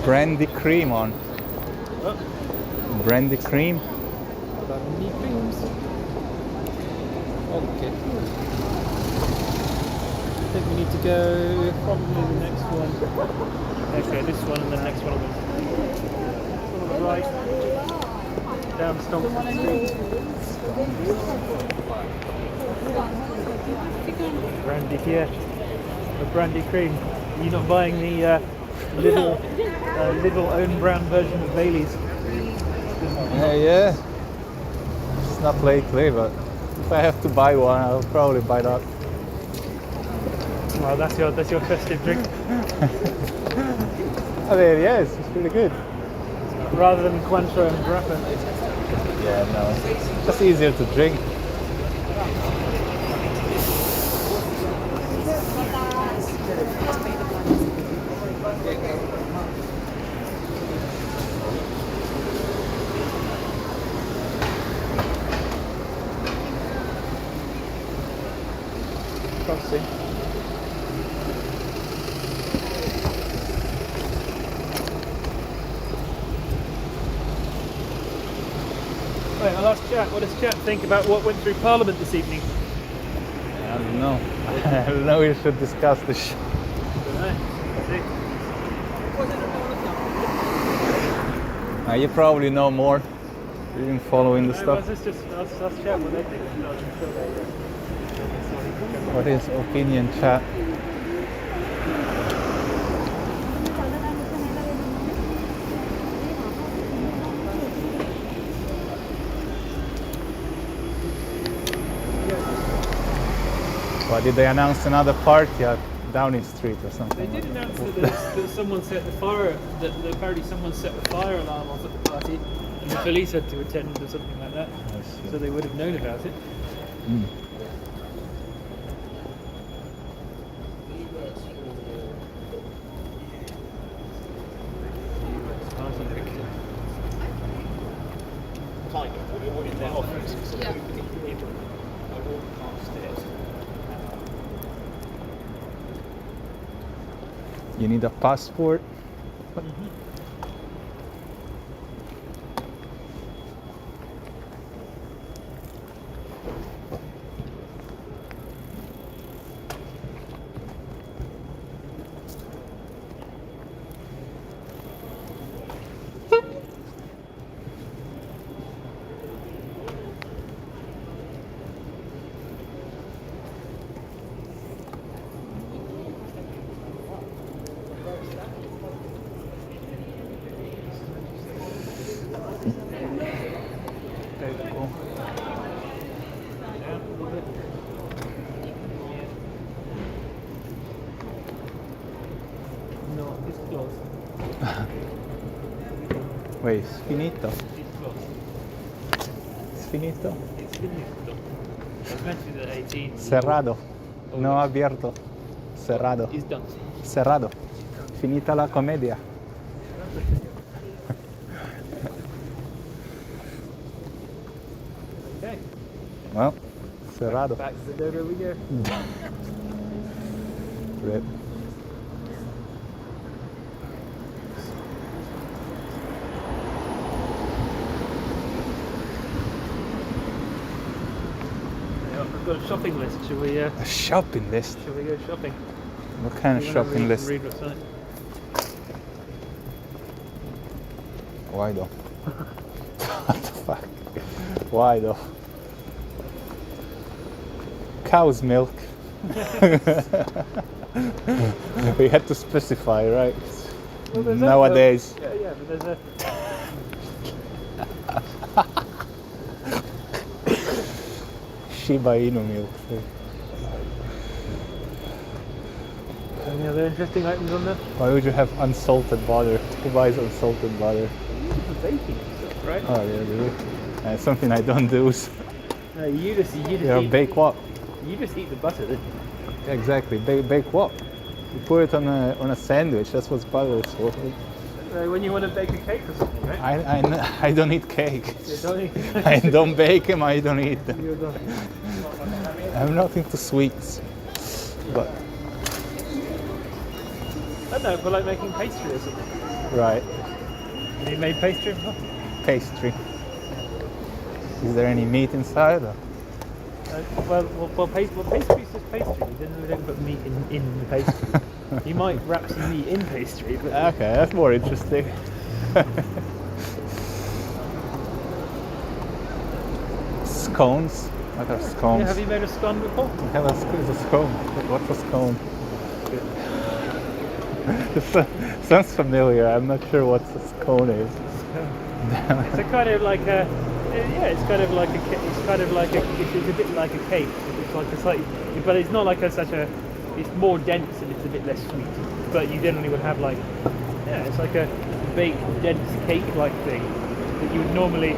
Speaker 20: brandy cream on.
Speaker 18: Oh.
Speaker 20: Brandy cream.
Speaker 18: Brandy creams. Okay. I think we need to go probably the next one. Okay, this one and the next one on the right. Down Stoneford Street. Brandy here. The brandy cream. You're not buying the little own brand version of Bailey's?
Speaker 20: Yeah. It's not lately, but if I have to buy one, I'll probably buy that.
Speaker 18: Well, that's your festive drink.
Speaker 20: I mean, yes, it's pretty good.
Speaker 18: Rather than Cointreau and Grappa.
Speaker 20: Yeah, no, it's just easier to drink.
Speaker 18: Crossing. Right, I'll ask Chat. What does Chat think about what went through Parliament this evening?
Speaker 20: I don't know. I don't know. We should discuss this. You probably know more. You've been following the stuff.
Speaker 18: Let's just ask Chat what they think.
Speaker 20: What is opinion, Chat? What, did they announce another party at Downing Street or something?
Speaker 18: They did announce that someone set the fire. That apparently someone set the fire alarm off at the party, and the police had to attend or something like that. So they would have known about it.
Speaker 20: Mm.
Speaker 18: In their office.
Speaker 14: Yeah.
Speaker 18: I walked past it.
Speaker 20: You need a passport?
Speaker 18: No, it's closed.
Speaker 20: Wait, it's finito.
Speaker 18: It's closed.
Speaker 20: It's finito.
Speaker 18: It's finito. It was meant to be the 18th.
Speaker 20: Cerrado. No abierto. Cerrado.
Speaker 18: It's done.
Speaker 20: Cerrado. Finita la comedia.
Speaker 18: Okay.
Speaker 20: Well, cerrado.
Speaker 18: Back to the dodo we go.
Speaker 20: Rip.
Speaker 18: We've got a shopping list. Shall we?
Speaker 20: A shopping list?
Speaker 18: Shall we go shopping?
Speaker 20: What kind of
Speaker 18: You wanna
Speaker 20: shopping list?
Speaker 18: Read what's on it.
Speaker 20: Why though? What the fuck? Why though? Cow's milk. We had to specify, right?
Speaker 18: Well, there's
Speaker 20: Nowadays.
Speaker 18: Yeah, but there's a.
Speaker 20: Shiba Inu milk.
Speaker 18: Any other interesting items on there?
Speaker 20: Why would you have unsalted butter? Who buys unsalted butter?
Speaker 18: For baking and stuff, right?
Speaker 20: Oh yeah, really? Something I don't do.
Speaker 18: No, you just
Speaker 20: Yeah,
Speaker 18: eat.
Speaker 20: bake what?
Speaker 18: You just eat the butter, then.
Speaker 20: Yeah, exactly. Bake what? You put it on a sandwich. That's what butter is for.
Speaker 18: When you want to bake a cake or something, right?
Speaker 20: I don't eat cake.
Speaker 18: You don't eat
Speaker 20: I don't bake them. I don't eat them.
Speaker 18: You don't.
Speaker 20: I'm not into sweets, but
Speaker 18: I don't know, for like making pastry or something.
Speaker 20: Right.
Speaker 18: Have you made pastry before?
Speaker 20: Pastry. Is there any meat inside? Or?
Speaker 18: Pastry is just pastry. We don't put meat in the pastry. You might wrap some meat in pastry, but...
Speaker 20: Okay, that's more interesting. Scones? What are scones?
Speaker 18: Yeah, have you made a scone before?
Speaker 20: Yeah, that's good. It's a scone. What's a scone? It sounds familiar. I'm not sure what a scone is.
Speaker 18: It's a kind of like a... Yeah, it's kind of like a... It's kind of like a... It's a bit like a cake. It's like a slightly... But it's not like such a... It's more dense and it's a bit less sweet. But you generally would have like... Yeah, it's like a baked, dense cake-like thing that you would normally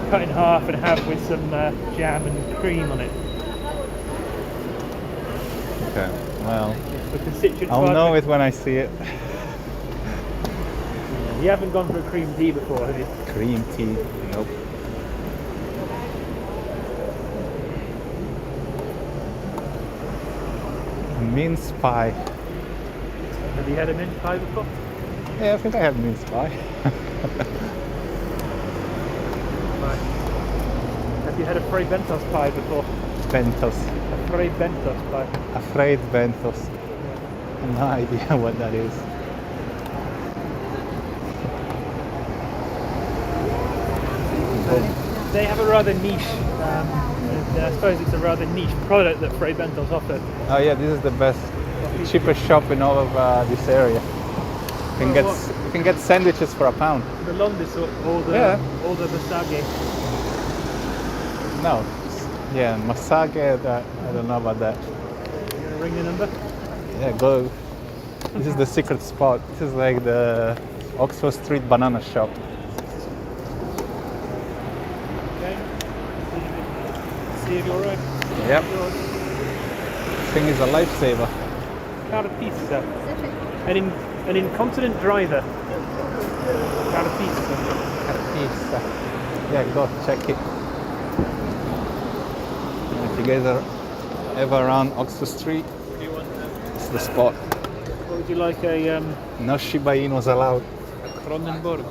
Speaker 18: cut in half and have with some jam and cream on it.
Speaker 20: Okay, well,
Speaker 18: The constituent
Speaker 20: I'll
Speaker 18: part
Speaker 20: know
Speaker 18: of
Speaker 20: it when I see it.
Speaker 18: You haven't gone for a cream tea before, have you?
Speaker 20: Cream tea? Nope. Mince pie.
Speaker 18: Have you had a mince pie before?
Speaker 20: Yeah, I think I had mince pie.
Speaker 18: Right. Have you had a Fray Bentos pie before?
Speaker 20: Bentos.
Speaker 18: A Fray Bentos pie.
Speaker 20: Afraid Bentos. No idea what that is.
Speaker 18: They have a rather niche, I suppose it's a rather niche product that Fray Bentos offer.
Speaker 20: Oh yeah, this is the best, cheapest shop in all of this area. You can get sandwiches for £1.
Speaker 18: The Londis or the Masage.
Speaker 20: No, yeah, Masage, I don't know about that.
Speaker 18: You want to ring the number?
Speaker 20: Yeah, go. This is the secret spot. This is like the Oxford Street banana shop.
Speaker 18: Okay. See if you're right.
Speaker 20: Yep. This thing is a lifesaver.
Speaker 18: Carapizza. An incontinent driver. Carapizza.
Speaker 20: Carapizza. Yeah, go check it. And if you guys are ever around Oxford Street, it's the spot.
Speaker 18: What would you like?
Speaker 20: No Shiba Inus allowed.
Speaker 18: A Kronenbourg.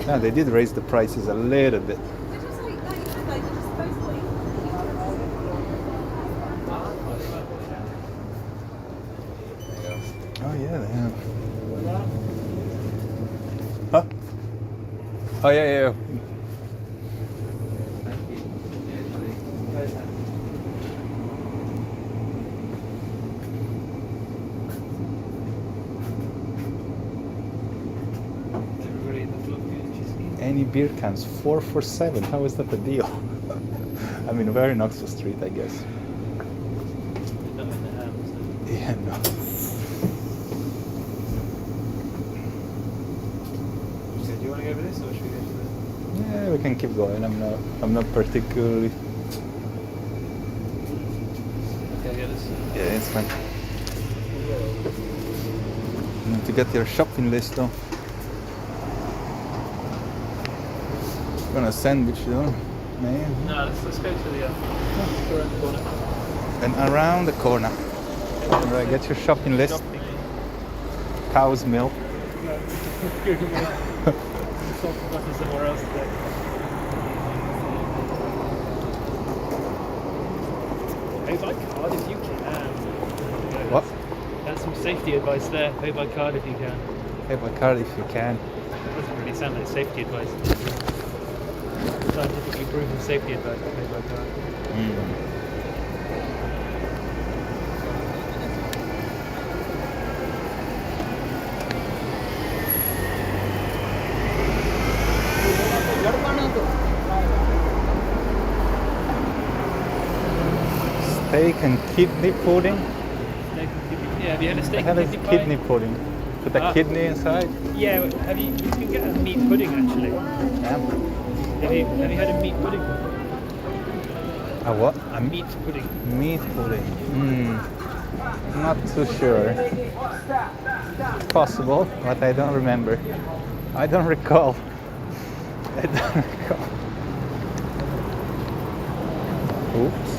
Speaker 20: No, they did raise the prices a little bit. Oh yeah, they have. Huh? Oh yeah. Any beer cans, 4 for $7. How is that a deal? I mean, we're in Oxford Street, I guess. Yeah, no.
Speaker 18: So do you want to go for this, or should we go for this?
Speaker 20: Yeah, we can keep going. I'm not particularly.
Speaker 18: Okay, yeah, this.
Speaker 20: Yeah, it's fine. You need to get your shopping list though. We're gonna sandwich though, man.
Speaker 18: No, let's go to the around the corner.
Speaker 20: And around the corner. Alright, get your shopping list. Cow's milk.
Speaker 18: Somewhere else today. Pay by card if you can.
Speaker 20: What?
Speaker 18: That's some safety advice there. Pay by card if you can.
Speaker 20: Pay by card if you can.
Speaker 18: Doesn't really sound like safety advice. Scientifically proven safety advice to pay by card.
Speaker 20: Steak and kidney pudding.
Speaker 18: Yeah, have you had a steak
Speaker 20: I had
Speaker 18: and
Speaker 20: a
Speaker 18: kidney
Speaker 20: kidney pudding. Put a kidney inside.
Speaker 18: Yeah, you can get a meat pudding actually.
Speaker 20: Yeah.
Speaker 18: Have you had a meat pudding before?
Speaker 20: A what?
Speaker 18: A meat pudding.
Speaker 20: Meat pudding. Not too sure. Possible, but I don't remember. I don't recall. I don't recall. Oops.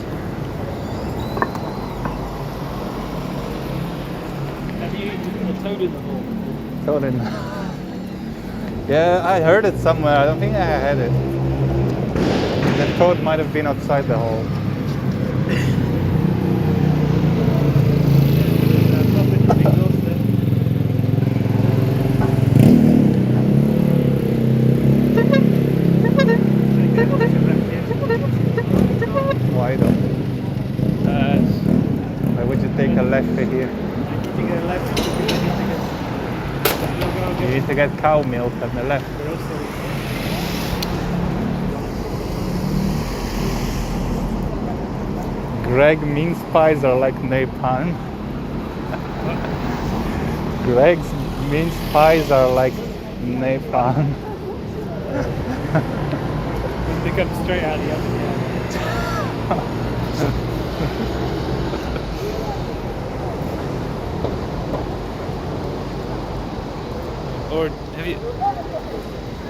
Speaker 18: Toad in the hole.
Speaker 20: Toad in. Yeah, I heard it somewhere. I don't think I had it. The toad might have been outside the hole. Why though? Why would you take a left here? You need to get cow milk on the left. Greg mince pies are like napalm. Greg's mince pies are like napalm.
Speaker 18: They come straight out of the oven, yeah. Or have you?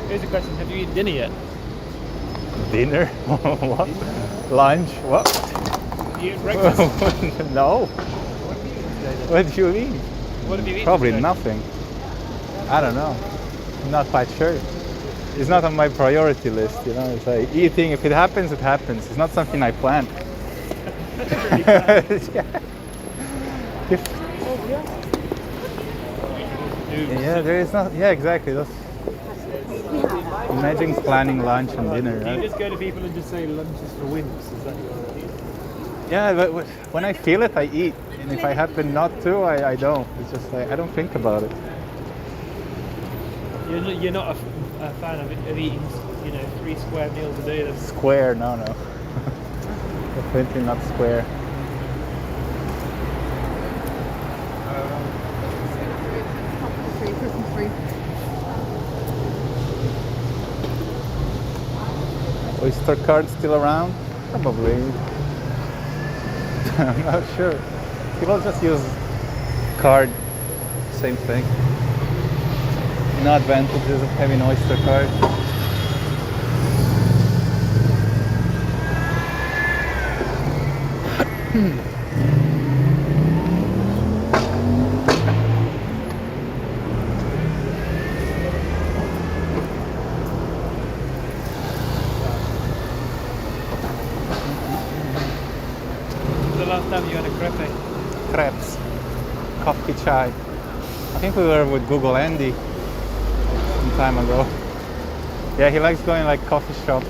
Speaker 18: Here's a question: have you eaten dinner yet?
Speaker 20: Dinner? What? Lunch? What?
Speaker 18: You eat breakfast?
Speaker 20: No. What do you mean?
Speaker 18: What have you eaten?
Speaker 20: Probably
Speaker 18: today?
Speaker 20: nothing. I don't know. I'm not quite sure. It's not on my priority list, you know. It's like eating. If it happens, it happens. It's not something I plan. Yeah, there is not. Yeah, exactly. That's, imagine planning lunch and dinner.
Speaker 18: Do
Speaker 20: Right?
Speaker 18: you just go to people and just say lunch is for wimps? Is that your idea?
Speaker 20: Yeah, but when I feel it, I eat, and if I happen not to, I don't. It's just like I don't think about it.
Speaker 18: You're not a fan of eating, 3 square meals a day. Then?
Speaker 20: Square? No. Definitely not square. Oyster card still around? Probably. I'm not sure. People just use card, same thing. No advantages of having Oyster card.
Speaker 18: The last time you had a crepe?
Speaker 20: Crepes, coffee chai. I think we were with Google Andy some time ago. Yeah, he likes going like coffee shops.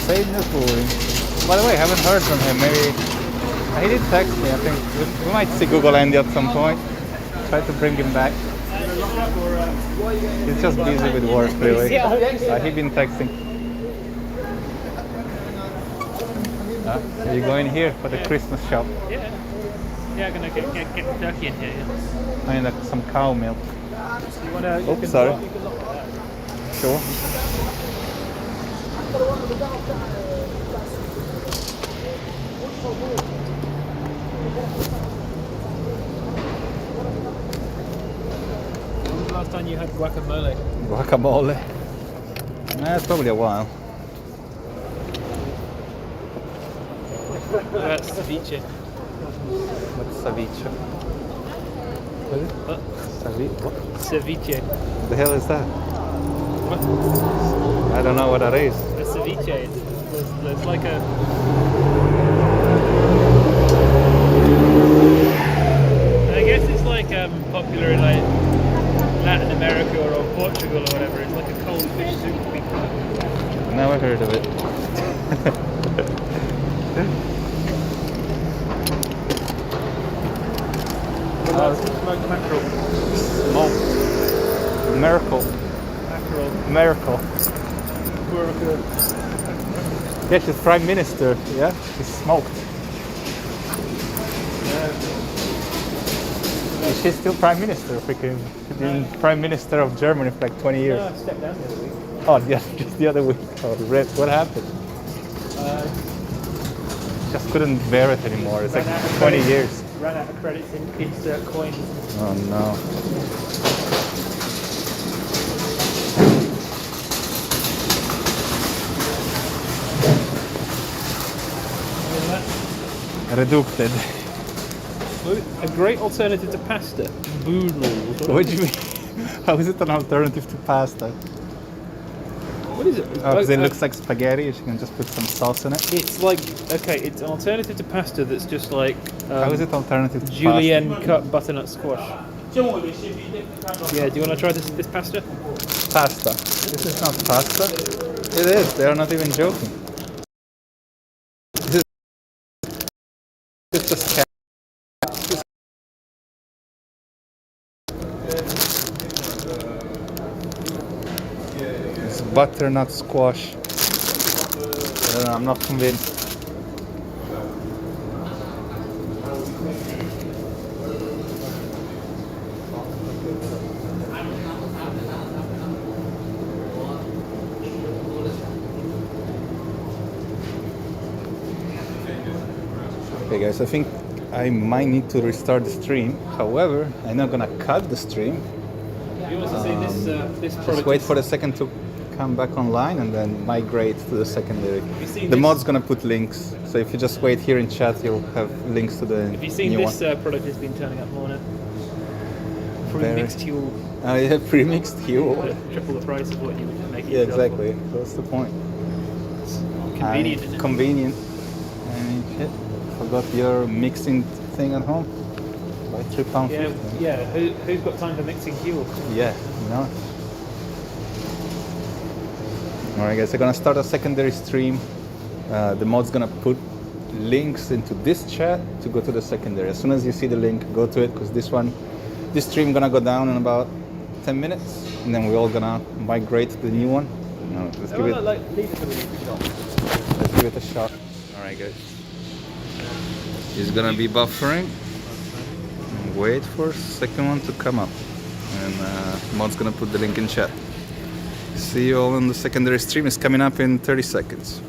Speaker 20: Same as Louis. By the way, I haven't heard from him. Maybe he did text me. I think we might see Google Andy at some point. Try to bring him back. He's just busy with work, really. He's been texting. Are you going here for the Christmas shop?
Speaker 18: Yeah. Yeah, I'm gonna get the turkey in here. Yeah.
Speaker 20: I mean, like some cow milk.
Speaker 18: You wanna?
Speaker 20: Oops, sorry.
Speaker 18: You can lock that.
Speaker 20: Sure.
Speaker 18: When was the last time you had guacamole?
Speaker 20: Guacamole? Nah, it's probably a while.
Speaker 18: That's ceviche.
Speaker 20: What's ceviche? What is it?
Speaker 18: What?
Speaker 20: What?
Speaker 18: Ceviche.
Speaker 20: The hell is that?
Speaker 18: What?
Speaker 20: I don't know what that is.
Speaker 18: A ceviche. It's like a. I guess it's like popular in like Latin America or Portugal or whatever. It's like a cold fish soup.
Speaker 20: Never heard of it.
Speaker 18: Smoked mackerel.
Speaker 20: Smoked. Miracle.
Speaker 18: Mackerel.
Speaker 20: Miracle.
Speaker 18: Miracle.
Speaker 20: Yeah, she's Prime Minister. Yeah, she's smoked. She's still Prime Minister. Freaking been Prime Minister of Germany for like 20 years.
Speaker 18: No, I stepped down the other week.
Speaker 20: Oh, yeah, just the other week. Oh, Red, what happened? Just couldn't bear it anymore. It's like 20 years.
Speaker 18: Ran out of credits in insert coins.
Speaker 20: Oh no. reducted.
Speaker 18: A great alternative to pasta. Boodles.
Speaker 20: What do you mean? How is it an alternative to pasta?
Speaker 18: What is it?
Speaker 20: Oh, because it looks like spaghetti. You can just put some sauce in it.
Speaker 18: It's like, okay, it's an alternative to pasta that's just like.
Speaker 20: How is it alternative to
Speaker 18: julienne
Speaker 20: pasta?
Speaker 18: cut butternut squash. Yeah, do you want to try this pasta?
Speaker 20: Pasta. This is not pasta. It is. They are not even joking. It's just it's butternut squash. I don't know, I'm not convinced. Okay guys, I think I might need to restart the stream. However, I'm not gonna cut the stream.
Speaker 18: You want to see this
Speaker 20: Just
Speaker 18: product?
Speaker 20: wait for the second to come back online and then migrate to the secondary.
Speaker 18: seen
Speaker 20: The
Speaker 18: this?
Speaker 20: mod's gonna put links, so if you just wait here in chat, you'll have links to the
Speaker 18: Have you seen
Speaker 20: new
Speaker 18: this
Speaker 20: one.
Speaker 18: product has been turning up more now?
Speaker 20: Very-
Speaker 18: Pre-mixed fuel.
Speaker 20: Oh yeah, pre-mixed fuel.
Speaker 18: Triple the price of what you would make it
Speaker 20: Yeah,
Speaker 18: yourself.
Speaker 20: exactly. That's the point.
Speaker 18: Convenient, isn't it?
Speaker 20: Convenient. And shit, forgot your mixing thing at home. By £3.50.
Speaker 18: Yeah. Who's got time for mixing fuel?
Speaker 20: Yeah, you know. Alright guys, I'm gonna start a secondary stream. The mod's gonna put links into this chat to go to the secondary. As soon as you see the link, go to it, because this stream gonna go down in about 10 minutes, and then we're all gonna migrate to the new one. Let's give it a shot. Alright guys. It's gonna be buffering. Wait for second one to come up. And mod's gonna put the link in chat. See you all on the secondary stream. It's coming up in 30 seconds.